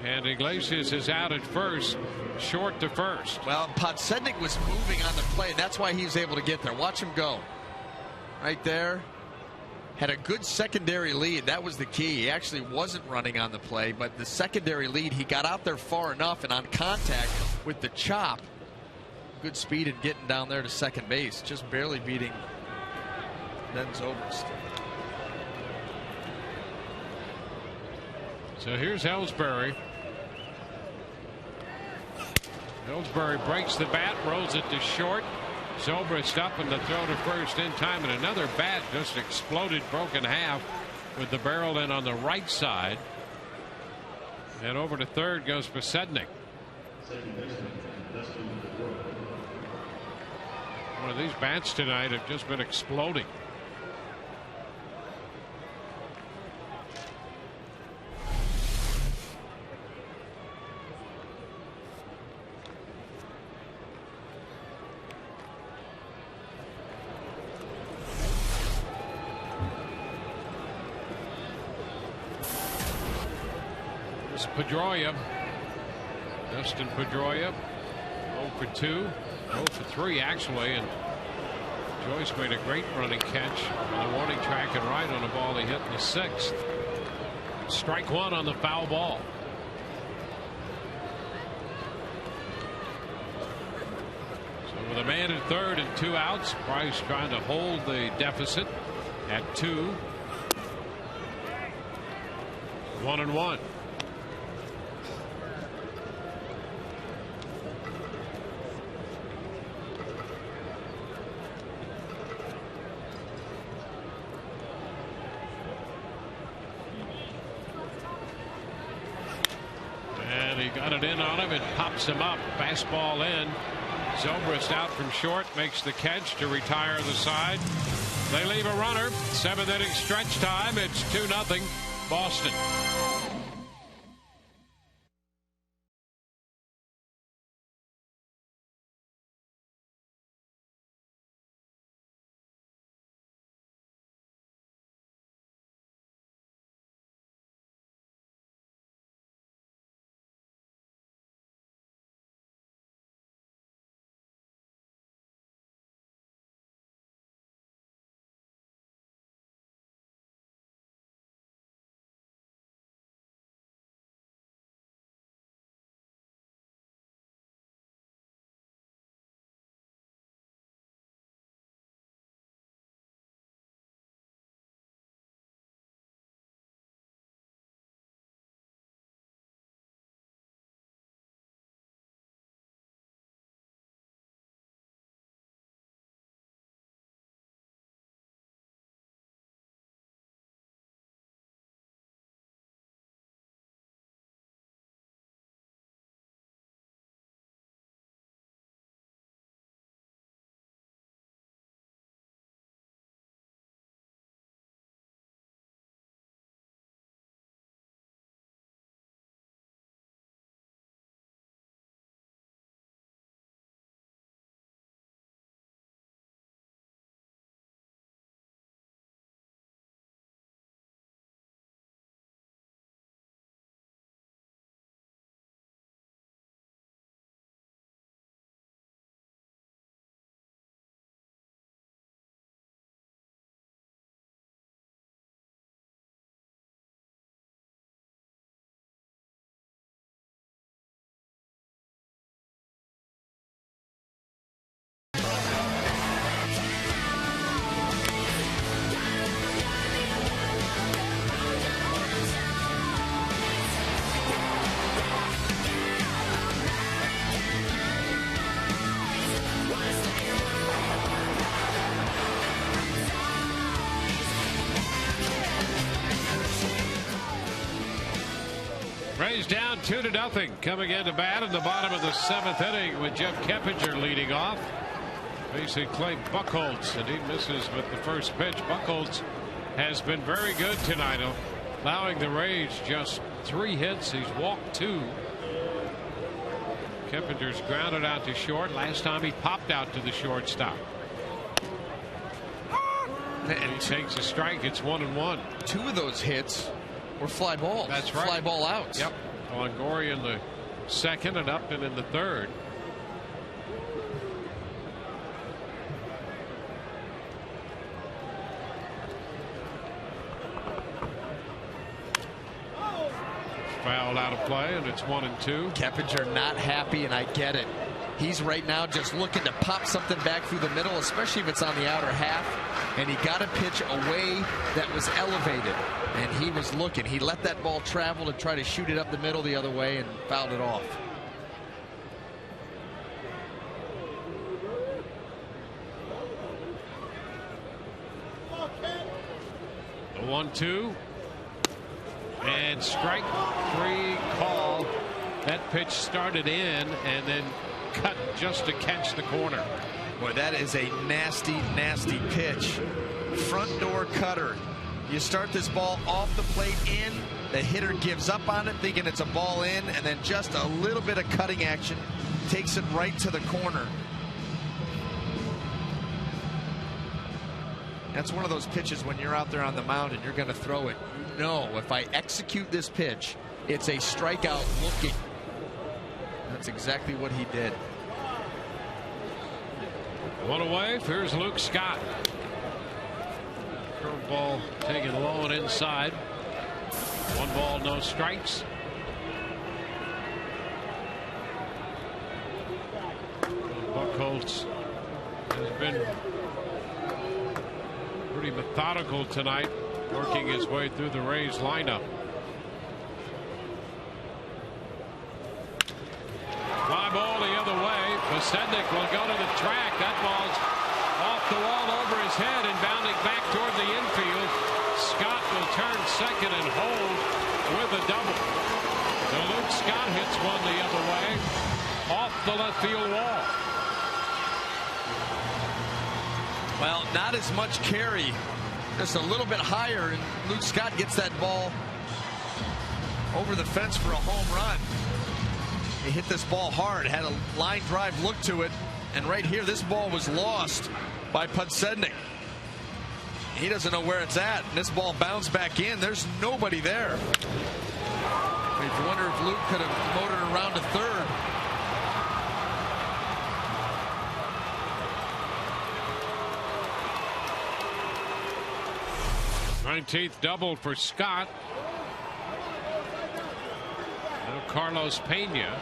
And Iglesias is out at first, short to first.
Well, Podsednik was moving on the play, and that's why he was able to get there. Watch him go. Right there. Had a good secondary lead. That was the key. He actually wasn't running on the play, but the secondary lead, he got out there far enough and on contact with the chop. Good speed and getting down there to second base. Just barely beating Ben Zobrist.
So here's Ellsbury. Ellsbury breaks the bat, rolls it to short. Zobrist up and the throw to first in time, and another bat just exploded, broke in half with the barrel in on the right side. And over to third goes Posednik. One of these bats tonight have just been exploding. Pedroia, Dustin Pedroia, 0 for 2, 0 for 3 actually, and Joyce made a great running catch on the warning track and right on a ball he hit in the 6th. Strike one on the foul ball. So with a man at third and 2 outs, Price trying to hold the deficit at 2. 1-1. Got it in on him. It pops him up. Fastball in. Zobrist out from short. Makes the catch to retire the side. They leave a runner. 7th inning stretch time. It's 2-0 Boston. Rays down 2-0 coming into bat in the bottom of the 7th inning with Jeff Keppinger leading off. Facing Clay Buchholz, and he misses with the first pitch. Buchholz has been very good tonight, allowing the Rays just 3 hits. He's walked 2. Keppinger's grounded out to short. Last time he popped out to the shortstop. And he takes a strike. It's 1-1.
2 of those hits were fly balls.
That's right.
Fly ball outs.
Yep. Longoria in the 2nd and Upton in the 3rd. Fouled out of play, and it's 1-2.
Keppinger not happy, and I get it. He's right now just looking to pop something back through the middle, especially if it's on the outer half. And he got a pitch away that was elevated, and he was looking. He let that ball travel to try to shoot it up the middle the other way and fouled it off.
The 1-2. And strike 3 call. That pitch started in and then cut just to catch the corner.
Boy, that is a nasty, nasty pitch. Front door cutter. You start this ball off the plate in. The hitter gives up on it, thinking it's a ball in, and then just a little bit of cutting action takes it right to the corner. That's one of those pitches when you're out there on the mound and you're going to throw it. No, if I execute this pitch, it's a strikeout looking. That's exactly what he did.
1 away. Here's Luke Scott. Curveball taken low and inside. 1 ball, no strikes. Buchholz has been pretty methodical tonight, working his way through the Rays lineup. Fly ball the other way. Pasednik will go to the track. That ball's off the wall over his head and bounding back toward the infield. Scott will turn second and hold with a double. So Luke Scott hits one the other way off the left field wall.
Well, not as much carry, just a little bit higher, and Luke Scott gets that ball over the fence for a home run. He hit this ball hard, had a line drive look to it, and right here this ball was lost by Pasednik. He doesn't know where it's at, and this ball bounced back in. There's nobody there. I wonder if Luke could have motored around to third.
19th double for Scott. Now Carlos Pena.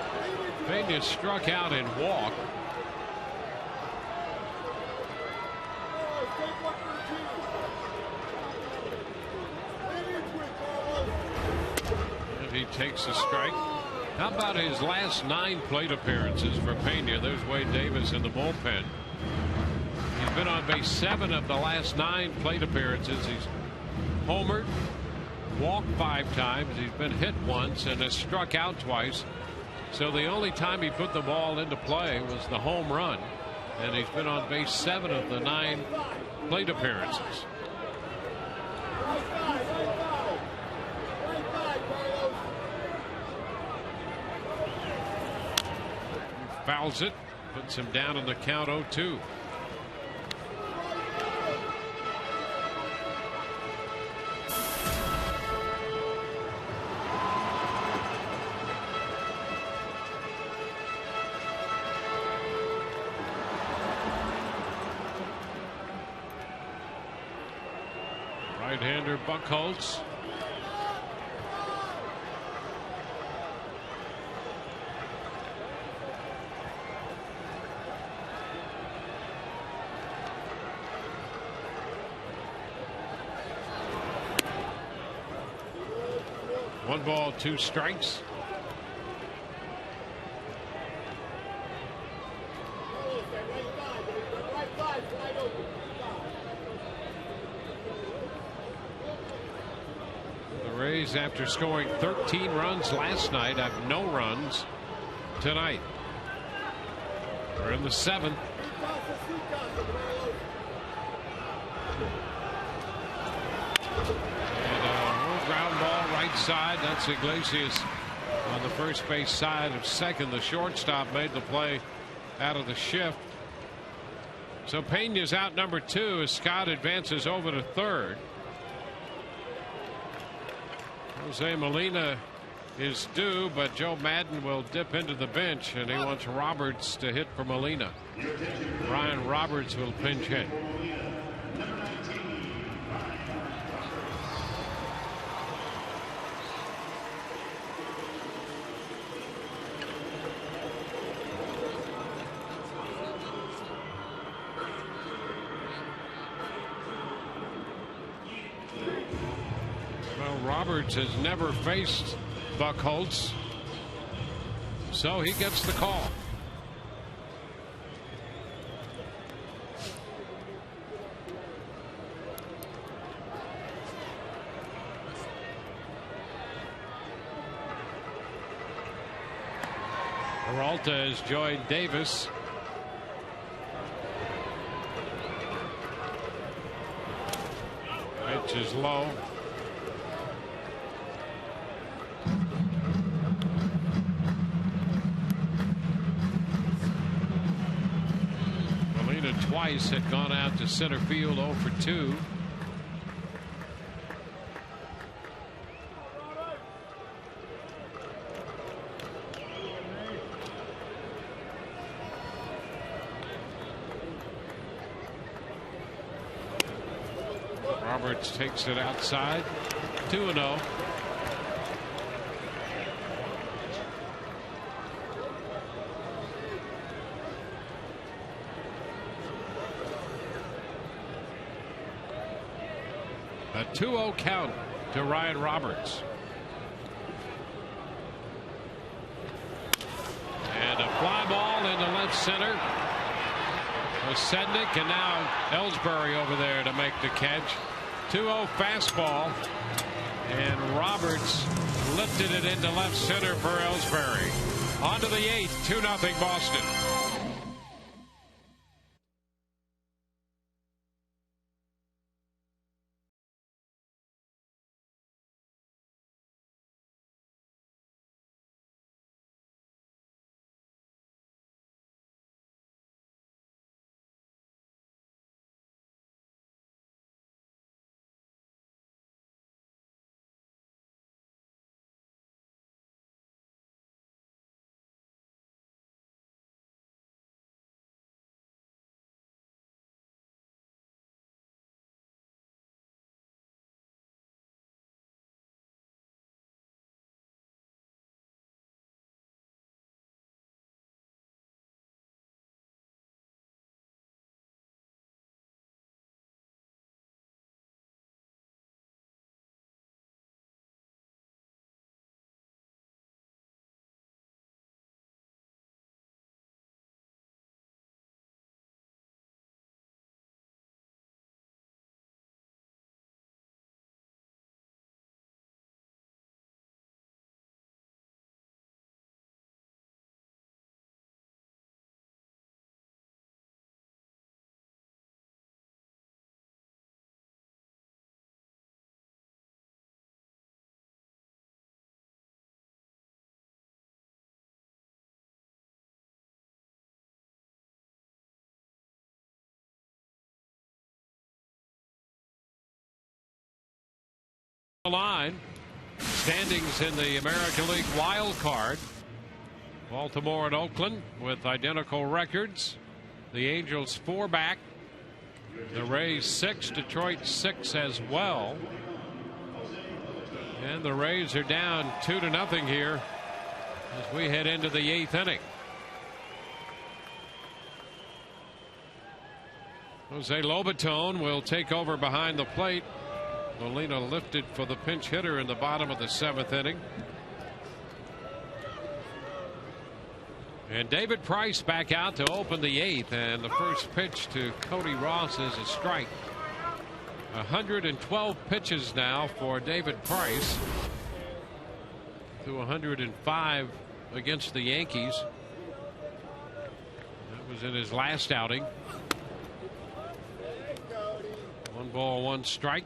Pena struck out and walked. And he takes a strike. How about his last 9 plate appearances for Pena? There's Wade Davis in the bullpen. He's been on base 7 of the last 9 plate appearances. He's homered, walked 5 times. He's been hit once and has struck out twice. So the only time he put the ball into play was the home run. And he's been on base 7 of the 9 plate appearances. Fouls it, puts him down in the count 0-2. Right-hander Buchholz. One ball, 2 strikes. Rays, after scoring 13 runs last night, have no runs tonight. We're in the 7th. And a little ground ball right side. That's Iglesias on the first base side of second. The shortstop made the play out of the shift. So Pena's out number 2 as Scott advances over to third. Jose Molina is due, but Joe Madden will dip into the bench, and he wants Roberts to hit for Molina. Ryan Roberts will pinch hit. Roberts has never faced Buchholz, so he gets the call. Peralta has joined Davis. Pitch is low. Twice had gone out to center field 0 for 2. Roberts takes it outside. 2-0. A 2-0 count to Ryan Roberts. And a fly ball into left center. Sednick, and now Ellsbury over there to make the catch. 2-0 fastball. And Roberts lifted it into left center for Ellsbury. On to the 8th, 2-0 Boston. Line standings in the American League wild card. Baltimore and Oakland with identical records. The Angels 4 back. The Rays 6. Detroit 6 as well. And the Rays are down 2-0 here as we head into the 8th inning. Jose Lobaton will take over behind the plate. Molina lifted for the pinch hitter in the bottom of the 7th inning. And David Price back out to open the 8th, and the first pitch to Cody Ross is a strike. 112 pitches now for David Price, to 105 against the Yankees. That was in his last outing. 1 ball, 1 strike.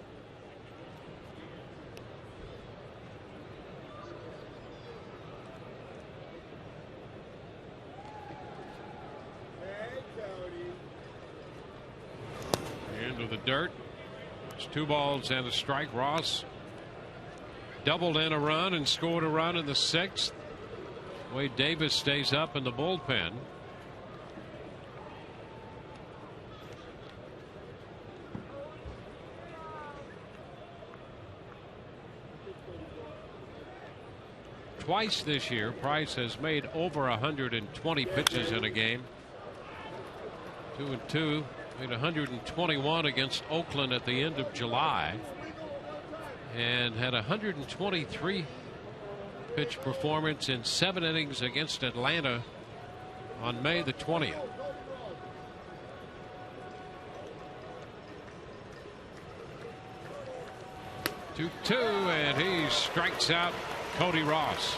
Into the dirt. It's 2 balls and a strike. Ross doubled in a run and scored a run in the 6th. Wade Davis stays up in the bullpen. Twice this year, Price has made over 120 pitches in a game. 2-2. Made 121 against Oakland at the end of July, and had 123 pitch performance in 7 innings against Atlanta on May the 20th. Two, and he strikes out Cody Ross.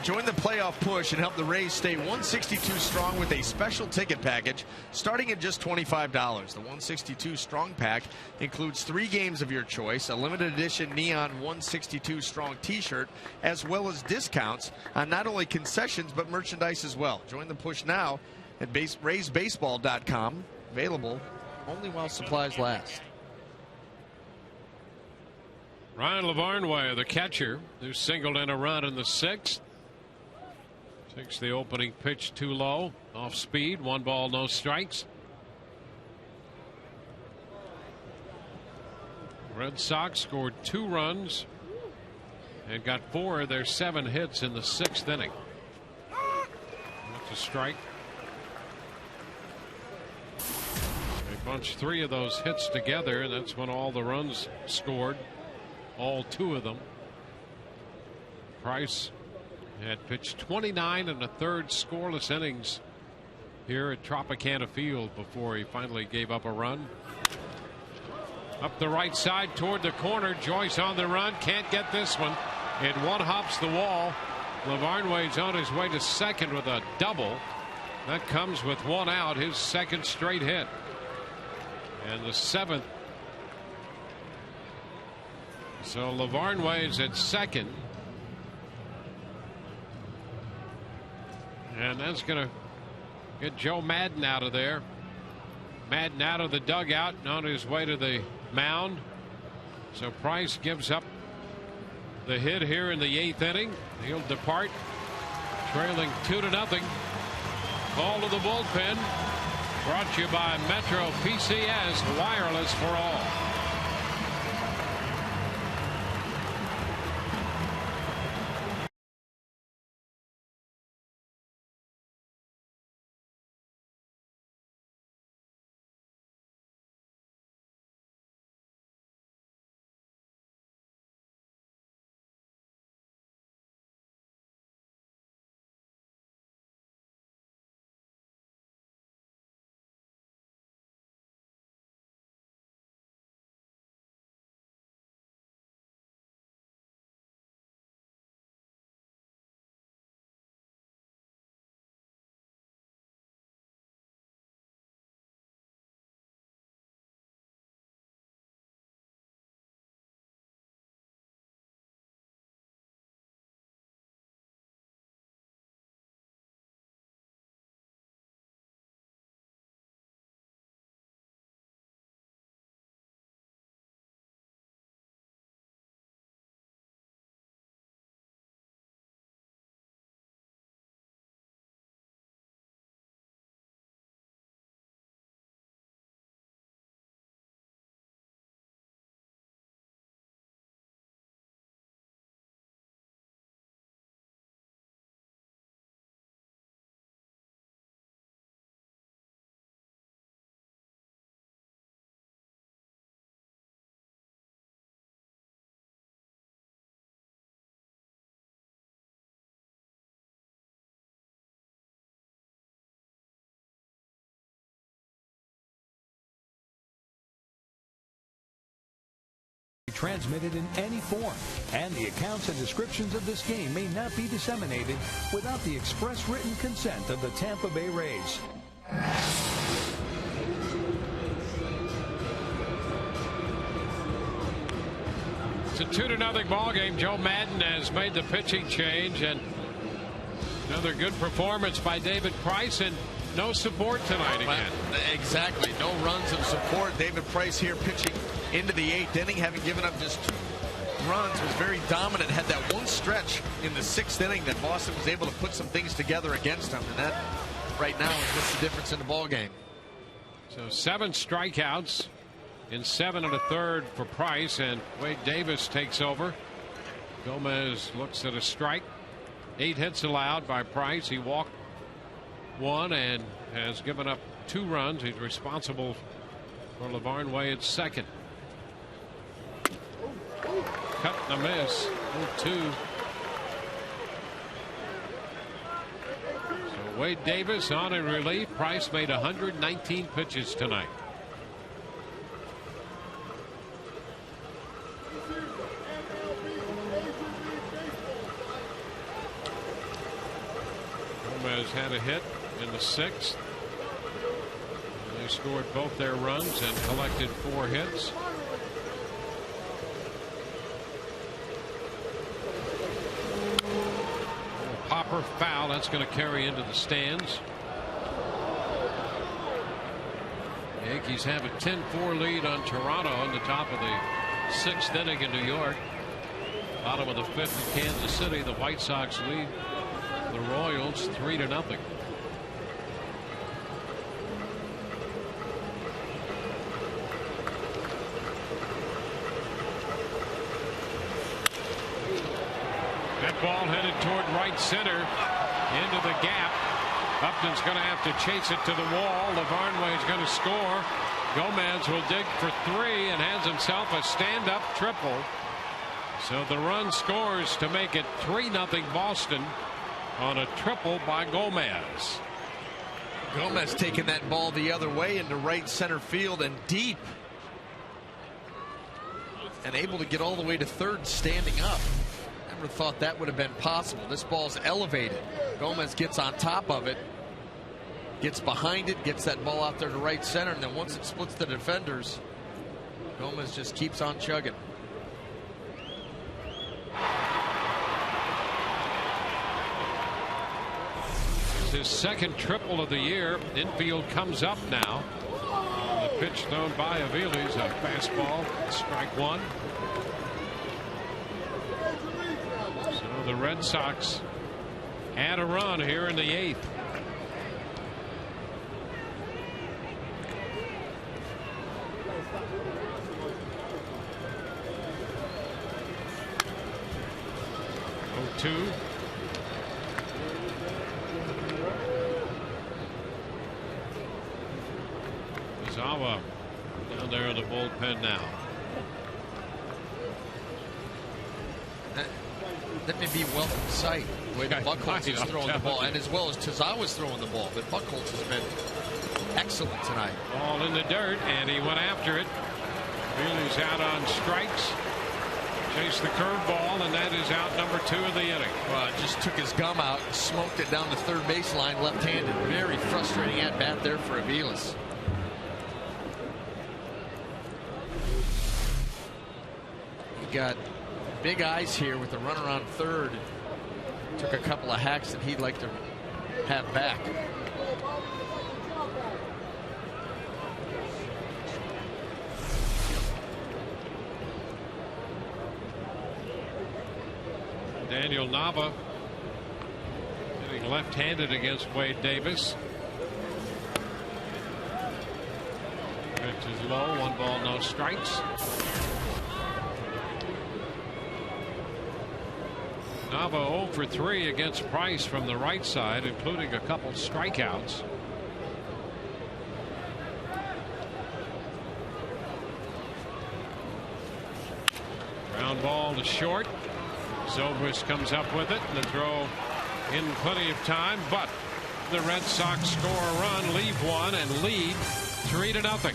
Join the playoff push and help the Rays stay 162 strong with a special ticket package starting at just $25. The 162 strong pack includes 3 games of your choice, a limited edition neon 162 strong t-shirt, as well as discounts on not only concessions but merchandise as well. Join the push now at RaysBaseball.com. Available only while supplies last.
Ryan Lavarnway, the catcher, who singled in a run in the 6th. Takes the opening pitch too low, off speed, 1 ball, no strikes. Red Sox scored 2 runs and got 4 of their 7 hits in the 6th inning. That's a strike. They bunched 3 of those hits together, and that's when all the runs scored, all 2 of them. Price had pitched 29 1/3 scoreless innings here at Tropicana Field before he finally gave up a run. Up the right side toward the corner. Joyce on the run. Can't get this one. It one-hops the wall. Lavarnway's on his way to second with a double. That comes with 1 out, his 2nd straight hit. And the 7th. So Lavarnway's at second. And that's going to get Joe Madden out of there. Madden out of the dugout and on his way to the mound. So Price gives up the hit here in the 8th inning. He'll depart trailing 2-0. Call to the bullpen. Brought to you by Metro PCS, wireless for all.
transmitted in any form, and the accounts and descriptions of this game may not be disseminated without the express written consent of the Tampa Bay Rays.
It's a 2-0 ball game. Joe Madden has made the pitching change, and another good performance by David Price, and no support tonight again.
Exactly. No runs of support. David Price here pitching into the 8th inning, having given up just 2 runs, was very dominant. Had that one stretch in the 6th inning that Boston was able to put some things together against him, and that right now is just the difference in the ball game.
So 7 strikeouts in 7 1/3 for Price, and Wade Davis takes over. Gomez looks at a strike. 8 hits allowed by Price. He walked 1 and has given up 2 runs. He's responsible for LeVarn Wade's second. Cut and a miss. 0-2. So Wade Davis on in relief. Price made 119 pitches tonight. Gomez had a hit in the 6th. They scored both their runs and collected 4 hits. Popper foul. That's going to carry into the stands. The Yankees have a 10-4 lead on Toronto in the top of the 6th inning in New York. Bottom of the 5th in Kansas City. The White Sox lead the Royals 3-0. That ball headed toward right center into the gap. Upton's going to have to chase it to the wall. LeVarn Wade's going to score. Gomez will dig for 3 and has himself a stand-up triple. So the run scores to make it 3-0 Boston on a triple by Gomez.
Gomez taking that ball the other way into right center field and deep, and able to get all the way to 3rd standing up. Never thought that would have been possible. This ball's elevated. Gomez gets on top of it, gets behind it, gets that ball out there to right center, and then once it splits the defenders, Gomez just keeps on chugging.
It's his 2nd triple of the year. Infield comes up now. The pitch thrown by Aviles, a fastball, strike 1. So the Red Sox had a run here in the 8th. Two. Zawa down there in the bullpen now.
That may be welcome sight the way Buchholz is throwing the ball, and as well as Tazawa's throwing the ball. But Buchholz has been excellent tonight.
Ball in the dirt, and he went after it. He's out on strikes. Chased the curveball, and that is out number 2 of the inning.
Well, just took his gum out and smoked it down the 3rd baseline left-handed. Very frustrating at bat there for Aviles. He got big eyes here with the runner on 3rd. Took a couple of hacks that he'd like to have back.
Daniel Nava hitting left-handed against Wade Davis. Pitch is low, 1 ball, no strikes. Nava 0 for 3 against Price from the right side, including a couple strikeouts. Ground ball to short. Zobrist comes up with it, and the throw in plenty of time, but the Red Sox score a run, leave 1, and lead 3-0.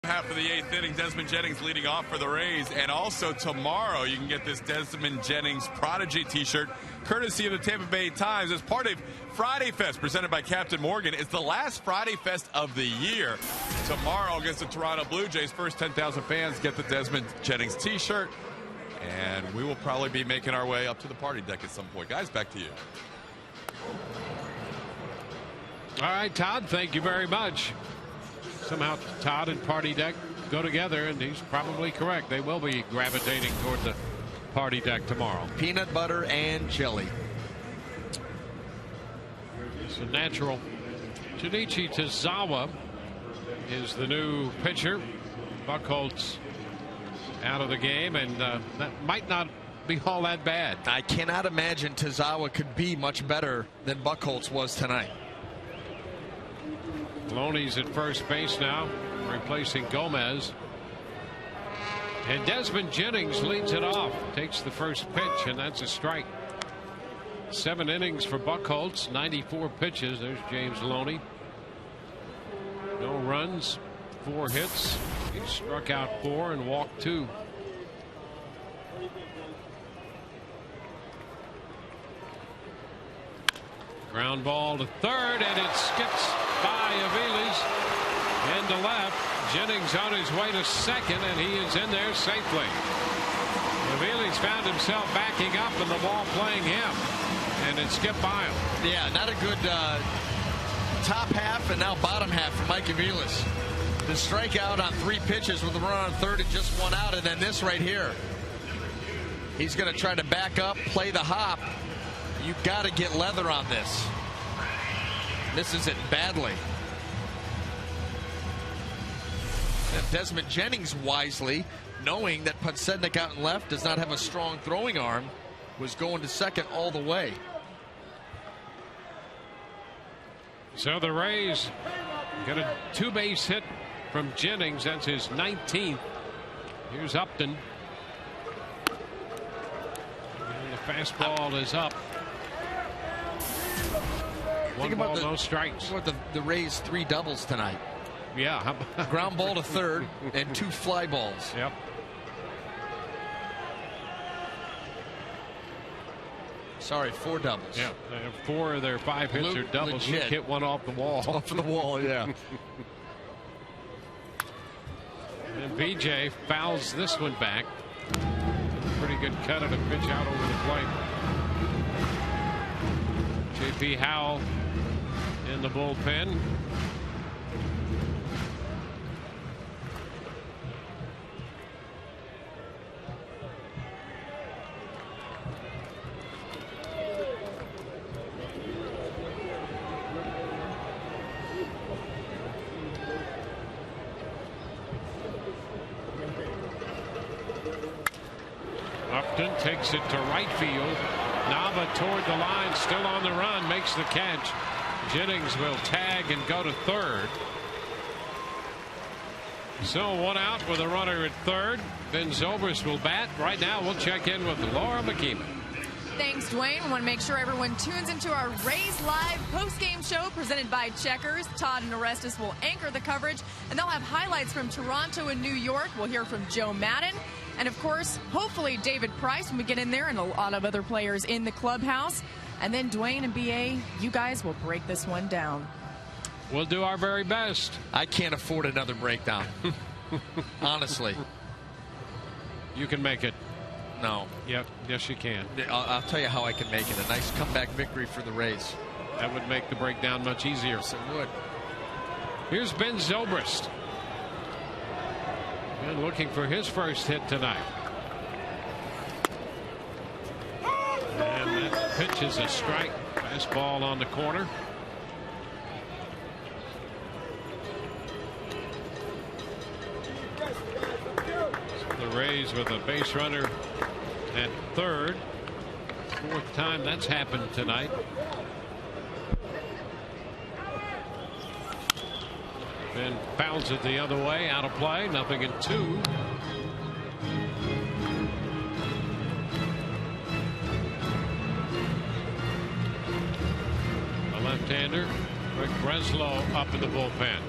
half of the 8th inning. Desmond Jennings leading off for the Rays. And also tomorrow, you can get this Desmond Jennings Prodigy t-shirt, courtesy of the Tampa Bay Times, as part of Friday Fest, presented by Captain Morgan. It's the last Friday Fest of the year. Tomorrow against the Toronto Blue Jays, first 10,000 fans get the Desmond Jennings t-shirt. And we will probably be making our way up to the party deck at some point. Guys, back to you.
All right, Todd, thank you very much. Somehow Todd and party deck go together, and he's probably correct. They will be gravitating toward the party deck tomorrow.
Peanut butter and jelly.
It's a natural. Junichi Tozawa is the new pitcher. Buchholz out of the game, and that might not be all that bad.
I cannot imagine Tozawa could be much better than Buchholz was tonight.
Loney's at first base now, replacing Gomez. And Desmond Jennings leads it off, takes the first pitch, and that's a strike. 7 innings for Buchholz, 94 pitches. There's James Loney. No runs, 4 hits. He struck out 4 and walked 2. Ground ball to third, and it skips by Aviles into left. Jennings on his way to second, and he is in there safely. Aviles found himself backing up, and the ball playing him, and it skipped by him.
Yeah, not a good top half and now bottom half for Mike Aviles. The strikeout on 3 pitches with a run on third and just 1 out, and then this right here. He's going to try to back up, play the hop. You've got to get leather on this. Misses it badly. And Desmond Jennings wisely, knowing that Podsednik out in left does not have a strong throwing arm, was going to second all the way.
So the Rays get a 2-base hit from Jennings. That's his 19th. Here's Upton. And the fastball is up. 1 ball, no strikes.
What the Rays 3 doubles tonight.
Yeah.
Ground ball to third and 2 fly balls.
Yep.
Sorry, 4 doubles.
Yeah, 4 of their 5 hits are doubles. Luke hit one off the wall.
Off the wall, yeah.
And BJ fouls this one back. Pretty good cut of a pitch out over the plate. J.P. Howell in the bullpen. Upton takes it to right field. Nava toward the line, still on the run, makes the catch. Jennings will tag and go to third. So 1 out with a runner at third. Then Zobrist will bat. Right now we'll check in with Laura McKeeman.
Thanks, Dwayne. We want to make sure everyone tunes into our Rays Live post-game show presented by Checkers. Todd and Orestes will anchor the coverage, and they'll have highlights from Toronto and New York. We'll hear from Joe Madden. And, of course, hopefully David Price when we get in there, and a lot of other players in the clubhouse. And then Dwayne and B.A., you guys will break this one down.
We'll do our very best.
I can't afford another breakdown. Honestly.
You can make it.
No.
Yep. Yes, you can.
I'll tell you how I can make it. A nice comeback victory for the Rays.
That would make the breakdown much easier.
Yes, it would.
Here's Ben Zobrist. And looking for his first hit tonight. And that pitch is a strike. Fastball on the corner. The Rays with a base runner at third. 4th time that's happened tonight. Then fouls it the other way, out of play, 0-2. The left-hander, Rick Breslow, up in the bullpen.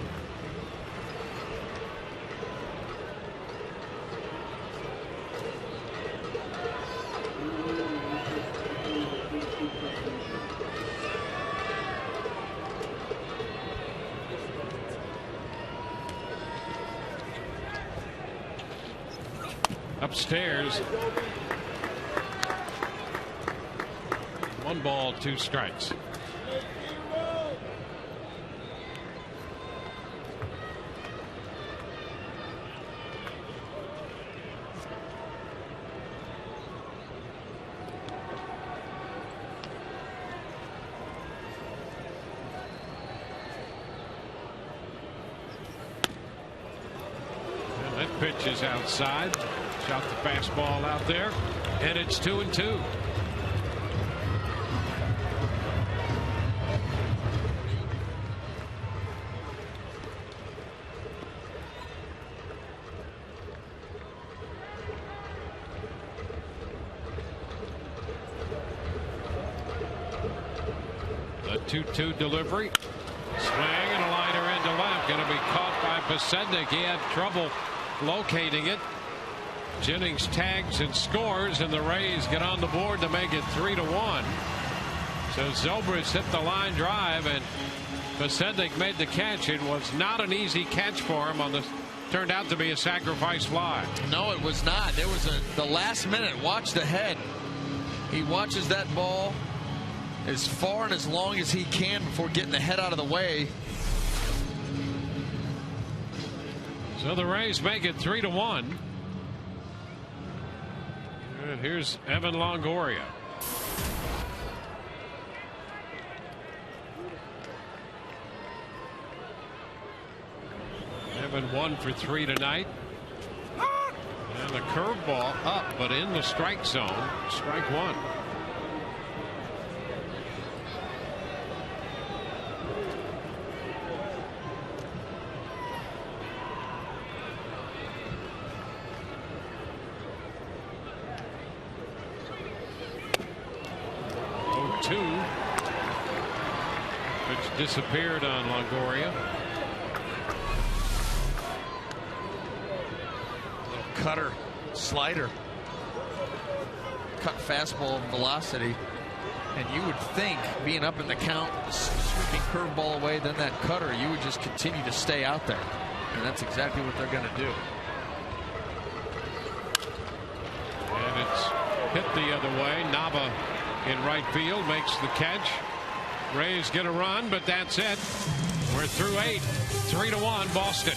upstairs. 1 ball, 2 strikes. Pitch is outside. Shot the fastball out there, and it's 2-2. The 2-2 delivery. Swing and a liner into left. Going to be caught by Pasednik. He had trouble locating it. Jennings tags and scores, and the Rays get on the board to make it 3-1. So Zobrist hit the line drive, and Pasednik made the catch. It was not an easy catch for him on the. Turned out to be a sacrifice fly.
No, it was not. There was the last minute. Watch the head. He watches that ball as far and as long as he can before getting the head out of the way.
So the Rays make it 3-1. And here's Evan Longoria. Evan 1 for 3 tonight. And a curveball up, but in the strike zone. Strike 1. Which disappeared on Longoria.
Little cutter, slider, cut fastball velocity, and you would think, being up in the count, sweeping curveball away, then that cutter, you would just continue to stay out there, and that's exactly what they're going to do.
And it's hit the other way. Nava in right field makes the catch. Rays get a run, but that's it. We're through 8. 3-1 Boston.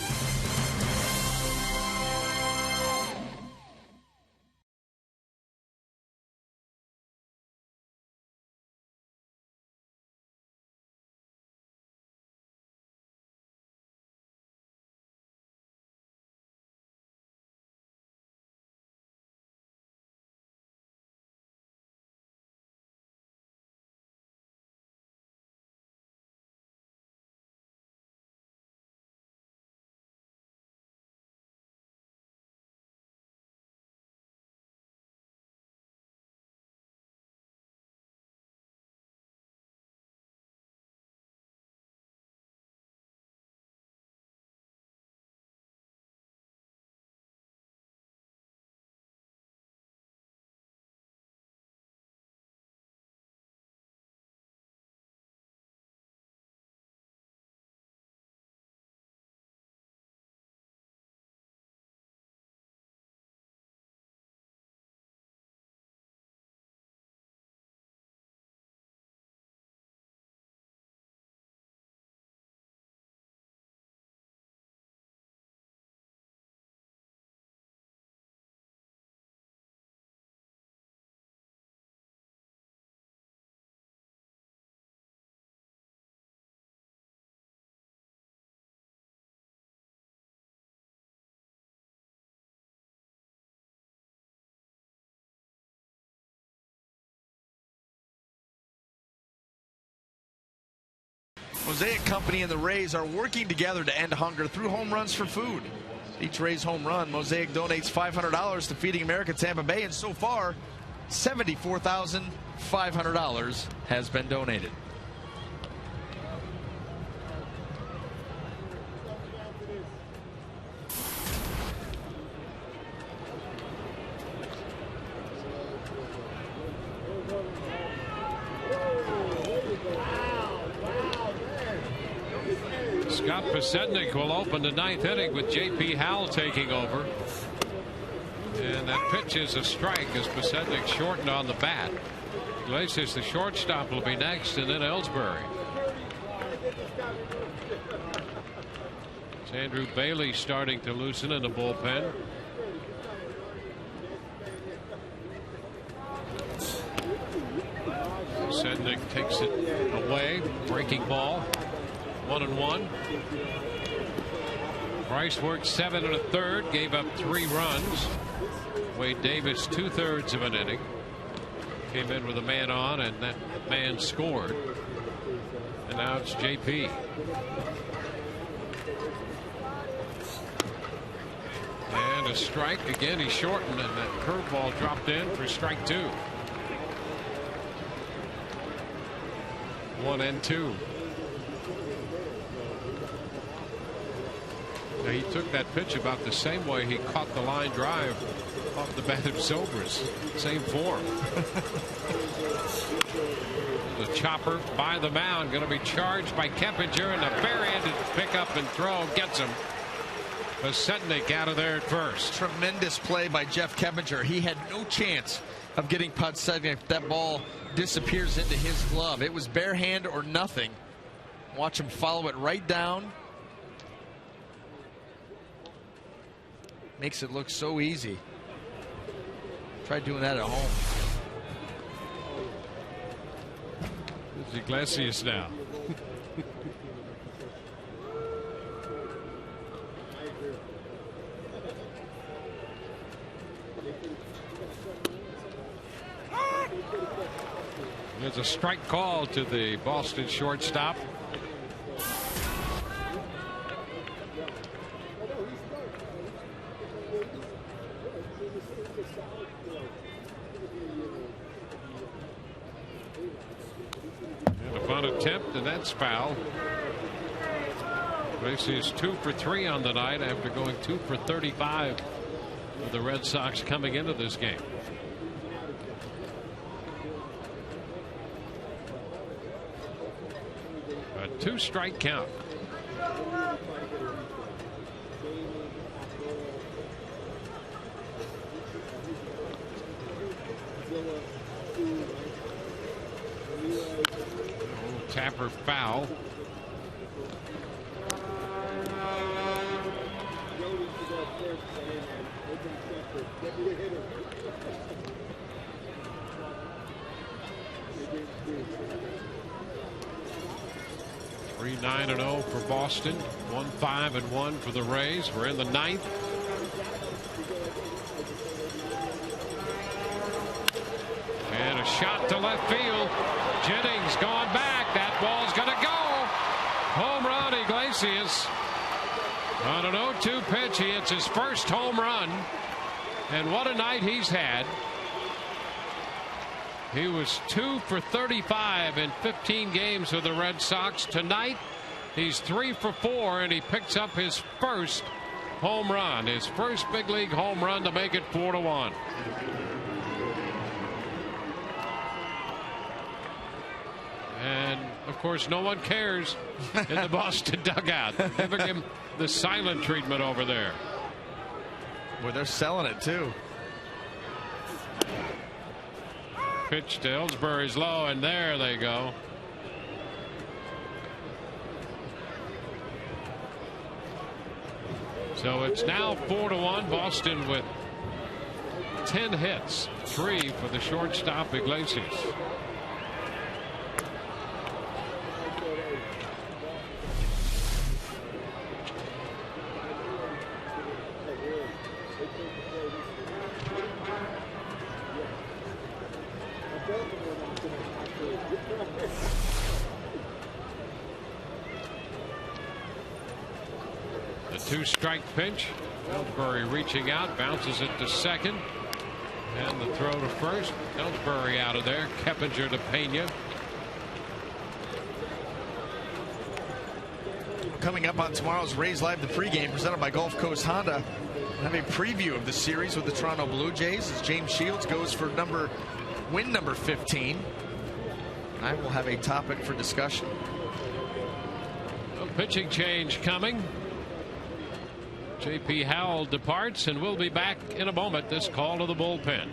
Mosaic Company and the Rays are working together to end hunger through home runs for food. Each Rays home run, Mosaic donates $500 to Feeding America Tampa Bay, and so far,
$74,500 has been donated.
Scott Pasednik will open the 9th inning with J.P. Howell taking over. And that pitch is a strike as Pasetnik shortened on the bat. Iglesias, the shortstop, will be next, and then Ellsbury. It's Andrew Bailey starting to loosen in the bullpen. Pasetnik takes it away. Breaking ball. 1-1. Price worked 7 1/3, gave up 3 runs. Wade Davis 2/3 of an inning. Came in with a man on, and that man scored. And now it's JP. And a strike again. He shortened, and that curveball dropped in for strike 2. 1-2. Now, he took that pitch about the same way he caught the line drive off the bat of Zobrist. Same form. The chopper by the mound, going to be charged by Keppinger, and a barehanded pickup and throw gets him. Pasetnik out of there at first.
Tremendous play by Jeff Keppinger. He had no chance of getting Pasetnik if that ball disappears into his glove. It was bare hand or nothing. Watch him follow it right down. Makes it look so easy. Try doing that at home.
It's Iglesias now. There's a strike call to the Boston shortstop. And a fun attempt, and that's foul. Iglesias 2 for 3 on the night after going 2 for 35 with the Red Sox coming into this game. A 2-strike count. Tapper foul. Three 9-0 for Boston. 1-5-1 for the Rays. We're in the 9th. And a shot to left field. Jennings going back. That ball's going to go. Home run, Iglesias. On an 0-2 pitch, he hits his first home run. And what a night he's had. He was 2 for 35 in 15 games with the Red Sox. Tonight, he's 3 for 4, and he picks up his first home run. His first big league home run to make it 4-1. And, of course, no one cares in the Boston dugout. Giving him the silent treatment over there.
Well, they're selling it, too.
Pitch to Ellsbury's low, and there they go. So it's now 4-1. Boston with 10 hits, 3 for the shortstop Iglesias. The 2-strike pinch. Ellsbury reaching out, bounces it to second, and the throw to first. Ellsbury out of there. Keppinger to Pena.
Coming up on tomorrow's Rays Live, the pregame presented by Gulf Coast Honda. We'll have a preview of the series with the Toronto Blue Jays as James Shields goes for win number 15. I will have a topic for discussion.
A pitching change coming. J.P. Howell departs, and we'll be back in a moment. This call to the bullpen.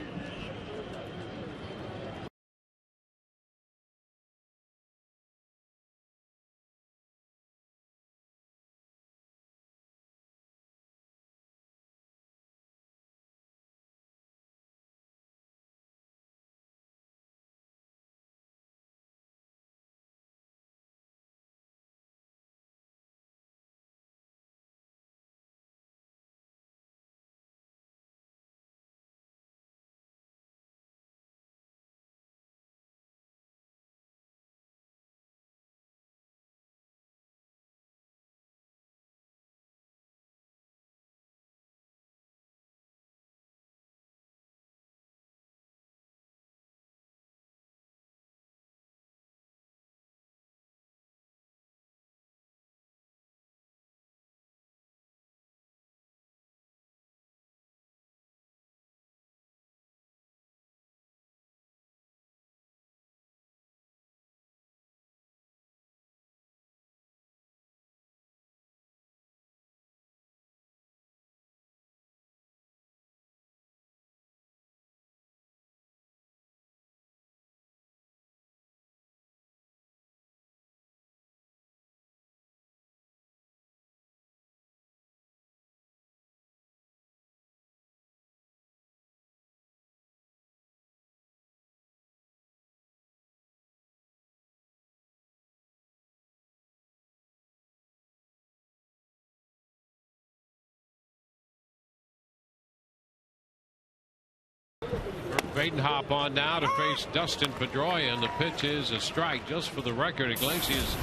Badenhop on now to face Dustin Pedroia, and the pitch is a strike. Just for the record, Iglesias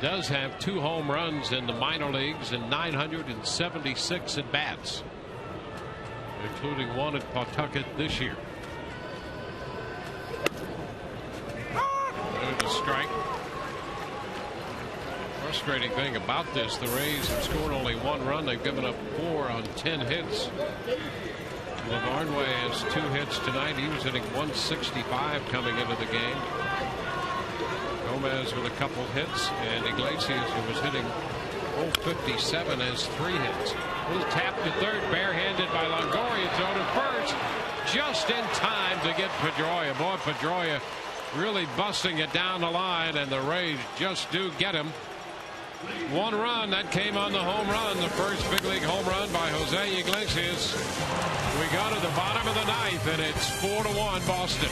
does have 2 home runs in the minor leagues and 976 at bats, including one at Pawtucket this year. There's a strike. Frustrating thing about this, the Rays have scored only 1 run. They've given up 4 on 10 hits. Lavarnway has 2 hits tonight. He was hitting 165 coming into the game. Gomez with a couple hits, and Iglesias, who was hitting 057, has 3 hits. Little tap to third, barehanded by Longoria. Throw to first, just in time to get Pedroia. Boy, Pedroia really busting it down the line, and the Rays just do get him. 1 run that came on the home run, the first big league home run by Jose Iglesias. We go to the bottom of the 9th, and it's 4-1 Boston.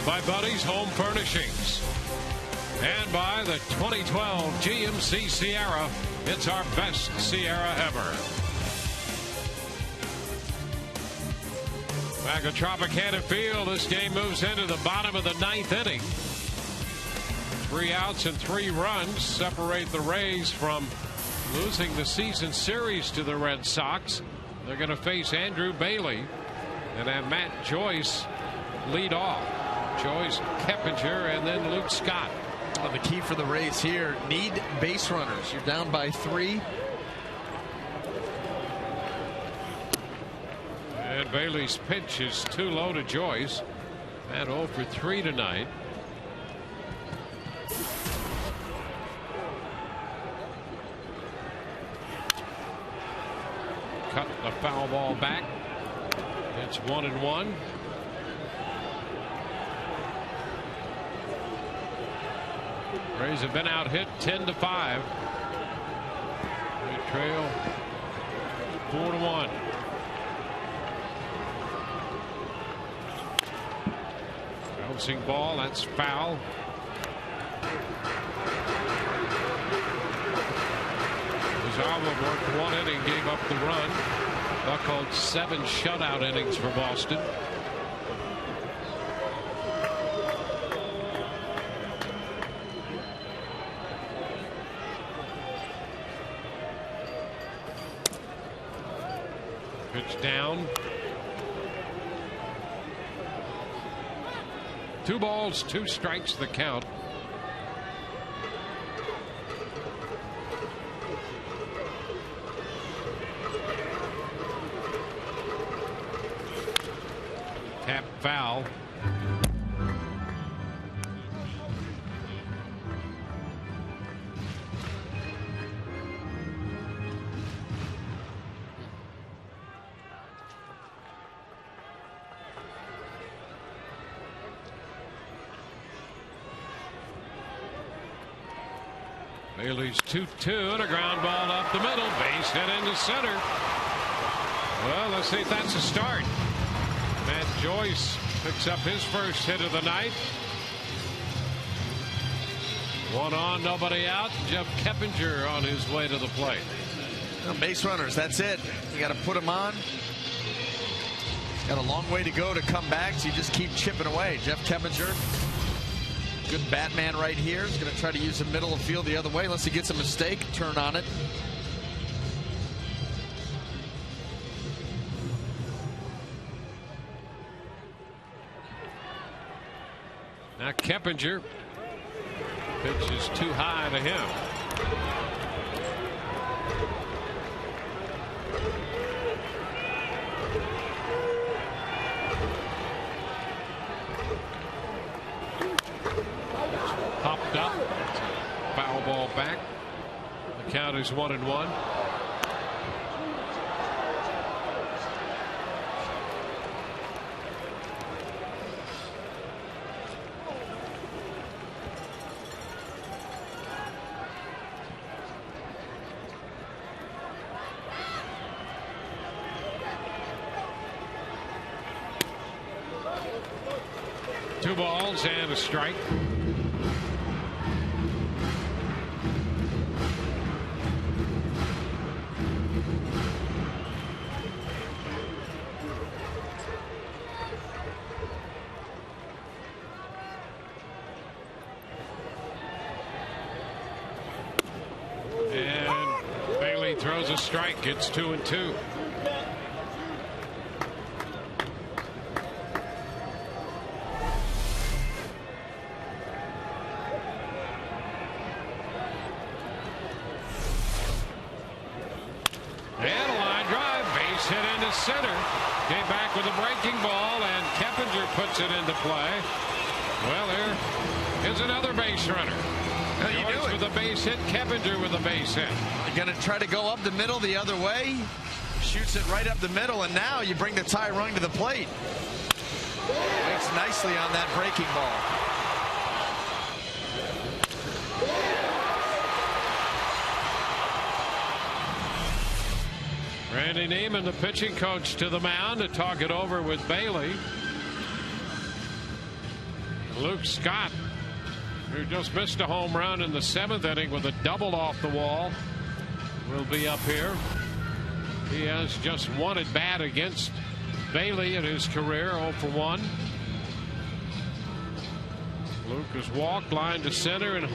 By Buddy's Home Furnishings and by the 2012 GMC Sierra. It's our best Sierra ever. Back at Tropicana Field, this game moves into the bottom of the 9th inning. 3 outs and 3 runs separate the Rays from losing the season series to the Red Sox. They're going to face Andrew Bailey. and have Matt Joyce lead off. Joyce, Keppinger, and then Luke Scott.
Well, the key for the Rays here, need base runners. You're down by 3.
And Bailey's pitch is too low to Joyce. Matt 0 for 3 tonight. Cut the foul ball back. It's 1-1. Rays have been out hit 10-5. They trail 4-1. Bouncing ball, that's foul. Ozawa worked 1 inning, gave up the run. Buchholz 7 shutout innings for Boston. Pitch down. 2 balls, 2 strikes the count. Tap foul. Bailey's 2-2 and a ground ball up the middle. Base hit into center. Well, let's see if that's a start. Matt Joyce picks up his first hit of the night. 1 on, nobody out. Jeff Keppinger on his way to the plate.
Well, base runners, that's it. You got to put them on. Got a long way to go to come back, so you just keep chipping away. Jeff Keppinger, good Batman right here. He's going to try to use the middle of the field the other way unless he gets a mistake. Turn on it.
Now Keppinger. Pitch is too high to him. Popped up. Foul ball back. The count is 1-1. Two balls and a strike. And Bailey throws a strike. It's 2-2. Center came back with a breaking ball, and Keppinger puts it into play. Well, there is another base runner. Joyce with a base hit, Keppinger with a base hit.
You're going to try to go up the middle the other way. Shoots it right up the middle, and now you bring the tie rung to the plate. Makes nicely on that breaking ball.
Randy Neiman, the pitching coach, to the mound to talk it over with Bailey. Luke Scott, who just missed a home run in the 7th inning with a double off the wall, will be up here. He has just one at bat against Bailey in his career, 0 for 1. Luke has walked, line to center, and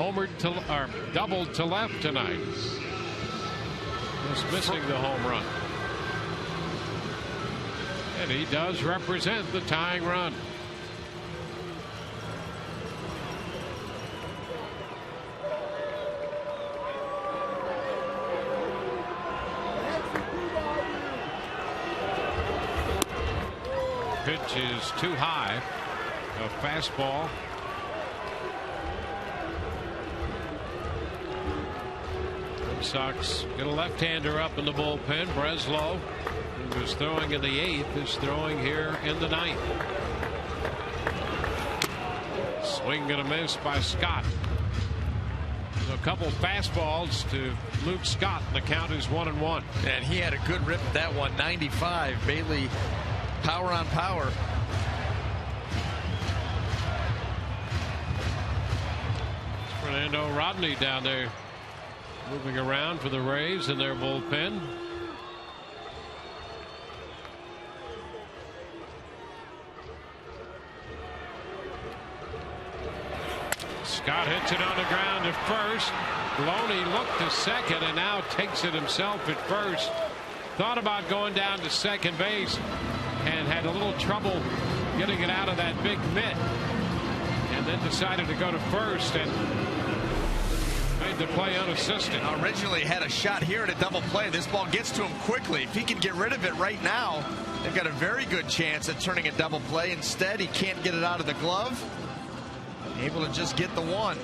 doubled to left tonight. Just missing the home run. And he does represent the tying run. Pitch is too high. A fastball. Red Sox get a left-hander up in the bullpen. Breslow, who was throwing in the 8th, is throwing here in the 9th. Swing and a miss by Scott. A couple fastballs to Luke Scott. The count is 1-1.
And he had a good rip at that one. 95. Bailey, power on power.
Fernando Rodney down there moving around for the Rays in their bullpen. Scott hits it on the ground to first. Loney looked to second and now takes it himself at first. Thought about going down to second base and had a little trouble getting it out of that big mitt, and then decided to go to first and made the play unassisted.
Originally had a shot here at a double play. This ball gets to him quickly. If he can get rid of it right now, they've got a very good chance at turning a double play. Instead, he can't get it out of the glove. Able to just get the one.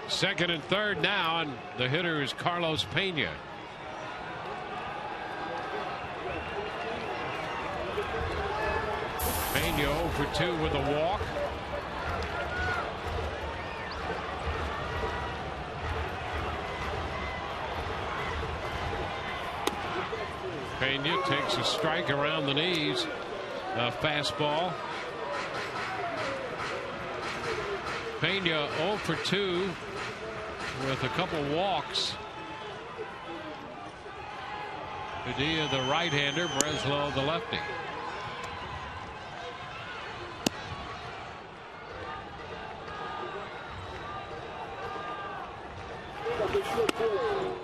Second and third now, and the hitter is Carlos Pena. Pena 0 for 2 with a walk. Pena takes a strike around the knees. A fastball. Pena 0 for 2 with a couple walks. Padilla the right-hander, Breslow the lefty.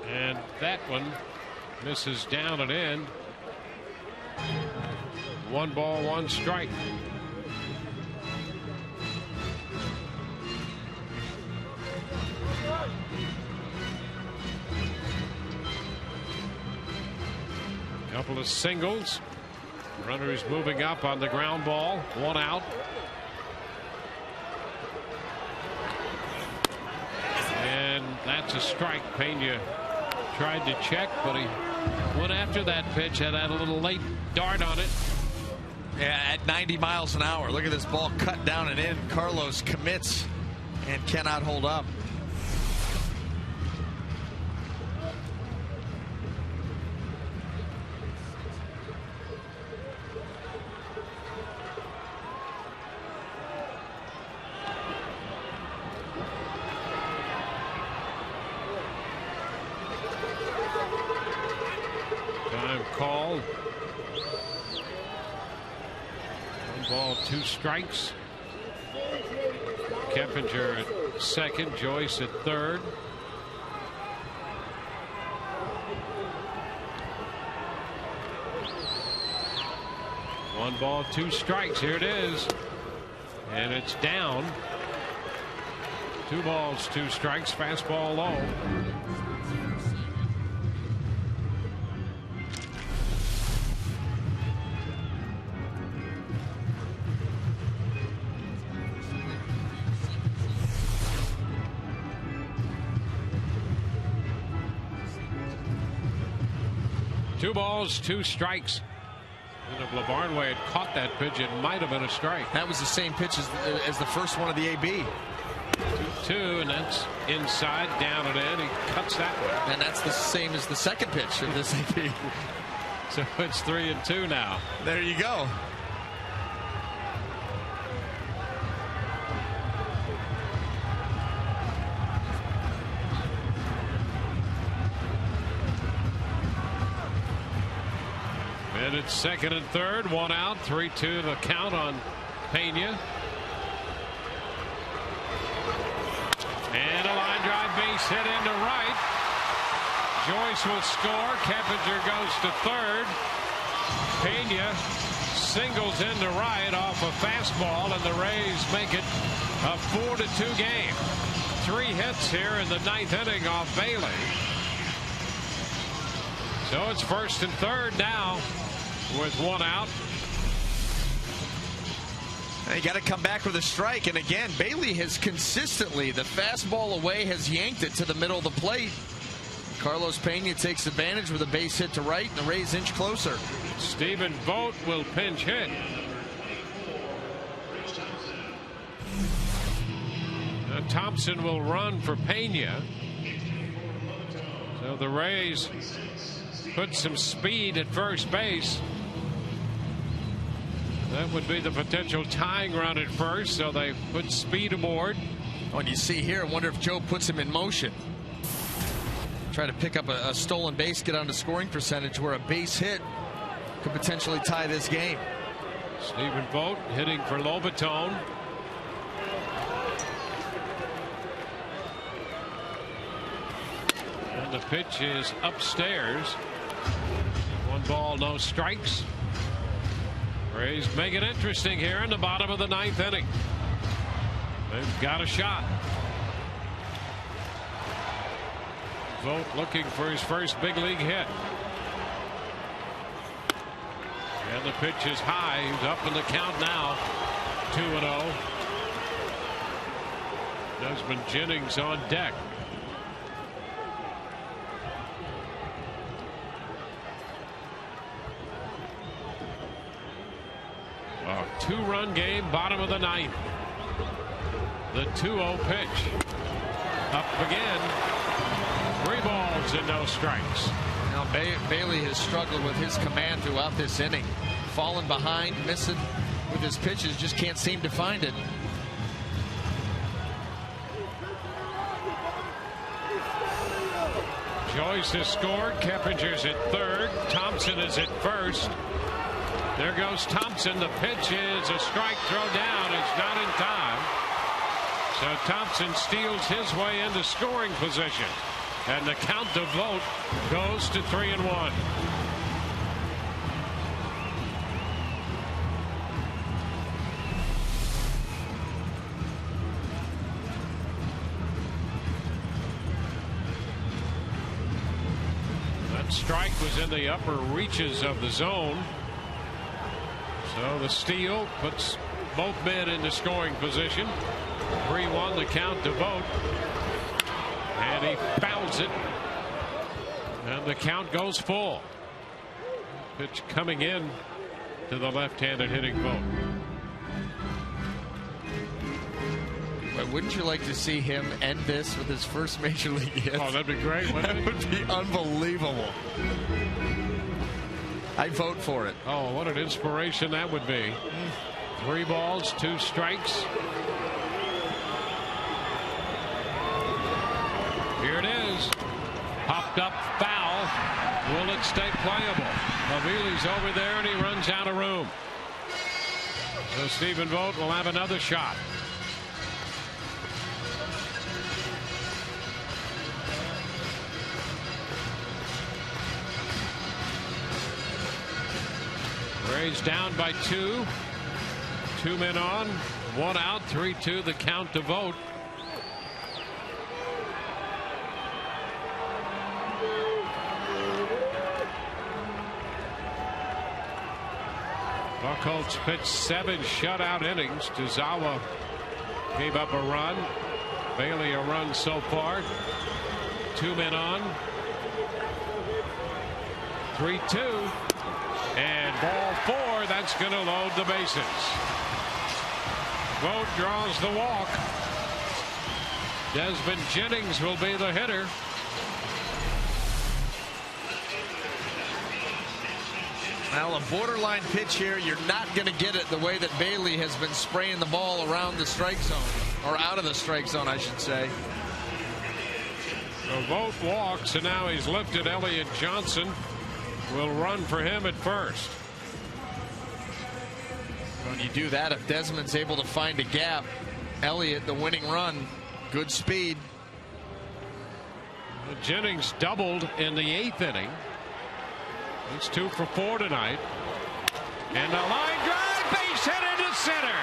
And that one misses down and in. 1 ball, 1 strike. Couple of singles. Runners moving up on the ground ball. 1 out. And that's a strike. Pena tried to check, but he went after that pitch. Had a little late dart on it.
Yeah, at 90 miles an hour. Look at this ball cut down and in. Carlos commits and cannot hold up.
Time called. 1 ball, 2 strikes. Keppinger at second, Joyce at third. One ball, 2 strikes. Here it is. And it's down. 2 balls, 2 strikes. Fastball low. Two balls, 2 strikes. And if LaBarnway had caught that pitch, it might have been a strike.
That was the same pitch as the first one of the AB.
2-2, and that's inside, down and in. He cuts that one.
And that's the same as the second pitch of this AB.
So it's 3-2 now.
There you go.
And it's second and third, 1 out, 3-2 the count on Pena. And a line drive base hit into right. Joyce will score. Keppinger goes to third. Pena singles into right off a fastball, and the Rays make it a 4-2 game. 3 hits here in the 9th inning off Bailey. So it's first and third now with 1 out.
You got to come back with a strike, and again, Bailey has consistently, the fastball away has yanked it to the middle of the plate. Carlos Pena takes advantage with a base hit to right, and the Rays inch closer.
Stephen Vogt will pinch hit. Thompson will run for Pena. So the Rays put some speed at first base. That would be the potential tying run at first, so they put speed aboard.
Oh, and you see here, I wonder if Joe puts him in motion. Try to pick up a stolen base, get on the scoring percentage where a base hit could potentially tie this game.
Stephen Vogt hitting for Lobaton. And the pitch is upstairs. 1 ball, no strikes. Rays make it interesting here in the bottom of the 9th inning. They've got a shot. Vogt looking for his first big league hit. And the pitch is high. He's up in the count now. 2-0. Desmond Jennings on deck. A 2-run game, bottom of the 9th. The 2-0 pitch. Up again. 3 balls and no strikes.
Now Bailey has struggled with his command throughout this inning. Falling behind, missing with his pitches, just can't seem to find it.
Joyce has scored. Keppinger's at third. Thompson is at first. There goes Thompson. The pitch is a strike throw down. It's not in time. So Thompson steals his way into scoring position. And the count to Vogt goes to 3-1. That strike was in the upper reaches of the zone. So the steal puts both men into scoring position. 3-1 the count to Vogt. And he fouls it. And the count goes full. Pitch coming in to the left-handed hitting Vogt.
But wouldn't you like to see him end this with his first major league hit?
Oh, that'd be great, wouldn't it?
That would be unbelievable. I vote for it.
Oh, what an inspiration that would be. 3 balls, 2 strikes. Here it is. Popped up foul. Will it stay playable? Avili's over there and he runs out of room. So Stephen Vogt will have another shot. Rays down by 2. 2 men on, 1 out, 3-2 the count to Vogt. Buchholz pitched 7 shutout innings. Tozawa gave up a run. Bailey a run so far. 2 men on. 3-2. And ball 4. That's going to load the bases. Vogt draws the walk. Desmond Jennings will be the hitter.
Well, a borderline pitch here. You're not going to get it the way that Bailey has been spraying the ball around the strike zone, or out of the strike zone, I should say.
So Vogt walks, and now he's lifted. Elliott Johnson will run for him at first.
When you do that, if Desmond's able to find a gap, Elliott, the winning run, good speed.
Jennings doubled in the 8th inning. He's 2 for 4 tonight. And a line drive, base hit into center.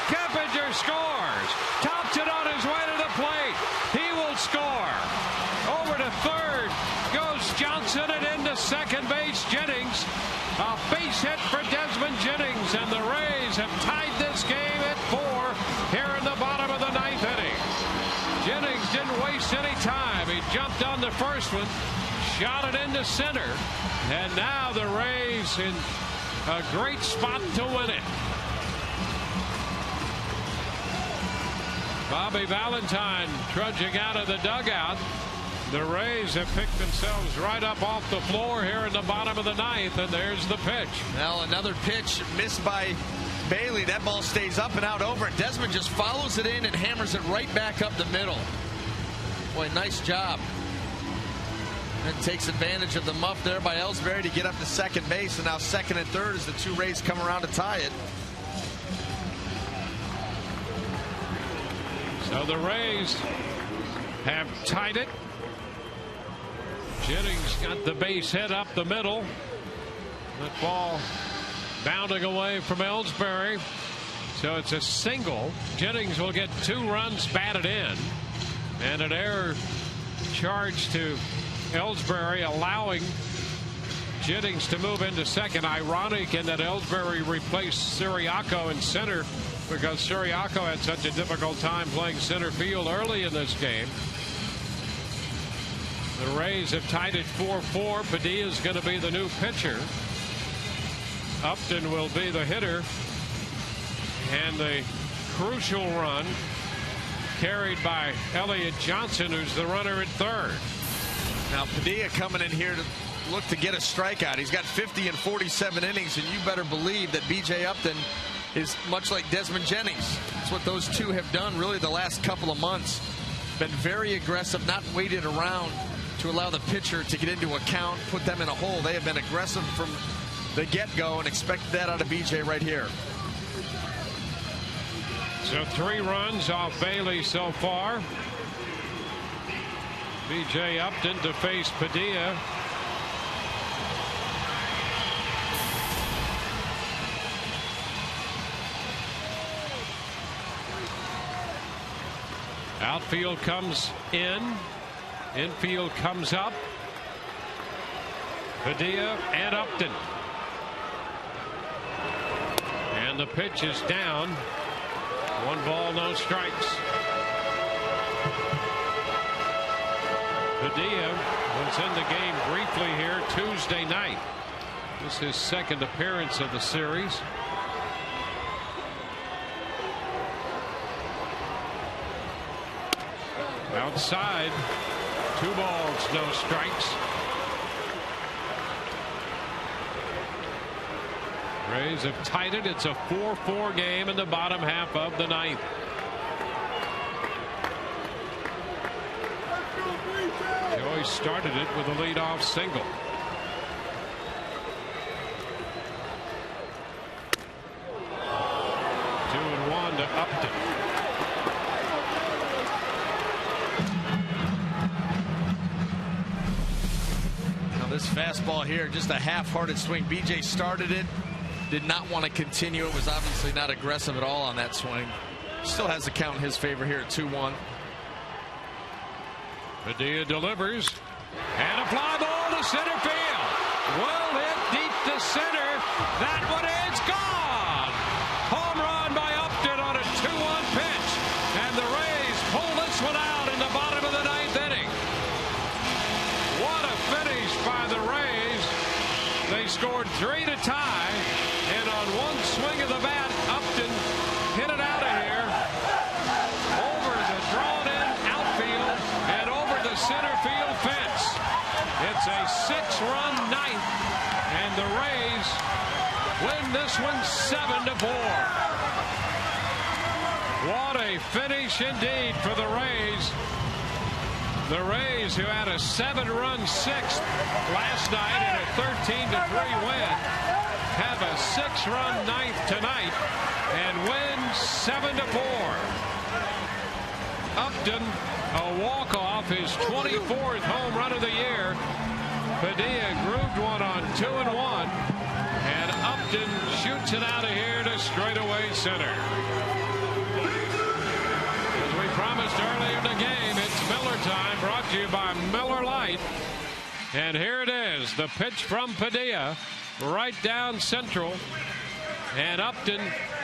Keppinger scores. Tops it on his way to the plate. He will score. Over to third goes Johnson, and into second base Jennings. A base hit for Desmond Jennings, and the Rays have tied this game at 4 here in the bottom of the 9th inning. Jennings didn't waste any time. He jumped on the first one, shot it into center, and now the Rays in a great spot to win it. Bobby Valentine trudging out of the dugout. The Rays have picked themselves right up off the floor here in the bottom of the 9th, and there's the pitch.
Well, another pitch missed by Bailey. That ball stays up and out over it. Desmond just follows it in and hammers it right back up the middle. Boy, nice job. And takes advantage of the muff there by Ellsbury to get up to second base, and now second and third as the two Rays come around to tie it.
So the Rays have tied it. Jennings got the base hit up the middle. That ball bounding away from Ellsbury. So it's a single. Jennings will get 2 runs batted in, and an error charged to Ellsbury, allowing Jennings to move into second. Ironic in that Ellsbury replaced Siriaco in center, because Siriaco had such a difficult time playing center field early in this game. The Rays have tied it 4-4. Padilla is going to be the new pitcher. Upton will be the hitter. And the crucial run carried by Elliott Johnson, who's the runner at third.
Now Padilla coming in here to look to get a strikeout. He's got 50 in 47 innings, and you better believe that B.J. Upton is much like Desmond Jennings. That's what those two have done really the last couple of months. Been very aggressive, not waited around to allow the pitcher to get into a count, put them in a hole. They have been aggressive from the get-go, and expect that out of B.J. right here.
So 3 runs off Bailey so far. B.J. Upton to face Padilla. Outfield comes in. Infield comes up. Padilla and Upton. And the pitch is down. 1 ball, no strikes. Padilla was in the game briefly here Tuesday night. This is his second appearance of the series. Outside, 2 balls, no strikes. Rays have tied it. It's a 4-4 game in the bottom half of the 9th. Joey started it with a leadoff single. Two and one to Upton.
Now this fastball here, just a half-hearted swing. BJ started it, did not want to continue. It was obviously not aggressive at all on that swing. Still has the count in his favor here at 2-1.
Padilla delivers, and a fly ball to center field. Well hit deep to center. That one is gone. Home run by Upton on a 2-1 pitch, and the Rays pull this one out in the bottom of the 9th inning. What a finish by the Rays. They scored 3 to tie, and on one swing of the bat, Upton hit it out of here over the drawn-in outfield and over the center field fence. It's a 6-run 9th, and the Rays win this one 7-4. What a finish indeed for the Rays. The Rays, who had a 7-run 6th last night and a 13-3 win, have a 6-run 9th tonight and win 7-4. Upton, a walk-off, his 24th home run of the year. Padilla grooved one on 2-1, and Upton shoots it out of here to straightaway center. As we promised earlier in the game, it's Miller time, brought to you by Miller Lite. And here it is, the pitch from Padilla, right down central, and Upton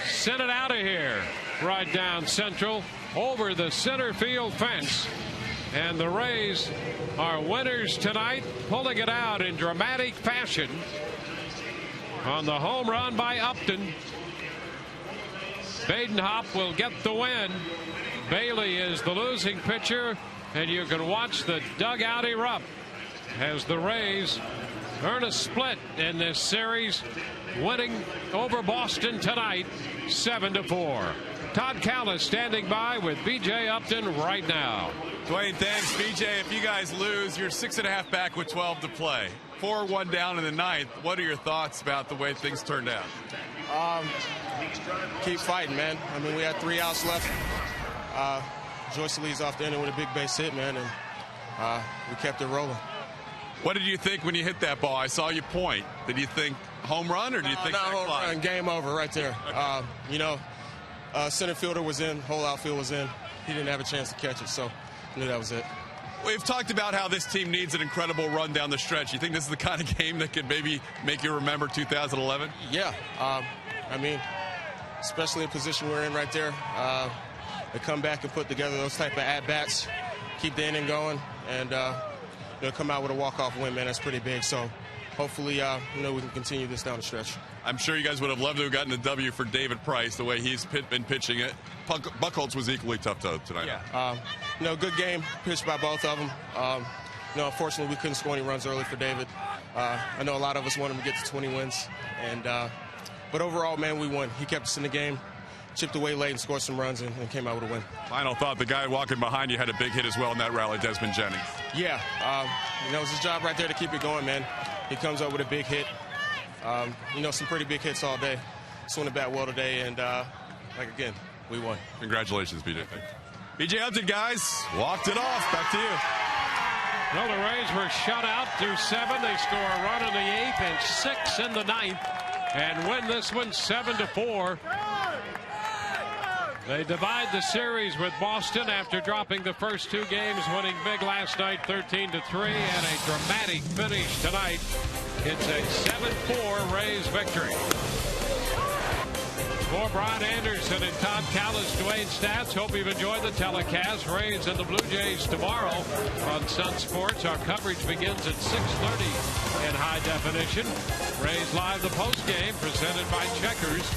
sent it out of here, right down central, over the center field fence. And the Rays are winners tonight, pulling it out in dramatic fashion on the home run by Upton. Badenhop will get the win. Bailey is the losing pitcher, and you can watch the dugout erupt as the Rays earn a split in this series, winning over Boston tonight 7-4. Todd Callis standing by with B.J. Upton right now.
Dwayne, thanks. B.J., if you guys lose, you're 6.5 back with 12 to play. 4-1 down in the ninth. What are your thoughts about the way things turned out?
Keep fighting, man. I mean, we had 3 outs left. Joyce leads off the inning with a big base hit, man, and we kept it rolling.
What did you think when you hit that ball? I saw you point. Did you think home run, or do you think
not home run? Game over right there.
Okay.
You know, center fielder was in, whole outfield was in. He didn't have a chance to catch it, so I knew that was it.
We've talked about how this team needs an incredible run down the stretch. You think this is the kind of game that could maybe make you remember 2011?
Yeah. I mean, especially the position we're in right there. They come back and put together those type of at-bats, keep the inning going, and come out with a walk-off win, man. That's pretty big. So hopefully, we can continue this down the stretch.
I'm sure you guys would have loved to have gotten a W for David Price, the way he's been pitching it. Buchholz was equally tough tonight.
Yeah. Good game pitched by both of them. Unfortunately, we couldn't score any runs early for David. I know a lot of us want him to get to 20 wins. But overall, man, we won. He kept us in the game, chipped away late and scored some runs and came out with a win.
Final thought, the guy walking behind you had a big hit as well in that rally, Desmond Jennings.
Yeah. It was his job right there to keep it going, man. He comes up with a big hit. Some pretty big hits all day. Swung the bat well today, and again, we won.
Congratulations, BJ. BJ Upton, guys, walked it off. Back to you.
Well, the Rays were shut out through 7. They score a run in the 8th and 6 in the 9th, and win this one 7-4. They divide the series with Boston after dropping the first 2 games, winning big last night 13-3, and a dramatic finish tonight. It's a 7-4 Rays victory. For Brian Anderson and Todd Callis, Dwayne Stats, hope you've enjoyed the telecast. Rays and the Blue Jays tomorrow on Sun Sports. Our coverage begins at 6:30 in high definition. Rays Live, the postgame presented by Checkers,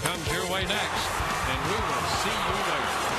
comes your way next, and we will see you later.